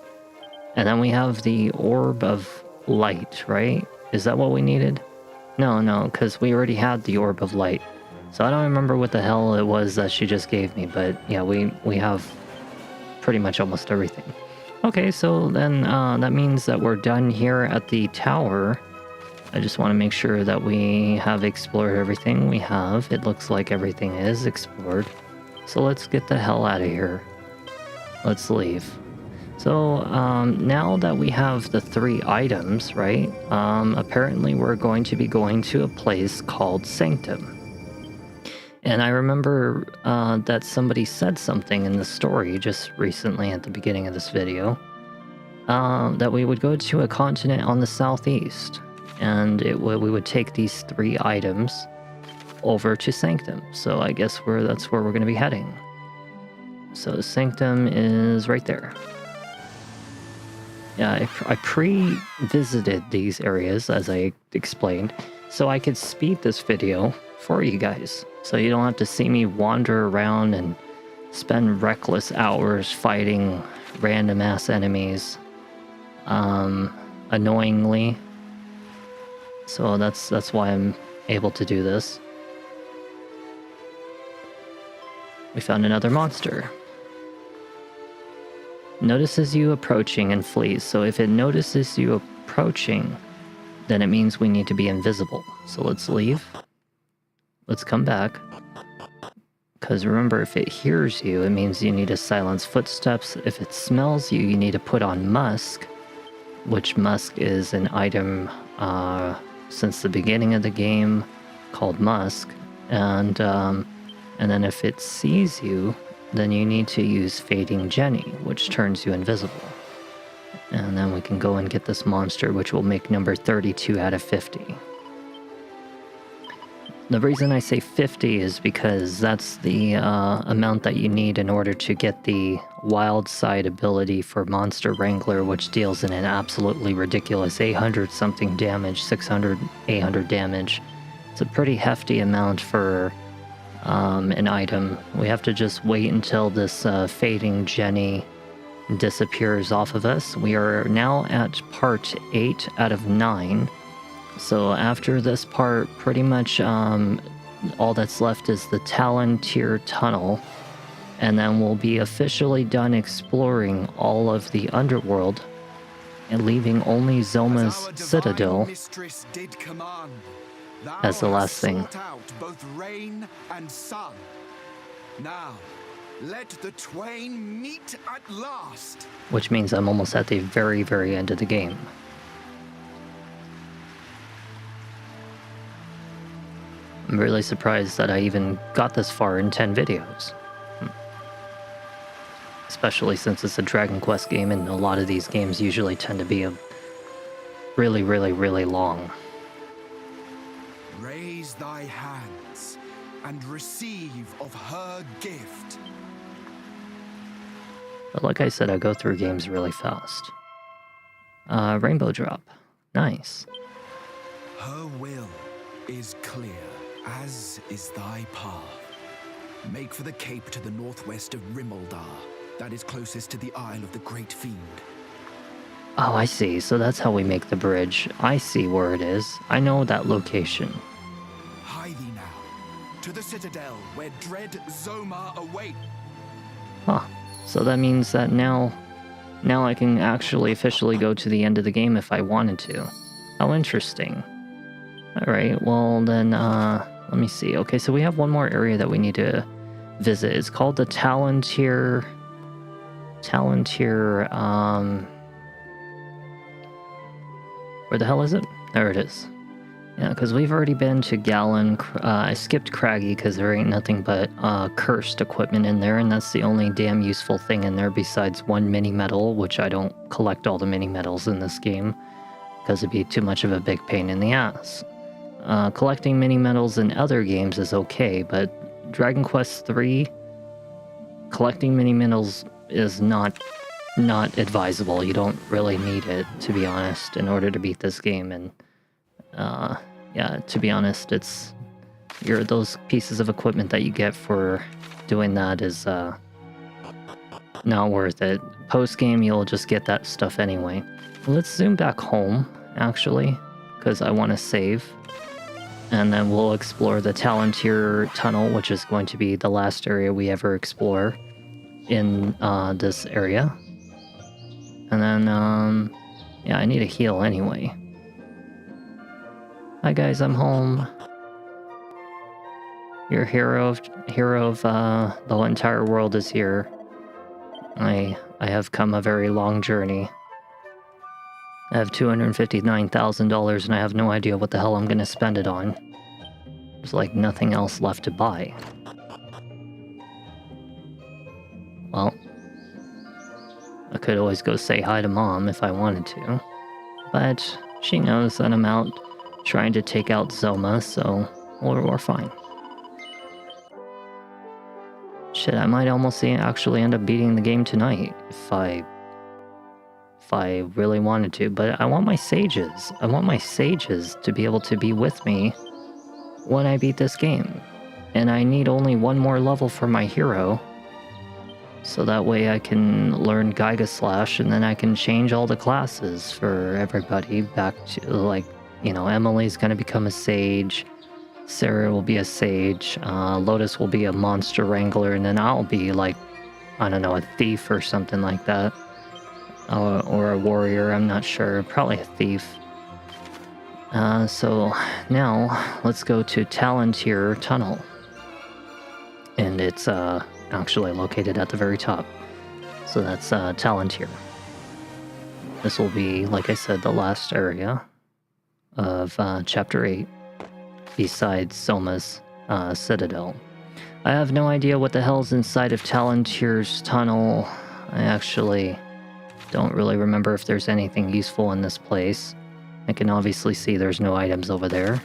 And then we have the Orb of Light, right? Is that what we needed? No, because we already had the Orb of Light. So I don't remember what the hell it was that she just gave me, but yeah, we have pretty much almost everything. Okay, so then that means that we're done here at the tower. I just want to make sure that we have explored everything we have. It looks like everything is explored. So let's get the hell out of here. Let's leave. So now that we have the 3 items, right? Apparently we're going to be going to a place called Sanctum. And I remember that somebody said something in the story just recently at the beginning of this video. That we would go to a continent on the southeast. And we would take these 3 items over to Sanctum. So I guess that's where we're going to be heading. So Sanctum is right there. Yeah, I pre-visited these areas, as I explained, so I could speed this video for you guys. So you don't have to see me wander around and spend reckless hours fighting random-ass enemies, annoyingly. So that's why I'm able to do this. We found another monster. Notices you approaching and flees. So if it notices you approaching, then it means we need to be invisible. So let's leave. Let's come back. Because remember, if it hears you, it means you need to silence footsteps. If it smells you, you need to put on musk, which musk is an item since the beginning of the game called musk. And then if it sees you, then you need to use Fading Jenny, which turns you invisible. And then we can go and get this monster, which will make number 32 out of 50. The reason I say 50 is because that's the amount that you need in order to get the Wild Side ability for Monster Wrangler, which deals in an absolutely ridiculous 800 something damage, 600, 800 damage. It's a pretty hefty amount for an item. We have to just wait until this Fading Jenny disappears off of us. We are now at part 8 out of 9. So after this part, pretty much all that's left is the Talontier Tunnel. And then we'll be officially done exploring all of the underworld and leaving only Zoma's As our Citadel. divine mistress did command, as the last thing. Sought out both rain and sun. Now, let the twain meet at last. Which means I'm almost at the very, very end of the game. I'm really surprised that I even got this far in 10 videos. Especially since it's a Dragon Quest game, and a lot of these games usually tend to be really, really, really long. Raise thy hands and receive of her gift. But like I said, I go through games really fast. Rainbow Drop. Nice. Her will is clear, as is thy path. Make for the cape to the northwest of Rimaldar, that is closest to the Isle of the Great Fiend. Oh, I see. So that's how we make the bridge. I see where it is. I know that location. Hie thee now, to the citadel where dread Zomar awaits. Huh. So that means that now I can actually officially go to the end of the game if I wanted to. How interesting. Alright, well then, let me see. Okay, so we have one more area that we need to visit. It's called the Talantir, where the hell is it? There it is. Yeah, because we've already been to Gallon. I skipped Craggy because there ain't nothing but cursed equipment in there, and that's the only damn useful thing in there besides one mini medal, which I don't collect all the mini medals in this game because it'd be too much of a big pain in the ass. Collecting mini medals in other games is okay, but Dragon Quest III, collecting mini medals is not advisable. You don't really need it, to be honest, in order to beat this game. And yeah, to be honest, it's those pieces of equipment that you get for doing that is not worth it. Post game, you'll just get that stuff anyway. Let's zoom back home, actually, because I want to save. And then we'll explore the Talantir Tunnel, which is going to be the last area we ever explore in this area. And then, yeah, I need a heal anyway. Hi guys, I'm home. Your hero of the whole entire world is here. I have come a very long journey. I have $259,000 and I have no idea what the hell I'm gonna spend it on. There's like nothing else left to buy. Well, I could always go say hi to Mom if I wanted to. But she knows that I'm out trying to take out Zoma, so we're fine. Shit, I might almost actually end up beating the game tonight if I really wanted to, but I want my sages. I want my sages to be able to be with me when I beat this game. And I need only one more level for my hero, so that way I can learn Giga Slash, and then I can change all the classes for everybody back to, like, you know, Emily's gonna become a sage, Sarah will be a sage, Lotus will be a monster wrangler, and then I'll be like, I don't know, a thief or something like that. Or a warrior, I'm not sure. Probably a thief. So now let's go to Talantir Tunnel. And it's actually located at the very top. So that's Talantir. This will be, like I said, the last area of Chapter 8, besides Soma's Citadel. I have no idea what the hell's inside of Talantir's tunnel. I actually don't really remember if there's anything useful in this place. I can obviously see there's no items over there.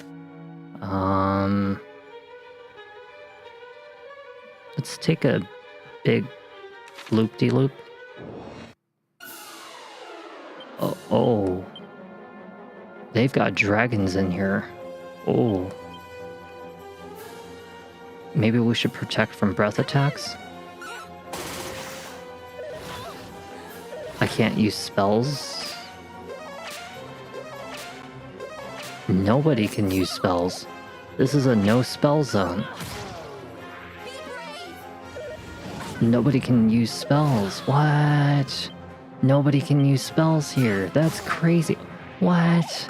Let's take a big loop-de-loop. Oh. They've got dragons in here. Oh. Maybe we should protect from breath attacks? I can't use spells. Nobody can use spells. This is a no spell zone. Nobody can use spells. What? Nobody can use spells here. That's crazy. What?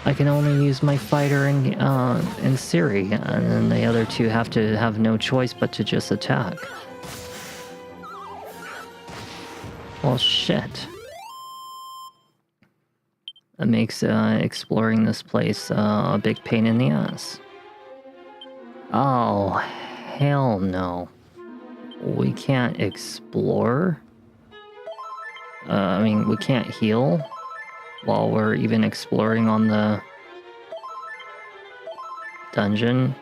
I can only use my fighter and Ciri, and then the other two have to have no choice but to just attack. Well, shit. That makes exploring this place a big pain in the ass. Oh, hell no. We can't explore? I mean, we can't heal while we're even exploring on the dungeon.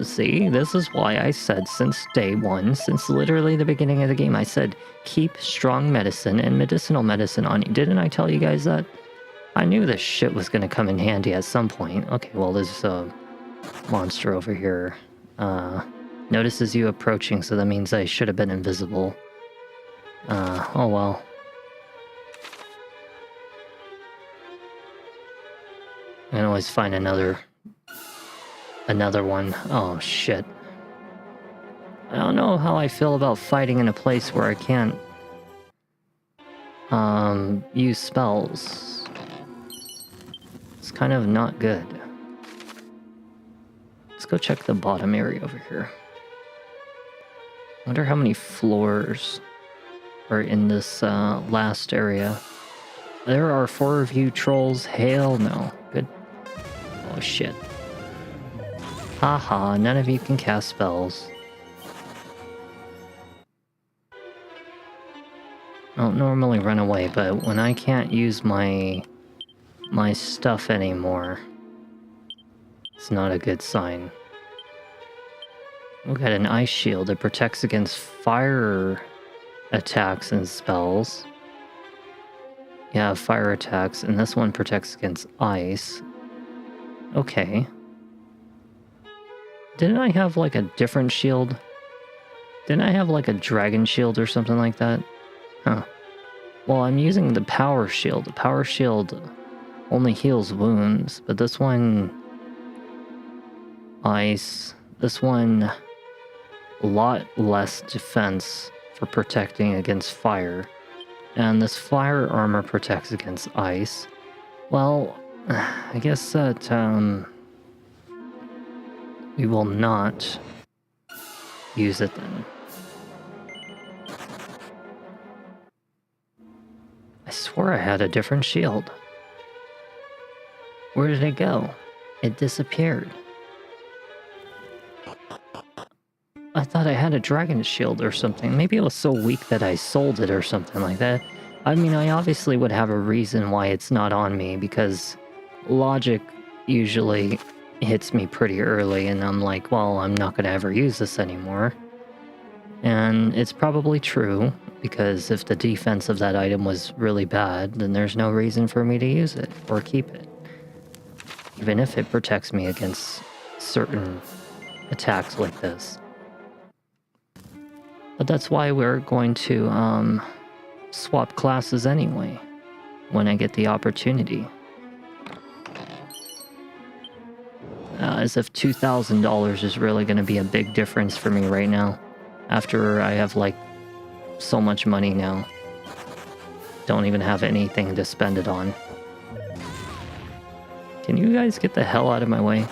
See, this is why I said since day one, since literally the beginning of the game, I said keep strong medicine and medicinal medicine on you. Didn't I tell you guys that? I knew this shit was gonna come in handy at some point. Okay, well, there's a monster over here. Notices you approaching, so that means I should have been invisible. Oh well. I can always find another one. Oh shit. I don't know how I feel about fighting in a place where I can't use spells. It's kind of not good. Let's go check the bottom area over here. Wonder how many floors are in this last area. There are 4 of you trolls. Hell no. Good. Oh shit. Haha, none of you can cast spells. I don't normally run away, but when I can't use my stuff anymore, it's not a good sign. We got an ice shield that protects against fire attacks and spells. Yeah, fire attacks, and this one protects against ice. Okay. Didn't I have like a different shield? Didn't I have like a dragon shield or something like that? Huh. Well, I'm using the power shield. The power shield only heals wounds, but this one... ice. This one... a lot less defense for protecting against fire. And this fire armor protects against ice. Well, I guess that, we will not use it then. I swore I had a different shield. Where did it go? It disappeared. I thought I had a dragon shield or something. Maybe it was so weak that I sold it or something like that. I mean, I obviously would have a reason why it's not on me, because logic usually hits me pretty early, and I'm like, well, I'm not going to ever use this anymore. And it's probably true, because if the defense of that item was really bad, then there's no reason for me to use it or keep it. Even if it protects me against certain attacks like this. But that's why we're going to swap classes anyway, when I get the opportunity. As if $2,000 is really going to be a big difference for me right now. After I have like so much money now. Don't even have anything to spend it on. Can you guys get the hell out of my way?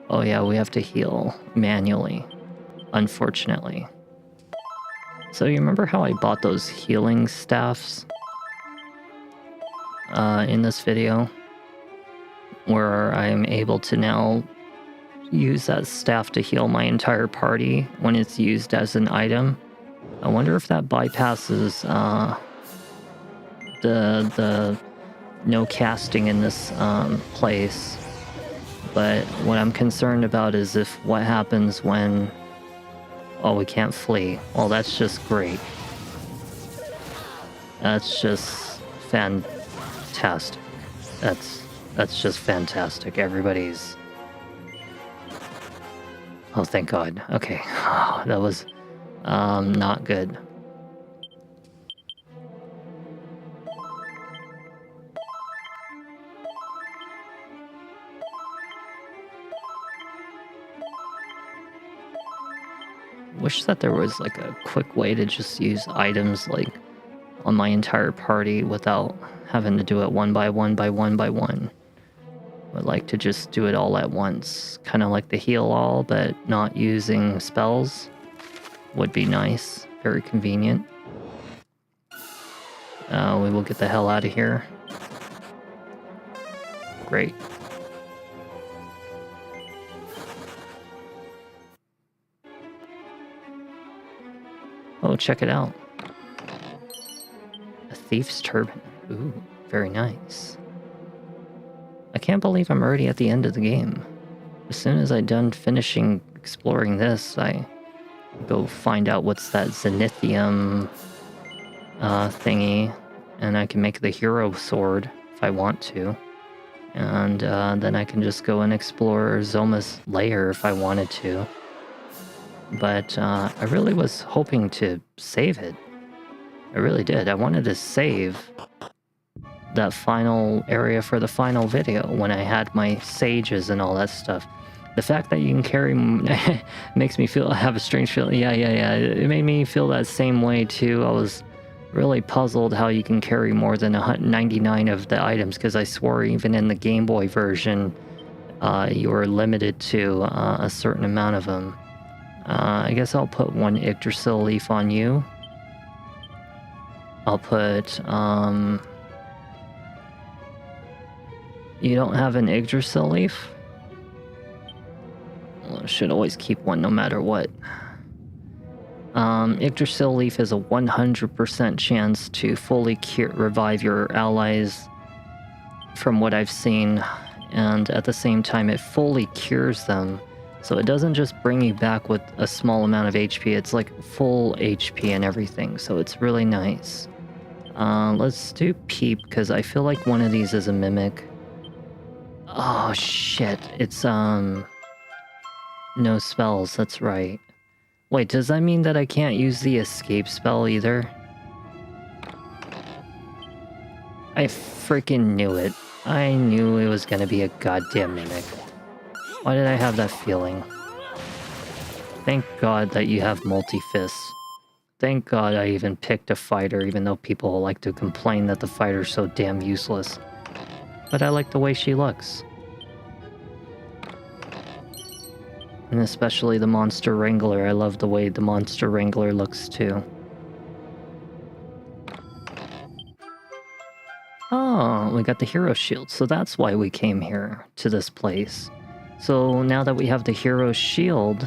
Oh yeah, we have to heal manually, unfortunately. So you remember how I bought those healing staffs in this video? Where I'm able to now use that staff to heal my entire party when it's used as an item. I wonder if that bypasses the no casting in this place. But what I'm concerned about is if what happens when... oh, we can't flee. Well, that's just great. That's just fantastic. That's just fantastic. Everybody's... oh, thank God. Okay. Oh, that was not good. Wish that there was like a quick way to just use items like on my entire party without having to do it one by one by one by one. Would like to just do it all at once. Kind of like the heal all, but not using spells. Would be nice. Very convenient. We will get the hell out of here. Great. Oh, check it out. A thief's turban. Ooh, very nice. I can't believe I'm already at the end of the game. As soon as I'm done finishing exploring this, I go find out what's that Zenithium thingy, and I can make the hero sword if I want to. And then I can just go and explore Zoma's lair if I wanted to. But I really was hoping to save it. I really did. I wanted to save that final area for the final video when I had my sages and all that stuff. The fact that you can carry makes me have a strange feeling. Yeah. It made me feel that same way too. I was really puzzled how you can carry more than 99 of the items, because I swore even in the Game Boy version you were limited to a certain amount of them. I guess I'll put one Yggdrasil leaf on you. I'll put you don't have an Yggdrasil leaf? Well, I should always keep one no matter what. Yggdrasil leaf is a 100% chance to fully revive your allies from what I've seen, and at the same time it fully cures them. So it doesn't just bring you back with a small amount of HP, it's like full HP and everything, so it's really nice. Let's do Peep, because I feel like one of these is a mimic. Oh shit, it's no spells, that's right. Wait, does that mean that I can't use the escape spell either? I freaking knew it. I knew it was gonna be a goddamn mimic. Why did I have that feeling? Thank God that you have multi-fists. Thank God I even picked a fighter, even though people like to complain that the fighter's so damn useless. But I like the way she looks. And especially the Monster Wrangler. I love the way the Monster Wrangler looks too. Oh, we got the hero shield, so that's why we came here to this place. So now that we have the hero shield,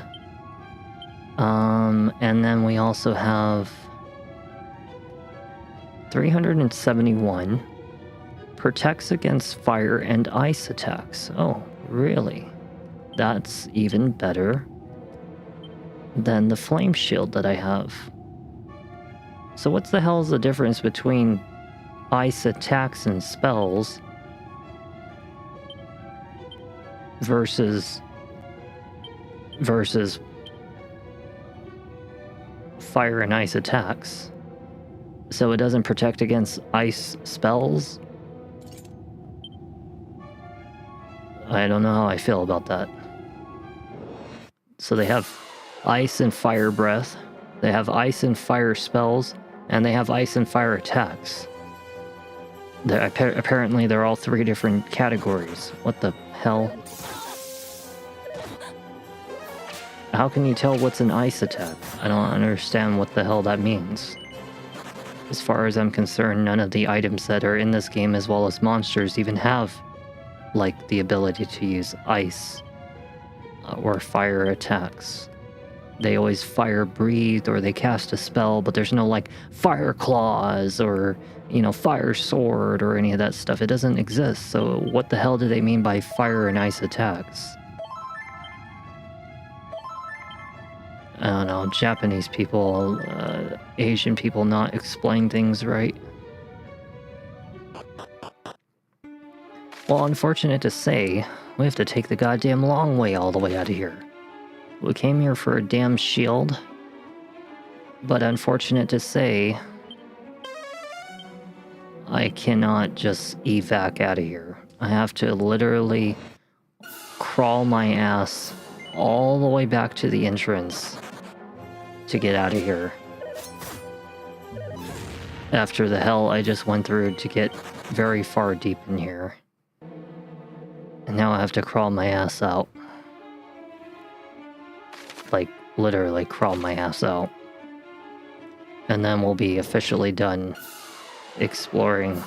and then we also have 371, protects against fire and ice attacks. Oh, really? That's even better than the flame shield that I have. So what's the hell is the difference between ice attacks and spells versus fire and ice attacks? So it doesn't protect against ice spells? I don't know how I feel about that. So they have ice and fire breath, they have ice and fire spells, and they have ice and fire attacks. Apparently they're all three different categories. What the hell? How can you tell what's an ice attack? I don't understand what the hell that means. As far as I'm concerned, none of the items that are in this game, as well as monsters, even have like the ability to use ice or fire attacks. They always fire breathe or they cast a spell, but there's no like fire claws or, you know, fire sword or any of that stuff. It doesn't exist. So what the hell do they mean by fire and ice attacks? I don't know, Japanese people, Asian people not explain things right. Well, unfortunate to say, we have to take the goddamn long way all the way out of here. We came here for a damn shield, but unfortunate to say, I cannot just evac out of here. I have to literally crawl my ass all the way back to the entrance to get out of here. After the hell I just went through to get very far deep in here. And now I have to crawl my ass out. Like, literally crawl my ass out. And then we'll be officially done exploring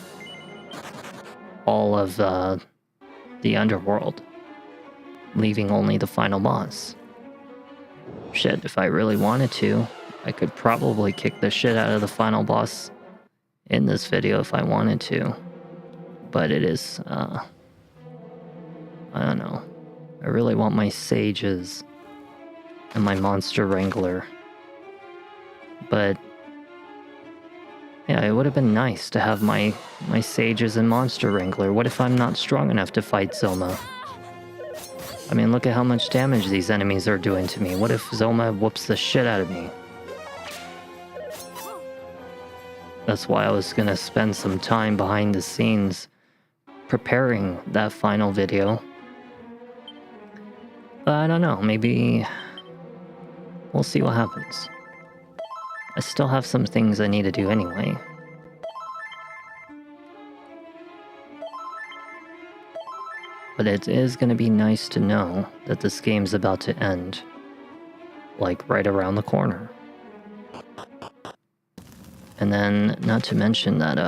all of the underworld, leaving only the final boss. Shit, if I really wanted to, I could probably kick the shit out of the final boss in this video if I wanted to. But it is, I don't know. I really want my sages and my monster wrangler. But yeah, it would have been nice to have my sages and monster wrangler. What if I'm not strong enough to fight Zoma? I mean, look at how much damage these enemies are doing to me. What if Zoma whoops the shit out of me? That's why I was gonna spend some time behind the scenes preparing that final video. But I don't know, maybe we'll see what happens. I still have some things I need to do anyway. But it is going to be nice to know that this game's about to end. Like, right around the corner. And then, not to mention that,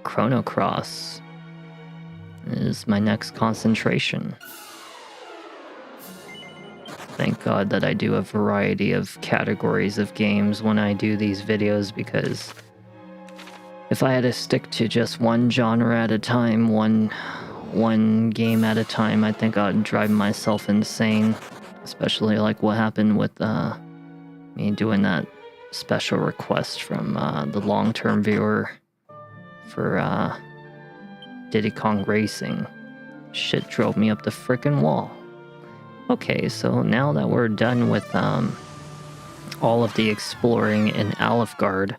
Chrono Cross is my next concentration. Thank God that I do a variety of categories of games when I do these videos, because if I had to stick to just one genre at a time, one game at a time, I think I'd drive myself insane. Especially like what happened with me doing that special request from the long-term viewer for Diddy Kong Racing. Shit drove me up the frickin' wall. Okay, so now that we're done with all of the exploring in Alfgard,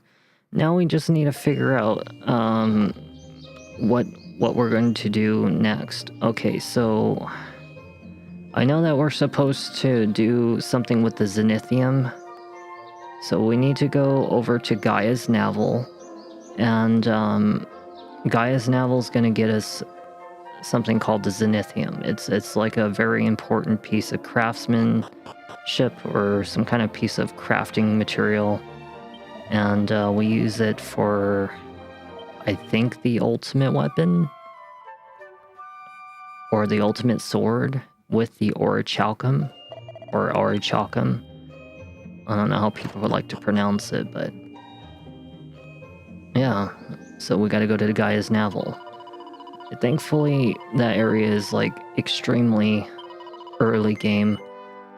now we just need to figure out what we're going to do next. Okay, so I know that we're supposed to do something with the Zenithium, so we need to go over to Gaia's Navel, and Gaia's Navel is going to get us something called the Zenithium. It's like a very important piece of craftsmanship or some kind of piece of crafting material, and we use it for, I think, the ultimate weapon or the ultimate sword with the Orichalcum or Orichalcum. I don't know how people would like to pronounce it, but yeah, so we got to go to the Gaia's Navel. Thankfully, that area is like extremely early game,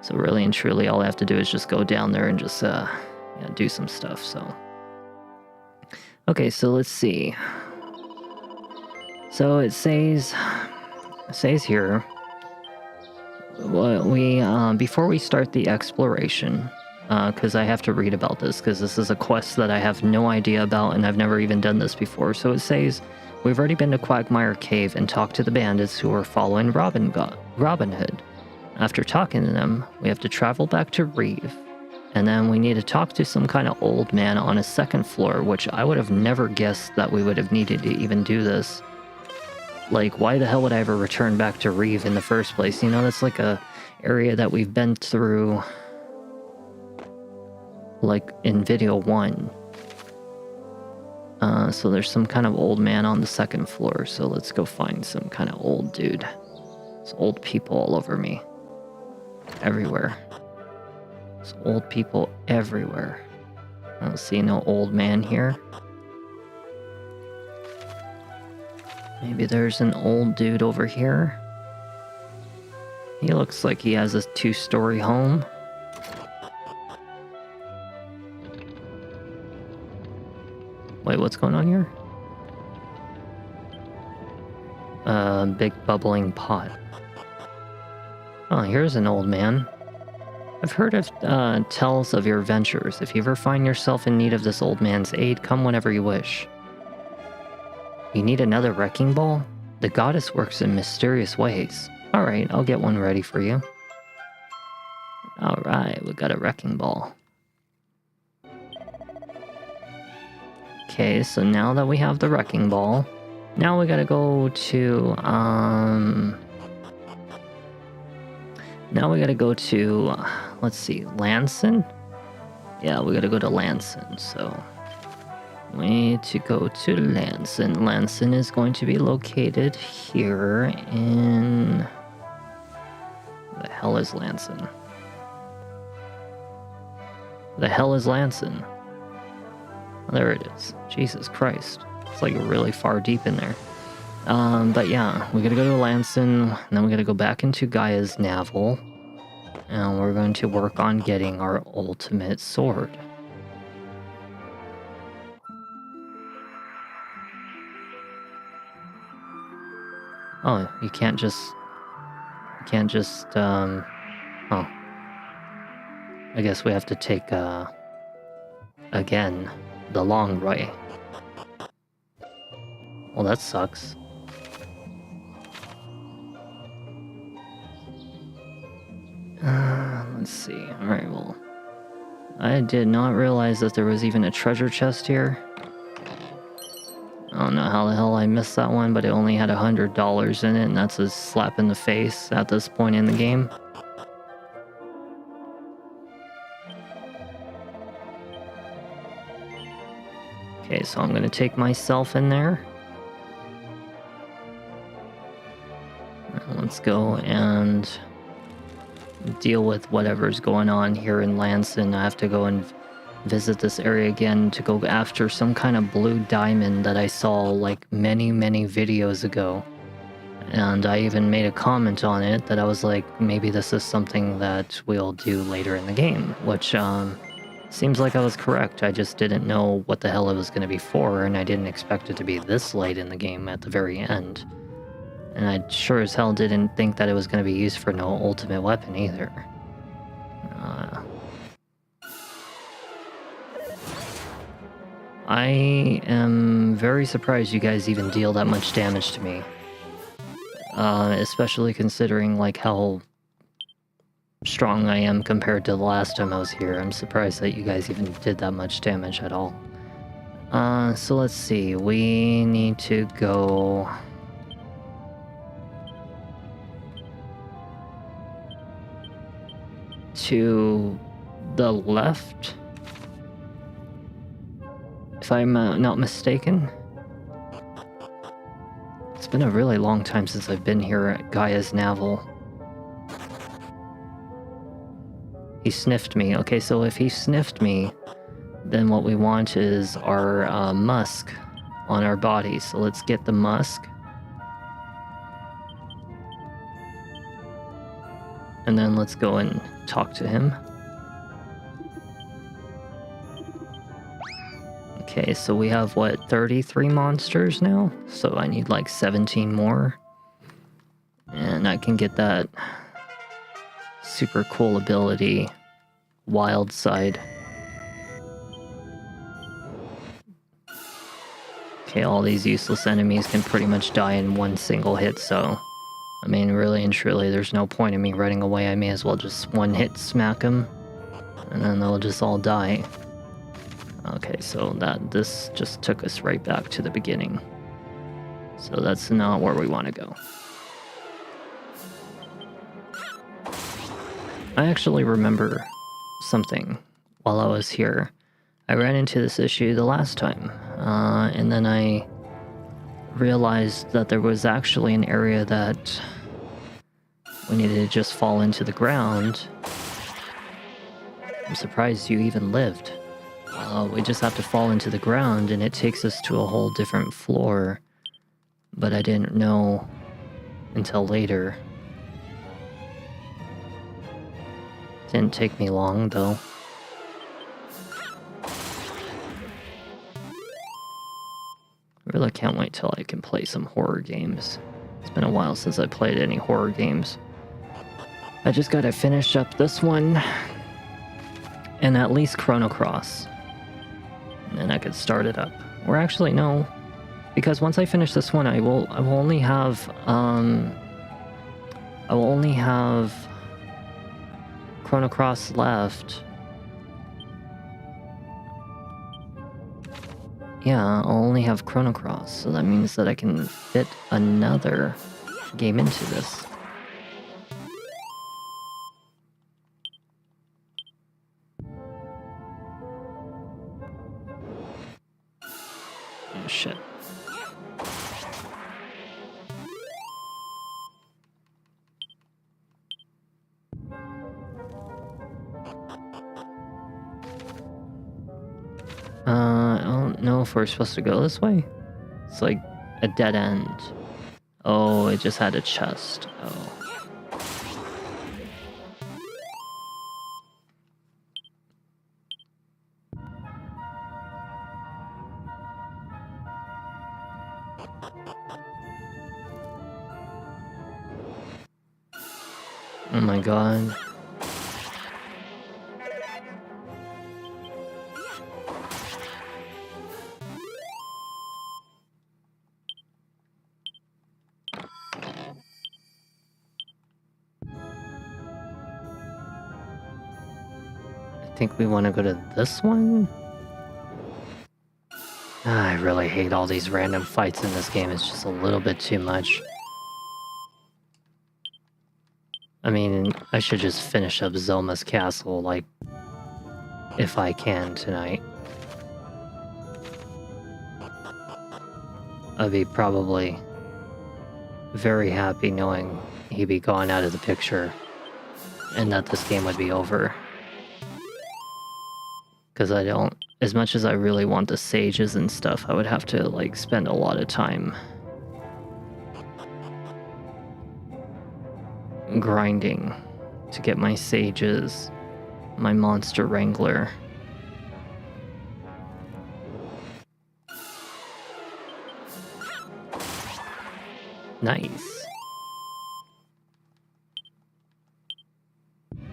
so really and truly all I have to do is just go down there and just do some stuff. So okay, so let's see. So it says here, we before we start the exploration, because I have to read about this, because this is a quest that I have no idea about and I've never even done this before. So it says, we've already been to Quagmire Cave and talked to the bandits who are following Robin Hood. After talking to them, we have to travel back to Reeve, and then we need to talk to some kind of old man on a second floor, which I would have never guessed that we would have needed to even do this. Like, why the hell would I ever return back to Reeve in the first place? You know, that's like a area that we've been through, like, in video 1. So there's some kind of old man on the second floor, so let's go find some kind of old dude. There's old people all over me. Everywhere. There's old people everywhere. I don't see no old man here. Maybe there's an old dude over here. He looks like he has a 2-story home. Wait, what's going on here? Big bubbling pot. Oh, here's an old man. I've heard of tells of your adventures. If you ever find yourself in need of this old man's aid, come whenever you wish. You need another wrecking ball? The goddess works in mysterious ways. Alright, I'll get one ready for you. Alright, we got a wrecking ball. Okay, so now that we have the wrecking ball, now we gotta go to, let's see, Lanson? Yeah, we gotta go to Lanson, so we need to go to Lanson. Lanson is going to be located here in... The hell is Lanson? The hell is Lanson? Oh, there it is. Jesus Christ. It's like really far deep in there. But yeah, we gotta go to Lanson, and then we gotta go back into Gaia's Navel, and we're going to work on getting our ultimate sword. Oh, you can't just, oh. I guess we have to take, again, the long way. Well, that sucks. Let's see. Alright, well, I did not realize that there was even a treasure chest here. I don't know how the hell I missed that one, but it only had $100 in it, and that's a slap in the face at this point in the game. Okay, so I'm gonna take myself in there. Let's go and deal with whatever's going on here in Lanson. I have to go and visit this area again to go after some kind of blue diamond that I saw like many videos ago. And I even made a comment on it that I was like, maybe this is something that we'll do later in the game, which seems like I was correct. I just didn't know what the hell it was going to be for, and I didn't expect it to be this late in the game at the very end. And I sure as hell didn't think that it was going to be used for no ultimate weapon either. I am very surprised you guys even deal that much damage to me. Especially considering like how strong I am compared to the last time I was here. I'm surprised that you guys even did that much damage at all. So let's see. We need to go... to the left, if I'm not mistaken. It's been a really long time since I've been here at Gaia's Navel. He sniffed me. Okay, so if he sniffed me, then what we want is our musk on our body. So let's get the musk. And then let's go and talk to him. Okay, so we have, what, 33 monsters now? So I need like 17 more. And I can get that super cool ability, Wild Side. Okay, all these useless enemies can pretty much die in one single hit, so... I mean, really and truly, there's no point in me running away. I may as well just one hit smack them, and then they'll just all die. Okay, so this just took us right back to the beginning. So that's not where we want to go. I actually remember something while I was here. I ran into this issue the last time, and then I realized that there was actually an area that we needed to just fall into the ground. I'm surprised you even lived. We just have to fall into the ground and it takes us to a whole different floor, but I didn't know until later. Didn't take me long though. I really can't wait till I can play some horror games. It's been a while since I played any horror games. I just gotta finish up this one, and at least Chrono Cross. And then I could start it up. Or actually, no. Because once I finish this one, I will only have, Chrono Cross left. Yeah, I'll only have Chrono Cross, so that means that I can fit another game into this. Oh, shit. I don't know if we're supposed to go this way. It's like a dead end. Oh, it just had a chest. Oh. Oh my god. I think we want to go to this one? I really hate all these random fights in this game. It's just a little bit too much. I mean, I should just finish up Zelma's castle, like, if I can tonight. I'd be probably very happy knowing he'd be gone out of the picture and that this game would be over. Because I don't, as much as I really want the sages and stuff, I would have to, like, spend a lot of time grinding to get my sages, my monster wrangler. Nice.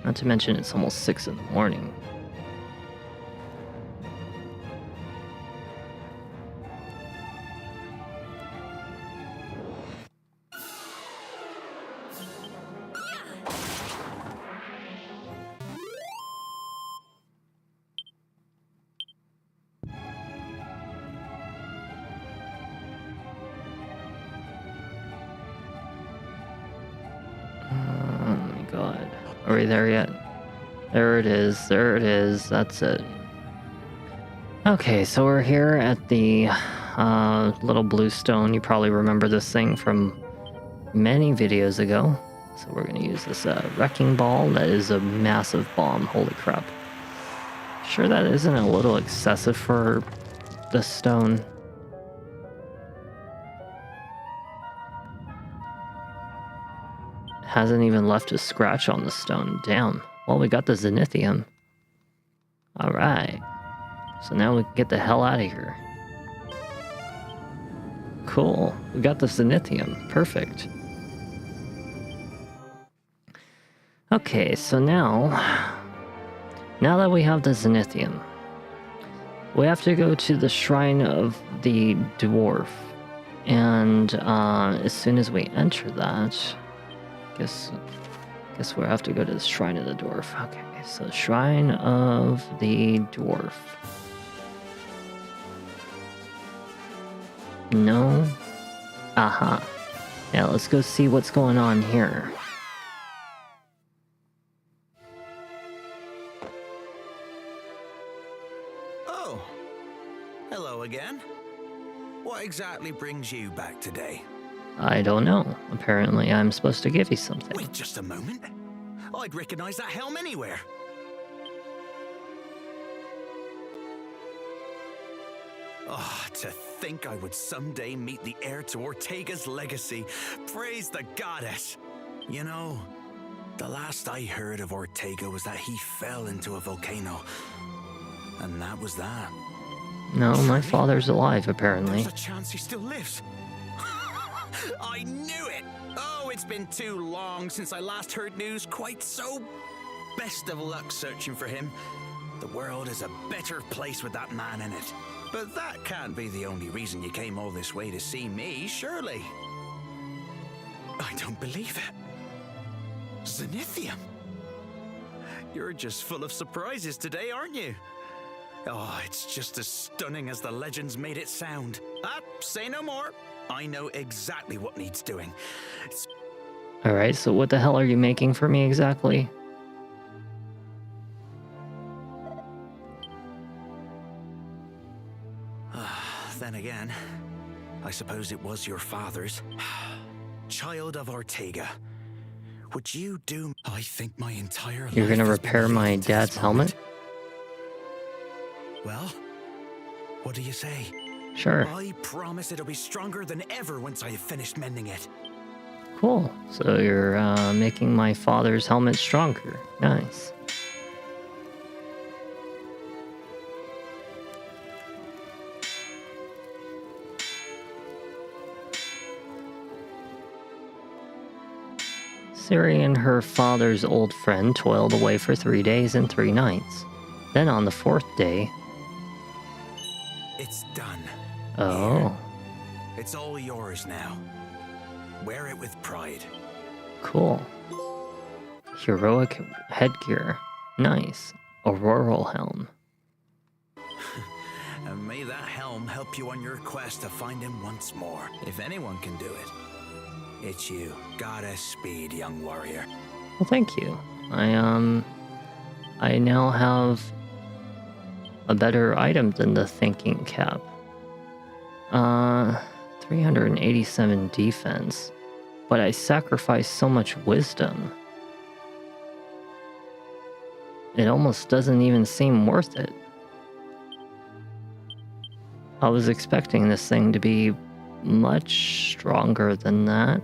Not to mention it's almost 6 in the morning. Are we there yet? There it is, there it is, that's it. Okay, so we're here at the little blue stone. You probably remember this thing from many videos ago. So we're gonna use this wrecking ball. That is a massive bomb, holy crap. Sure that isn't a little excessive for the stone? Hasn't even left a scratch on the stone. Damn. Well, we got the Zenithium. Alright. So now we can get the hell out of here. Cool. We got the Zenithium. Perfect. Okay, so now that we have the Zenithium, we have to go to the Shrine of the Dwarf. And as soon as we enter that, guess we'll have to go to the Shrine of the Dwarf. Okay, so Shrine of the Dwarf. No? Aha. Now let's go see what's going on here. Oh, hello again. What exactly brings you back today? I don't know. Apparently I'm supposed to give you something. Wait just a moment. I'd recognize that helm anywhere. Oh, to think I would someday meet the heir to Ortega's legacy. Praise the goddess. You know, the last I heard of Ortega was that he fell into a volcano. And that was that. No, my father's alive, apparently. There's a chance he still lives. I knew it! Oh, it's been too long since I last heard news quite so. Best of luck searching for him. The world is a better place with that man in it. But that can't be the only reason you came all this way to see me, surely. I don't believe it. Zenithium. You're just full of surprises today, aren't you? Oh, it's just as stunning as the legends made it sound. Ah, say no more. I know exactly what needs doing. Alright, so what the hell are you making for me exactly? Then again, I suppose it was your father's. Child of Ortega. Would you do... I think my entire You're life gonna has been repair my leading to this dad's helmet? moment. Well, what do you say? Sure. I promise it'll be stronger than ever once I have finished mending it. Cool. So you're making my father's helmet stronger. Nice. Ciri and her father's old friend toiled away for 3 days and 3 nights. Then on the 4th day... It's done. Oh. Here. It's all yours now. Wear it with pride. Cool. Heroic headgear. Nice. Auroral helm. And may that helm help you on your quest to find him once more. If anyone can do it, it's you. Godspeed, young warrior. Well, thank you. I now have a better item than the thinking cap. 387 defense. But I sacrificed so much wisdom. It almost doesn't even seem worth it. I was expecting this thing to be much stronger than that.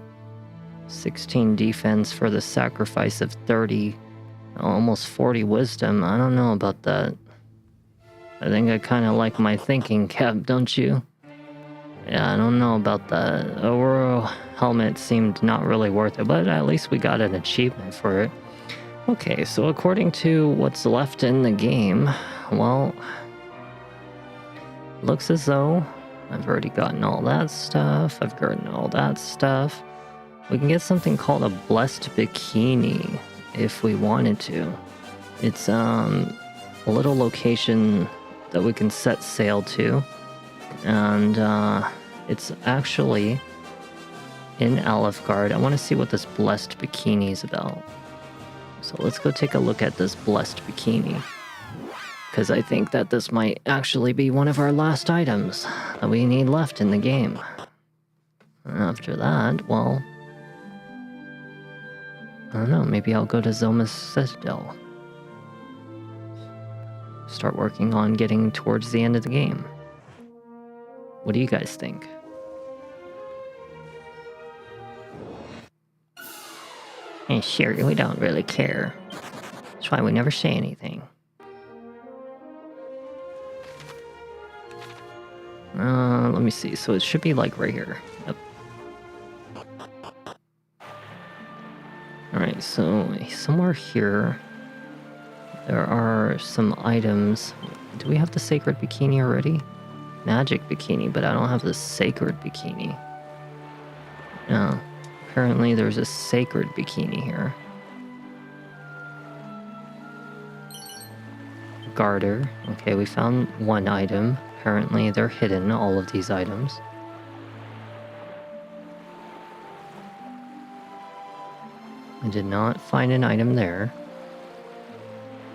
16 defense for the sacrifice of 30, almost 40 wisdom. I don't know about that. I think I kind of like my thinking cap, don't you? Yeah, I don't know about that. Aurora helmet seemed not really worth it, but at least we got an achievement for it. Okay, so according to what's left in the game, well, looks as though I've already gotten all that stuff. I've gotten all that stuff. We can get something called a blessed bikini if we wanted to. It's a little location that we can set sail to, and it's actually in Alefgard. I want to see what this blessed bikini is about. So let's go take a look at this blessed bikini, because I think that this might actually be one of our last items that we need left in the game. After that, well, I don't know, maybe I'll go to Zoma's Citadel. Start working on getting towards the end of the game. What do you guys think? Hey, sure, we don't really care. That's why we never say anything. Let me see. So it should be like right here. Yep. Alright, so somewhere here there are some items. Do we have the sacred bikini already? Magic bikini, but I don't have the sacred bikini. No. Apparently there's a sacred bikini here. Garter. Okay, we found one item. Apparently they're hidden, all of these items. I did not find an item there.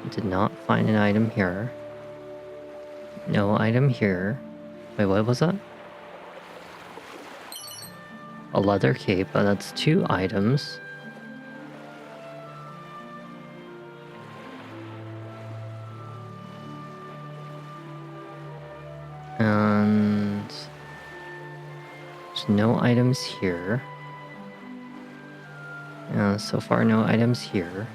I did not find an item here. No item here. Wait, what was that? A leather cape, that's 2 items. And there's no items here. So far, no items here.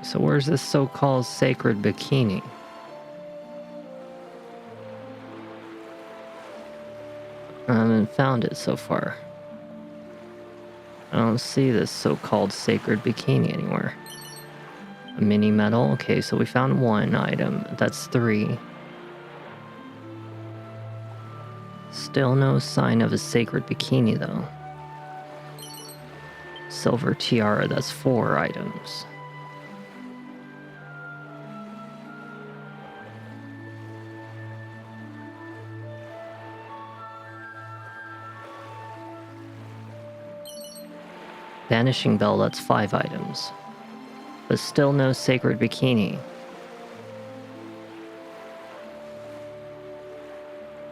So where's this so-called sacred bikini? I haven't found it so far. I don't see this so-called sacred bikini anywhere. A mini medal. Okay, so we found 1 item. That's 3. Still no sign of a sacred bikini, though. Silver tiara, that's 4 items. Vanishing bell, that's 5 items. But still no sacred bikini.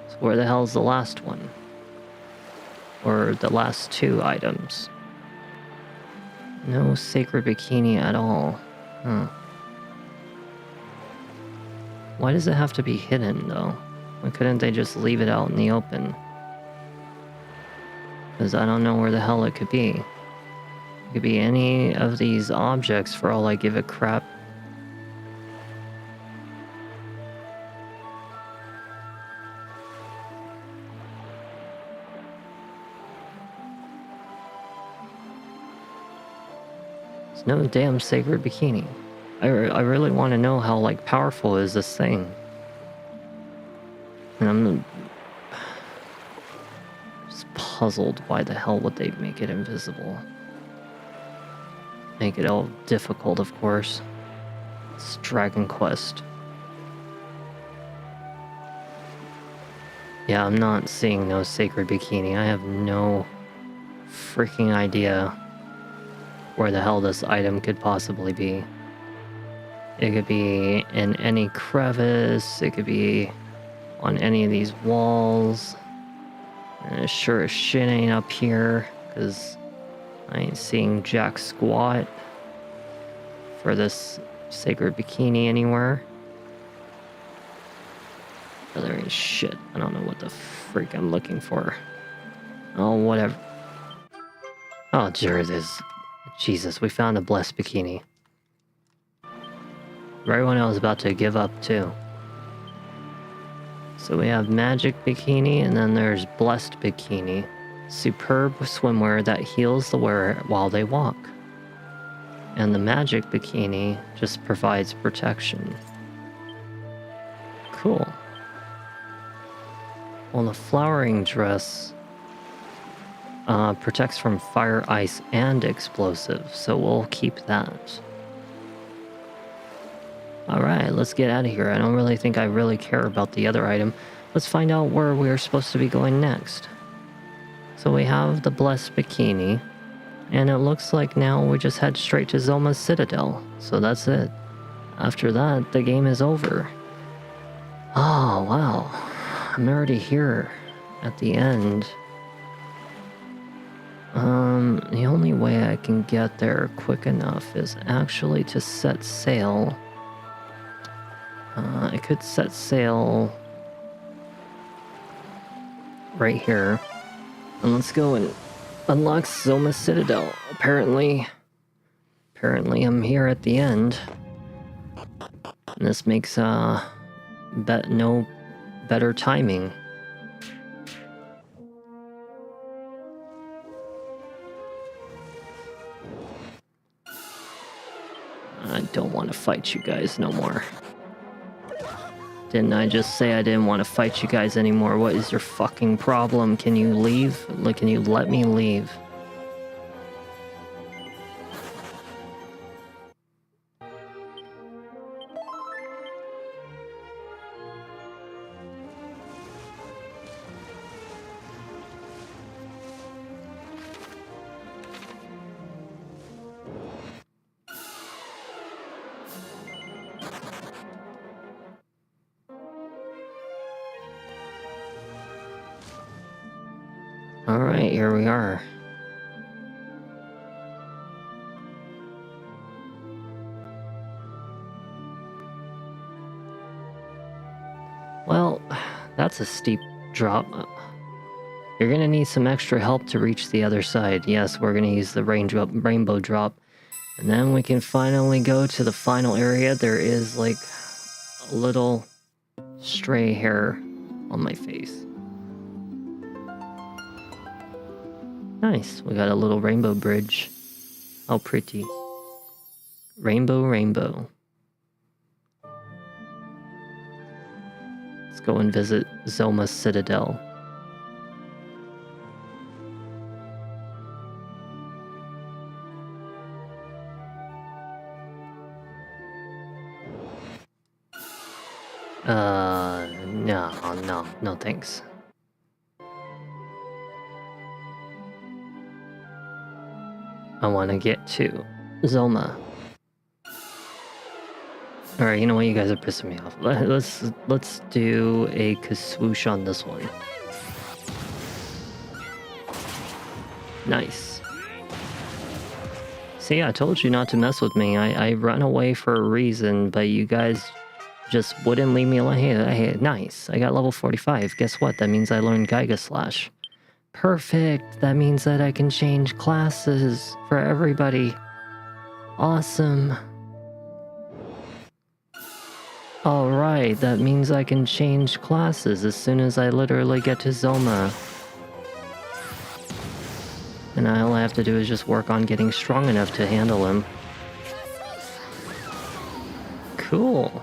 So where the hell's the last one? Or the last 2 items? No sacred bikini at all. Huh. Why does it have to be hidden, though? Why couldn't they just leave it out in the open? Because I don't know where the hell it could be. It could be any of these objects for all I give a crap. There's no damn sacred bikini. I really want to know how, like, powerful is this thing. And I'm just puzzled why the hell would they make it invisible. Make it all difficult, of course. It's Dragon Quest. Yeah, I'm not seeing no sacred bikini. I have no freaking idea where the hell this item could possibly be. It could be in any crevice, it could be on any of these walls. And it sure as shit ain't up here, because I ain't seeing jack squat for this sacred bikini anywhere. Oh, there ain't shit. I don't know what the freak I'm looking for. Oh, whatever. Oh, there it is. Jesus, we found a blessed bikini. Right when I was about to give up, too. So we have magic bikini, and then there's blessed bikini. Superb swimwear that heals the wearer while they walk. And the magic bikini just provides protection. Cool. Well, the flowering dress protects from fire, ice, and explosives, so we'll keep that. Alright, let's get out of here. I don't really think I really care about the other item. Let's find out where we're supposed to be going next. So we have the blessed bikini, and it looks like now we just head straight to Zoma's Citadel. So that's it. After that, the game is over. Oh, wow. I'm already here at the end. The only way I can get there quick enough is actually to set sail. I could set sail right here. And let's go and unlock Zoma's Citadel. Apparently I'm here at the end. And this makes no better timing. I don't want to fight you guys no more. Didn't I just say I didn't want to fight you guys anymore? What is your fucking problem? Can you leave? Like, can you let me leave? Alright, here we are. Well, that's a steep drop. You're gonna need some extra help to reach the other side. Yes, we're gonna use the rainbow drop. And then we can finally go to the final area. There is like a little stray hair on my face. Nice, we got a little rainbow bridge. How pretty. Rainbow, rainbow. Let's go and visit Zoma's Citadel. No thanks. I want to get to Zoma. Alright, you know what? You guys are pissing me off. Let's do a Kaswoosh on this one. Nice. See, I told you not to mess with me. I run away for a reason, but you guys just wouldn't leave me alone. Hey, nice. I got level 45. Guess what? That means I learned Geiga Slash. Perfect. That means that I can change classes for everybody. Awesome. Alright, that means I can change classes as soon as I literally get to Zoma. And all I have to do is just work on getting strong enough to handle him. Cool.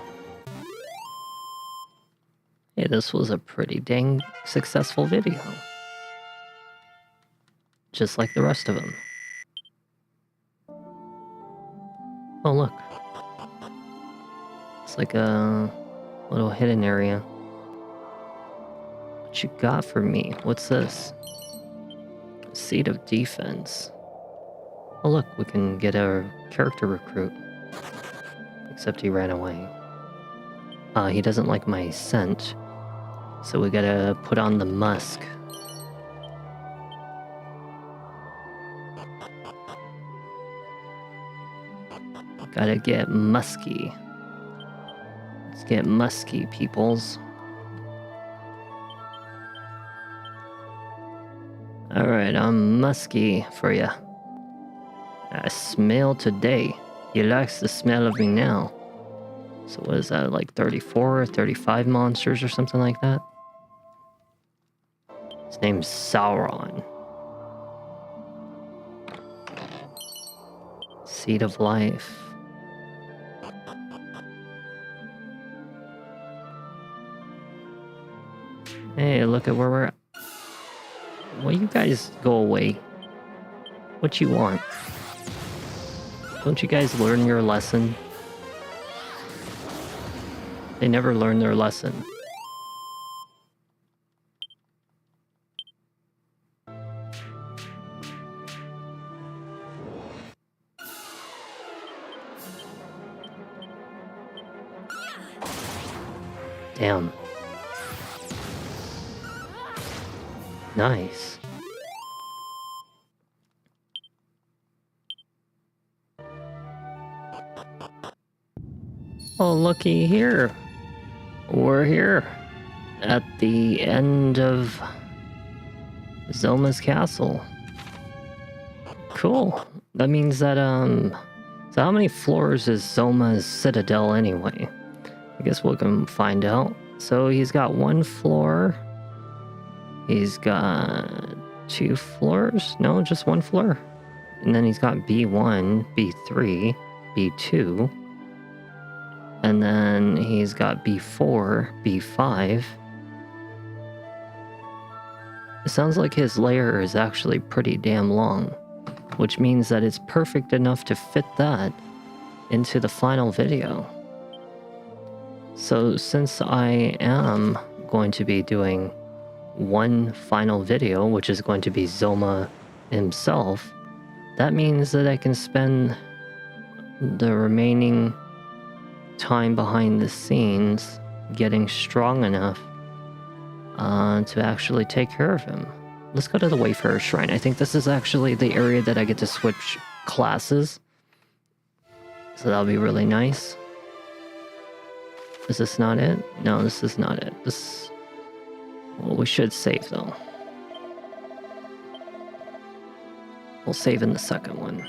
Hey, this was a pretty dang successful video. Just like the rest of them. Oh, look. It's like a little hidden area. What you got for me? What's this? Seat of Defense. Oh look, we can get a character recruit. Except he ran away. He doesn't like my scent. So we gotta put on the musk. Gotta get musky. Let's get musky, peoples. Alright, I'm musky for ya. I smell today. He likes the smell of me now. So what is that, like 34 or 35 monsters or something like that? His name's Sauron. Seed of Life. Hey, look at where we're at. Will you guys go away? What you want? Don't you guys learn your lesson? They never learn their lesson. Damn. Nice. Oh, looky here. We're here at the end of Zoma's castle. Cool. That means that, so how many floors is Zoma's citadel anyway? I guess we can find out. So he's got 1 floor. He's got 2 floors? No, just 1 floor. And then he's got B1, B3, B2. And then he's got B4, B5. It sounds like his layer is actually pretty damn long, which means that it's perfect enough to fit that into the final video. So since I am going to be doing 1 final video, which is going to be Zoma himself, that means that I can spend the remaining time behind the scenes getting strong enough to actually take care of him. Let's go to the Wayfarer Shrine. I think this is actually the area that I get to switch classes. So that'll be really nice. Is this not it? No, this is not it. This... Well, we should save though. We'll save in the second one.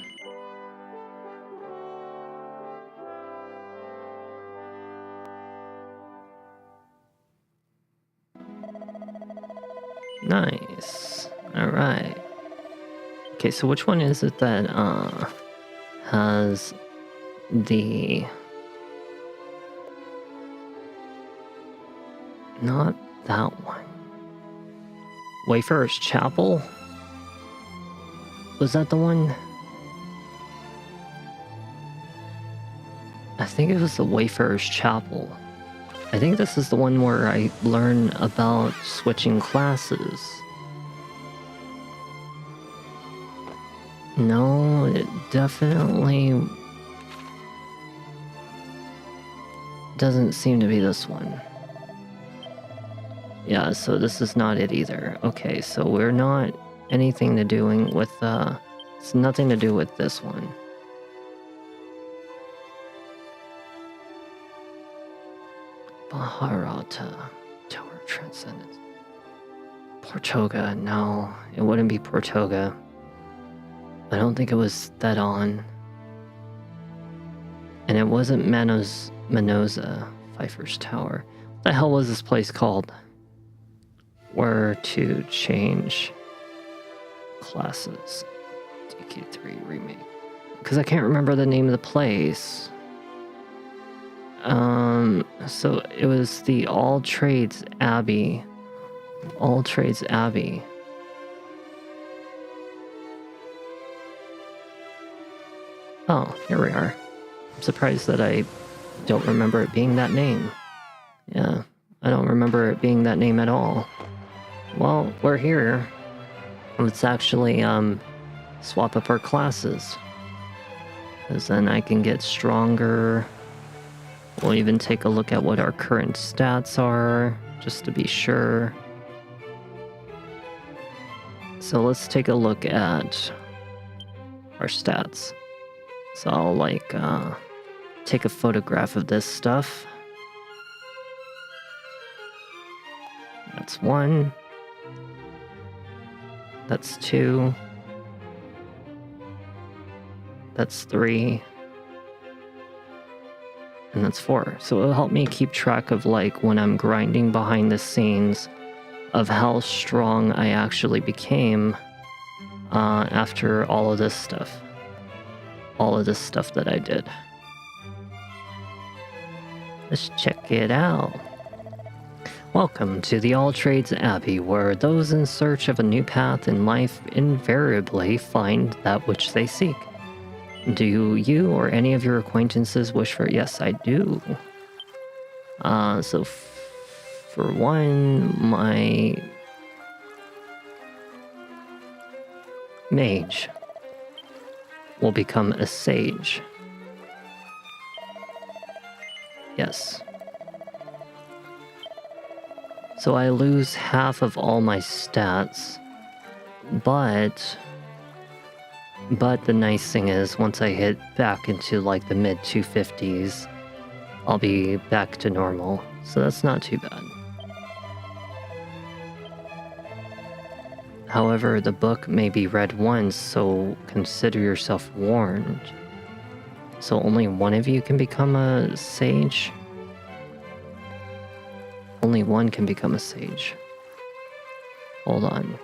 Nice. Alright. Okay, so which one is it that has the... Not that one. Wayfarer's Chapel? Was that the one? I think it was the Wayfarer's Chapel. I think this is the one where I learn about switching classes. No, it definitely doesn't seem to be this one. Yeah, so this is not it either. Okay, so we're not anything to doing with, it's nothing to do with this one. Baharata, Tower of Transcendence. Portoga, no, it wouldn't be Portoga. I don't think it was that on. And it wasn't Manoza, Pfeiffer's Tower. What the hell was this place called? Where to change classes. DK3 Remake. Because I can't remember the name of the place. So it was the All Trades Abbey. All Trades Abbey. Oh, here we are. I'm surprised that I don't remember it being that name. Yeah, I don't remember it being that name at all. Well, we're here. Let's actually, swap up our classes. Because then I can get stronger. We'll even take a look at what our current stats are, just to be sure. So let's take a look at our stats. So I'll, like, take a photograph of this stuff. That's 1. That's 2. That's 3. And that's 4. So it'll help me keep track of, like, when I'm grinding behind the scenes of how strong I actually became after all of this stuff. All of this stuff that I did. Let's check it out. Welcome to the All Trades Abbey, where those in search of a new path in life invariably find that which they seek. Do you or any of your acquaintances wish for it? Yes, I do. So for one, my mage will become a sage. Yes. So I lose half of all my stats, but the nice thing is once I hit back into like the mid 250s, I'll be back to normal. So that's not too bad. However, the book may be read once, so consider yourself warned. So only one of you can become a sage? Only one can become a sage. Hold on.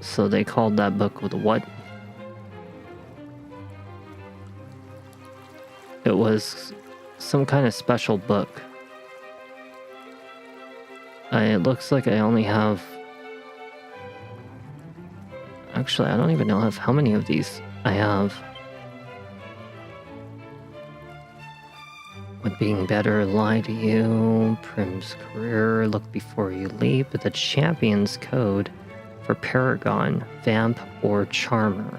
So they called that book with what? It was some kind of special book. It looks like I only have... Actually, I don't even know how many of these I have. Would being better lie to you? Prim's career, look before you leap. The champion's code for Paragon, Vamp, or Charmer.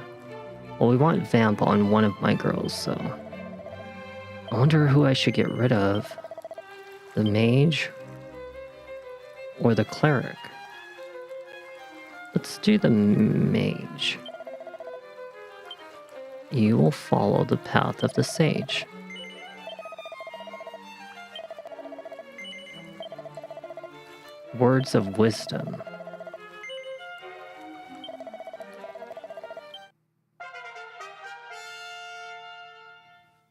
Well, we want Vamp on one of my girls, so... I wonder who I should get rid of. The mage? Or the cleric? Let's do the mage. You will follow the path of the sage. Words of wisdom.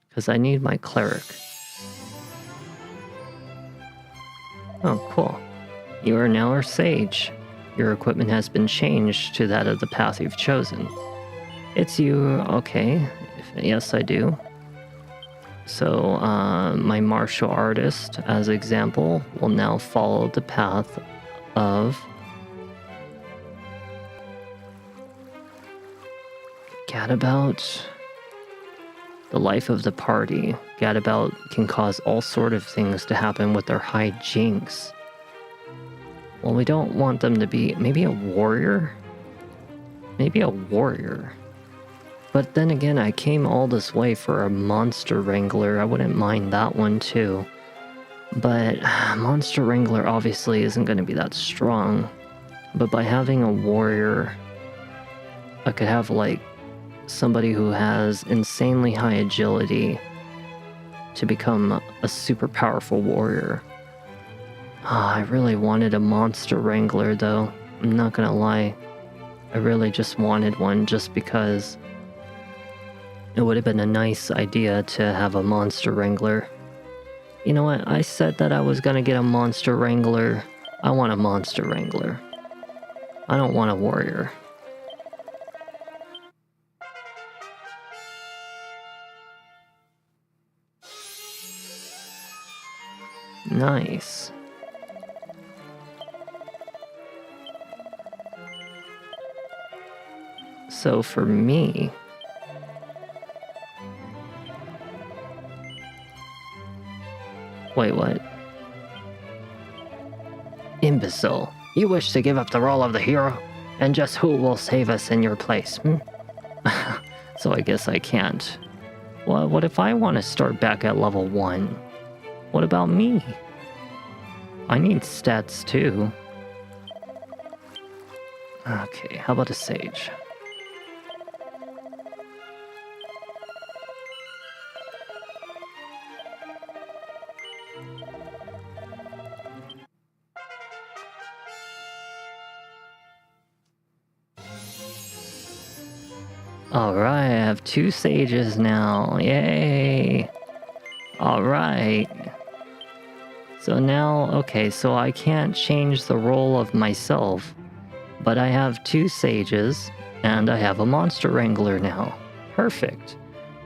Because I need my cleric. Oh, cool. You are now our sage. Your equipment has been changed to that of the path you've chosen. It's you, okay. Yes, I do. So, my martial artist, as example, will now follow the path of Gadabout. The life of the party. Gadabout can cause all sort of things to happen with their high jinx. Well, we don't want them to be... Maybe a warrior? Maybe a warrior. But then again, I came all this way for a monster wrangler. I wouldn't mind that one too. But monster wrangler obviously isn't going to be that strong. But by having a warrior, I could have like somebody who has insanely high agility to become a super powerful warrior. I really wanted a monster wrangler though. I'm not gonna lie. I really just wanted one just because it would have been a nice idea to have a monster wrangler. You know what? I said that I was gonna get a monster wrangler. I want a monster wrangler. I don't want a warrior. Nice. So for me... Wait, what? Imbecile. You wish to give up the role of the hero? And just who will save us in your place, So I guess I can't. Well, what if I want to start back at level 1? What about me? I need stats too. Okay, how about a sage? Alright, I have 2 sages now. Yay! Alright. So now, okay, so I can't change the role of myself, but I have 2 sages, and I have a monster wrangler now. Perfect.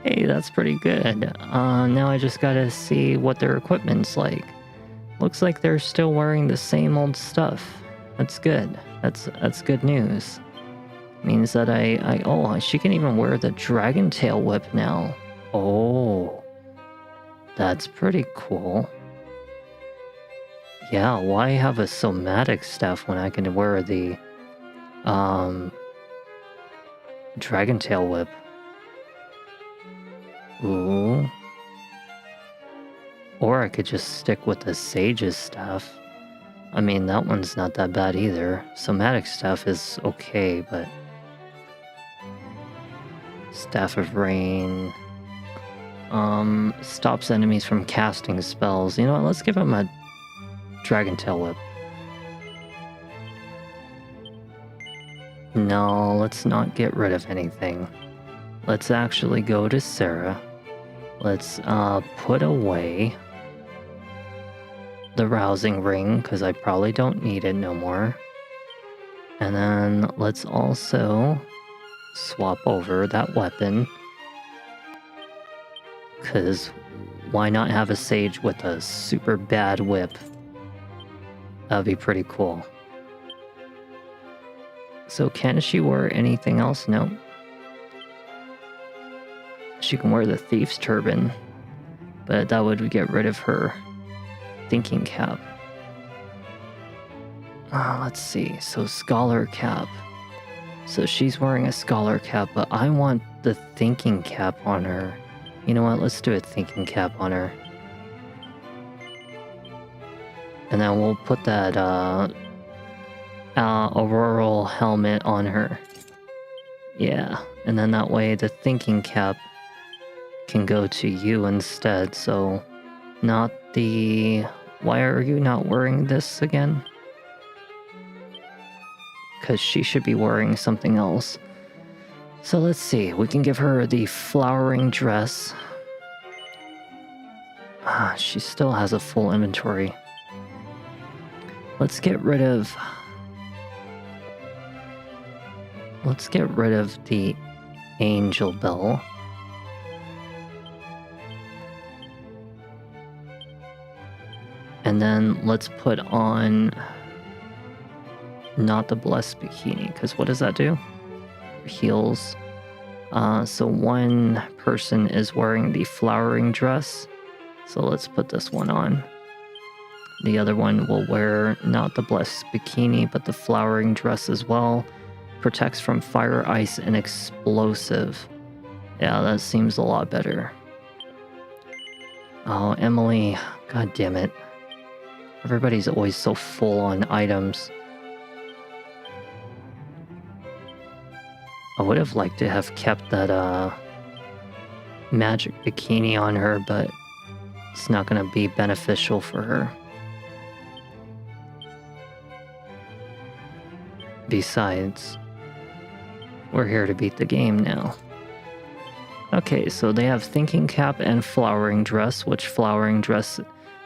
Hey, that's pretty good. Now I just gotta see what their equipment's like. Looks like they're still wearing the same old stuff. That's good. That's good news. Means that oh, she can even wear the dragon tail whip now. Oh, that's pretty cool. Yeah, why have a somatic staff when I can wear the dragon tail whip? Ooh. Or I could just stick with the sage's staff. I mean, that one's not that bad either. Somatic staff is okay, but Staff of Rain stops enemies from casting spells. You know what, let's give him a Dragon Tail Whip. No, let's not get rid of anything. Let's actually go to Sarah. Let's put away the Rousing Ring, because I probably don't need it no more. And then let's also swap over that weapon, because why not have a sage with a super bad whip? That'd be pretty cool. So can she wear anything else? No. She can wear the Thief's Turban, but that would get rid of her thinking cap. Let's see, so Scholar Cap. So she's wearing a Scholar Cap, but I want the thinking cap on her. You know what, let's do a thinking cap on her. And then we'll put that auroral helmet on her. Yeah, and then that way the thinking cap can go to you instead, so not the... Why are you not wearing this again? Because she should be wearing something else. So let's see, we can give her the flowering dress. She still has a full inventory. Let's get rid of... Let's get rid of the Angel Bell. And then let's put on... Not the Blessed Bikini, because what does that do? Heals. So one person is wearing the flowering dress. So let's put this one on. The other one will wear not the blessed bikini, but the flowering dress as well. Protects from fire, ice, and explosive. Yeah, that seems a lot better. Oh, Emily. God damn it. Everybody's always so full on items. I would have liked to have kept that magic bikini on her, but it's not going to be beneficial for her. Besides, we're here to beat the game now. Okay, so they have thinking cap and flowering dress, which flowering dress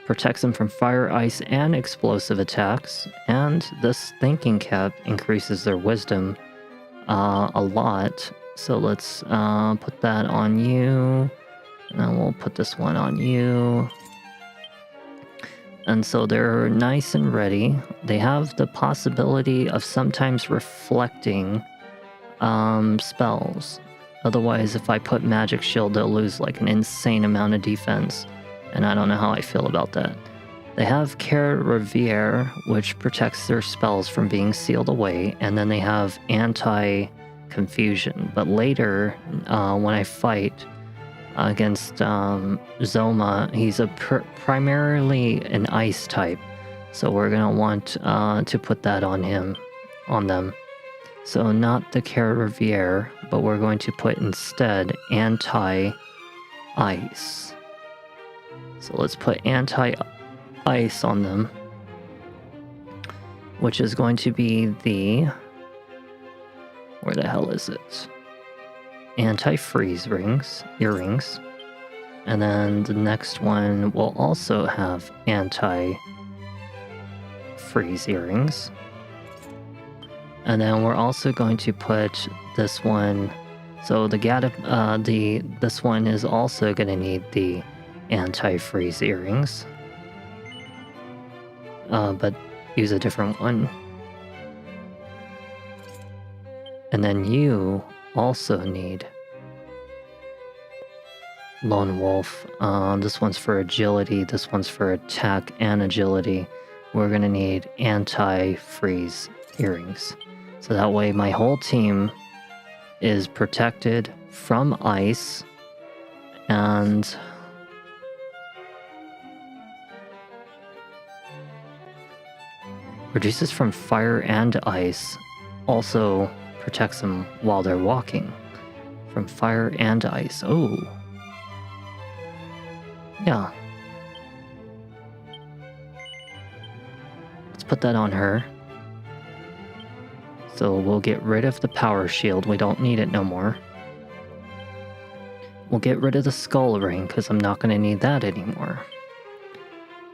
protects them from fire, ice, and explosive attacks. And this thinking cap increases their wisdom a lot. So let's put that on you. And then we'll put this one on you. And so they're nice and ready. They have the possibility of sometimes reflecting spells. Otherwise, if I put Magic Shield, they'll lose like an insane amount of defense. And I don't know how I feel about that. They have CiriTheSpecter, which protects their spells from being sealed away. And then they have Anti-Confusion. But later, when I fight against Zoma, he's primarily an ice type. So we're going to want to put that on them. So not the CiriTheSpecter, but we're going to put instead anti-ice. So let's put anti-ice on them, which is going to be the... Where the hell is it? Anti-freeze earrings. And then the next one will also have anti-freeze earrings. And then we're also going to put this one. So this one is also going to need the anti-freeze earrings. But use a different one. And then you also need Lone Wolf. This one's for agility. This one's for attack and agility. We're going to need anti-freeze earrings. So that way my whole team is protected from ice and reduces from fire and ice. Also protects them while they're walking from fire and ice. Oh. Yeah. Let's put that on her. So we'll get rid of the power shield. We don't need it no more. We'll get rid of the skull ring because I'm not going to need that anymore.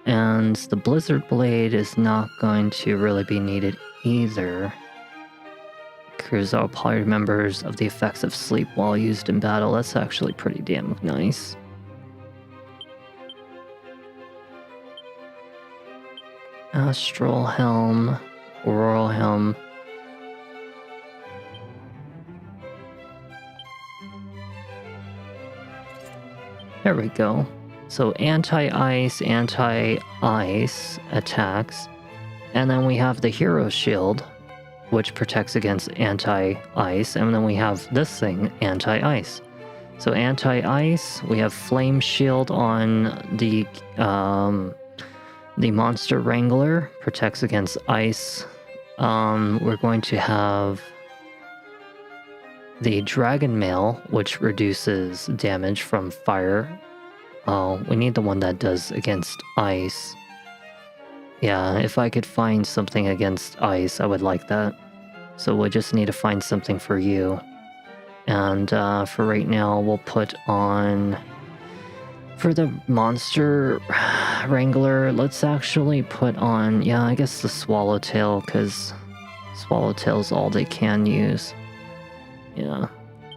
And the blizzard blade is not going to really be needed either. Cures all party members of the effects of sleep while used in battle. That's actually pretty damn nice. Astral helm, auroral helm. There we go. So anti-ice attacks. And then we have the hero shield, which protects against anti-ice. And then we have this thing, anti-ice. So anti-ice, we have flame shield on the monster wrangler, protects against ice. We're going to have the dragon mail, which reduces damage from fire. Oh, we need the one that does against ice. Yeah, if I could find something against ice, I would like that. So we'll just need to find something for you. And for right now, we'll put on... For the monster wrangler, let's actually put on... Yeah, I guess the swallowtail, because swallowtail's all they can use. Yeah.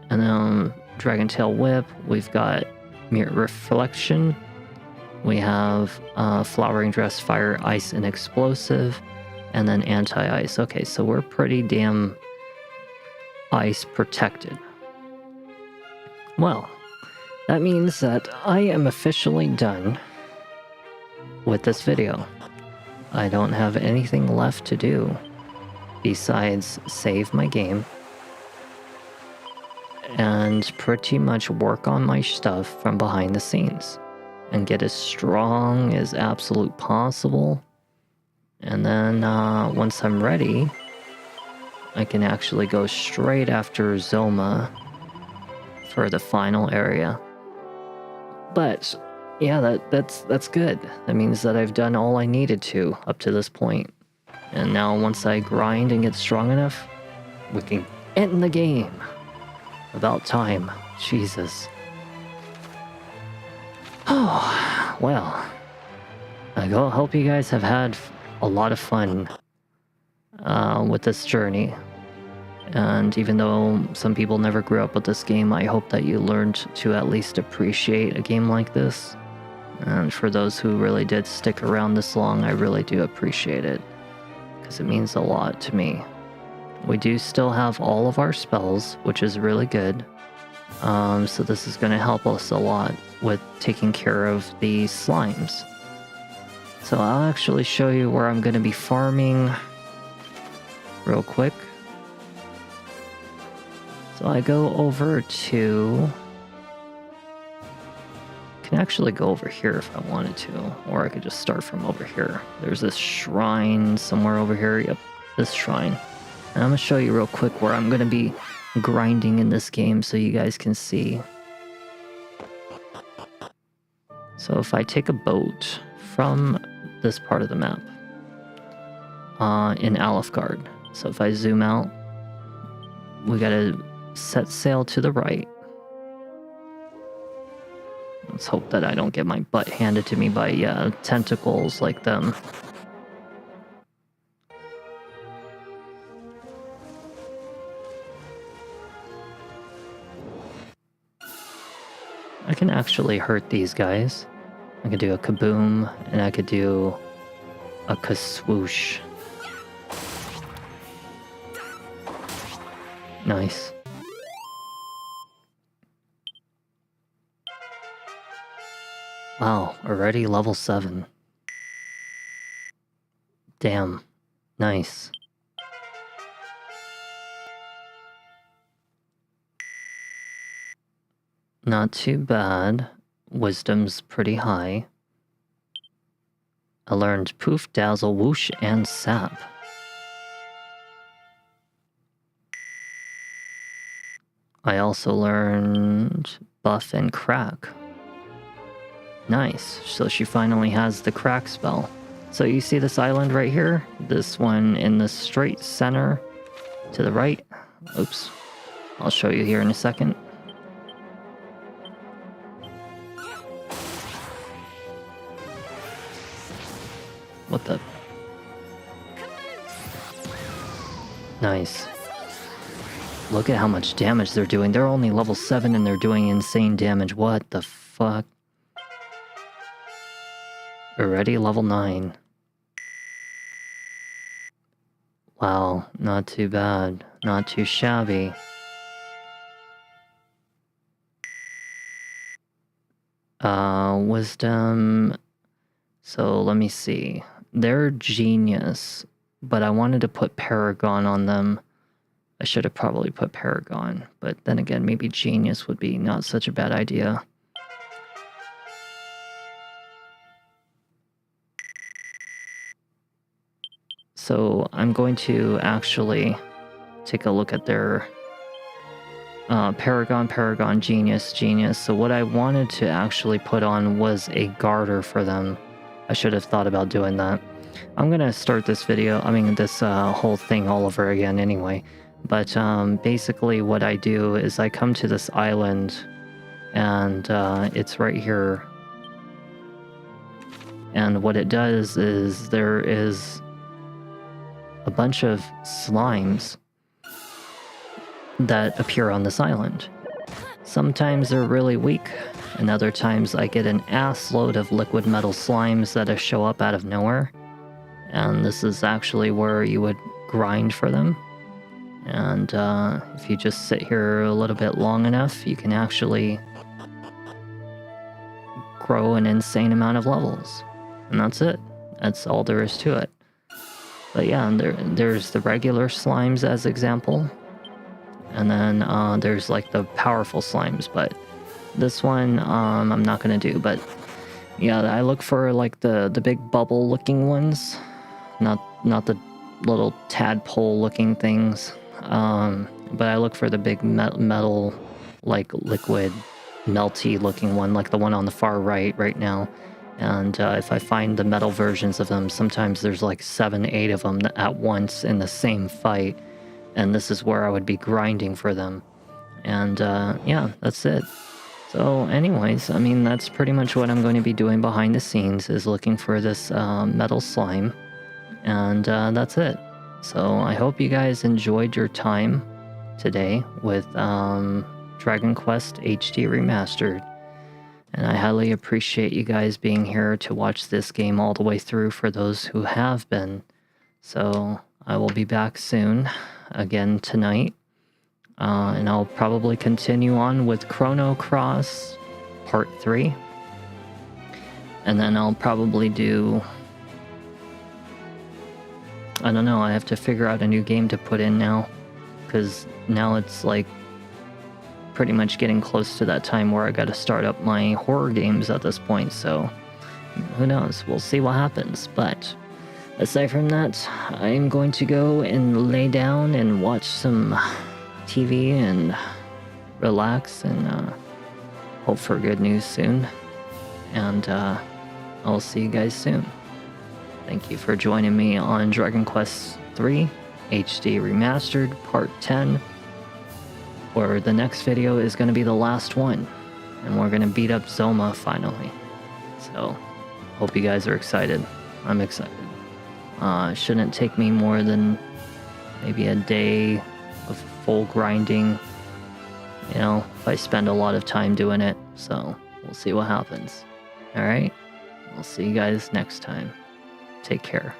And then dragon tail whip, we've got mirror reflection. We have flowering dress, fire, ice, and explosive. And then anti-ice. Okay, so we're pretty damn ice protected. Well, that means that I am officially done with this video. I don't have anything left to do besides save my game and pretty much work on my stuff from behind the scenes and get as strong as absolute possible. And then once I'm ready, I can actually go straight after Zoma for the final area. But yeah, that's good. That means that I've done all I needed to up to this point. And now once I grind and get strong enough, we can end the game. About time. Jesus. Oh, well. I hope you guys have had a lot of fun with this journey. And even though some people never grew up with this game, I hope that you learned to at least appreciate a game like this. And for those who really did stick around this long, I really do appreciate it, because it means a lot to me. We do still have all of our spells, which is really good. So this is going to help us a lot with taking care of the slimes. So I'll actually show you where I'm going to be farming real quick. So I go over to... I can actually go over here if I wanted to, or I could just start from over here. There's this shrine somewhere over here. Yep, this shrine. And I'm going to show you real quick where I'm going to be grinding in this game so you guys can see. So if I take a boat from this part of the map in Alfgard, so if I zoom out, we gotta set sail to the right. Let's hope that I don't get my butt handed to me by tentacles like them. I can actually hurt these guys. I could do a kaboom, and I could do a kaswoosh. Nice. Wow, already level 7. Damn. Nice. Not too bad. Wisdom's pretty high. I learned Poof, Dazzle, Whoosh, and Sap. I also learned Buff and Crack. Nice. So she finally has the Crack spell. So you see this island right here? This one in the straight center to the right. Oops. I'll show you here in a second. What the? Nice. Look at how much damage they're doing. They're only level 7 and they're doing insane damage. What the fuck? Already level 9. Wow, not too bad. Not too shabby. Wisdom. So let me see. They're genius, but I wanted to put Paragon on them. I should have probably put Paragon, but then again, maybe Genius would be not such a bad idea. So I'm going to actually take a look at their Paragon, Genius. So what I wanted to actually put on was a garter for them. I should have thought about doing that. I'm going to start this video, this whole thing all over again anyway. But basically what I do is I come to this island, and it's right here. And what it does is there is a bunch of slimes that appear on this island. Sometimes they're really weak, and other times I get an ass load of liquid metal slimes that show up out of nowhere. And this is actually where you would grind for them. And if you just sit here a little bit long enough, you can actually grow an insane amount of levels. And that's it. That's all there is to it. But yeah, and there's the regular slimes as example. And then there's like the powerful slimes, but this one I'm not gonna do. But yeah, I look for like the big bubble looking ones, not the little tadpole looking things. But I look for the big metal, like liquid, melty looking one, like the one on the far right now. And if I find the metal versions of them, sometimes there's like 7, 8 of them at once in the same fight. And this is where I would be grinding for them. And yeah, that's it. So anyways, I mean, that's pretty much what I'm going to be doing behind the scenes, is looking for this metal slime. And that's it. So I hope you guys enjoyed your time today with Dragon Quest HD Remastered. And I highly appreciate you guys being here to watch this game all the way through for those who have been. So I will be back soon, again tonight. And I'll probably continue on with Chrono Cross Part 3. And then I'll probably do... I don't know, I have to figure out a new game to put in now. Because now it's like pretty much getting close to that time where I gotta start up my horror games at this point, so who knows, we'll see what happens. But aside from that, I'm going to go and lay down and watch some TV and relax and hope for good news soon. And I'll see you guys soon. Thank you for joining me on Dragon Quest 3 HD Remastered Part 10. Where the next video is going to be the last one, and we're going to beat up Zoma finally. So, hope you guys are excited. I'm excited. Shouldn't take me more than maybe a day of full grinding, you know, if I spend a lot of time doing it. So, we'll see what happens. Alright? I'll see you guys next time. Take care.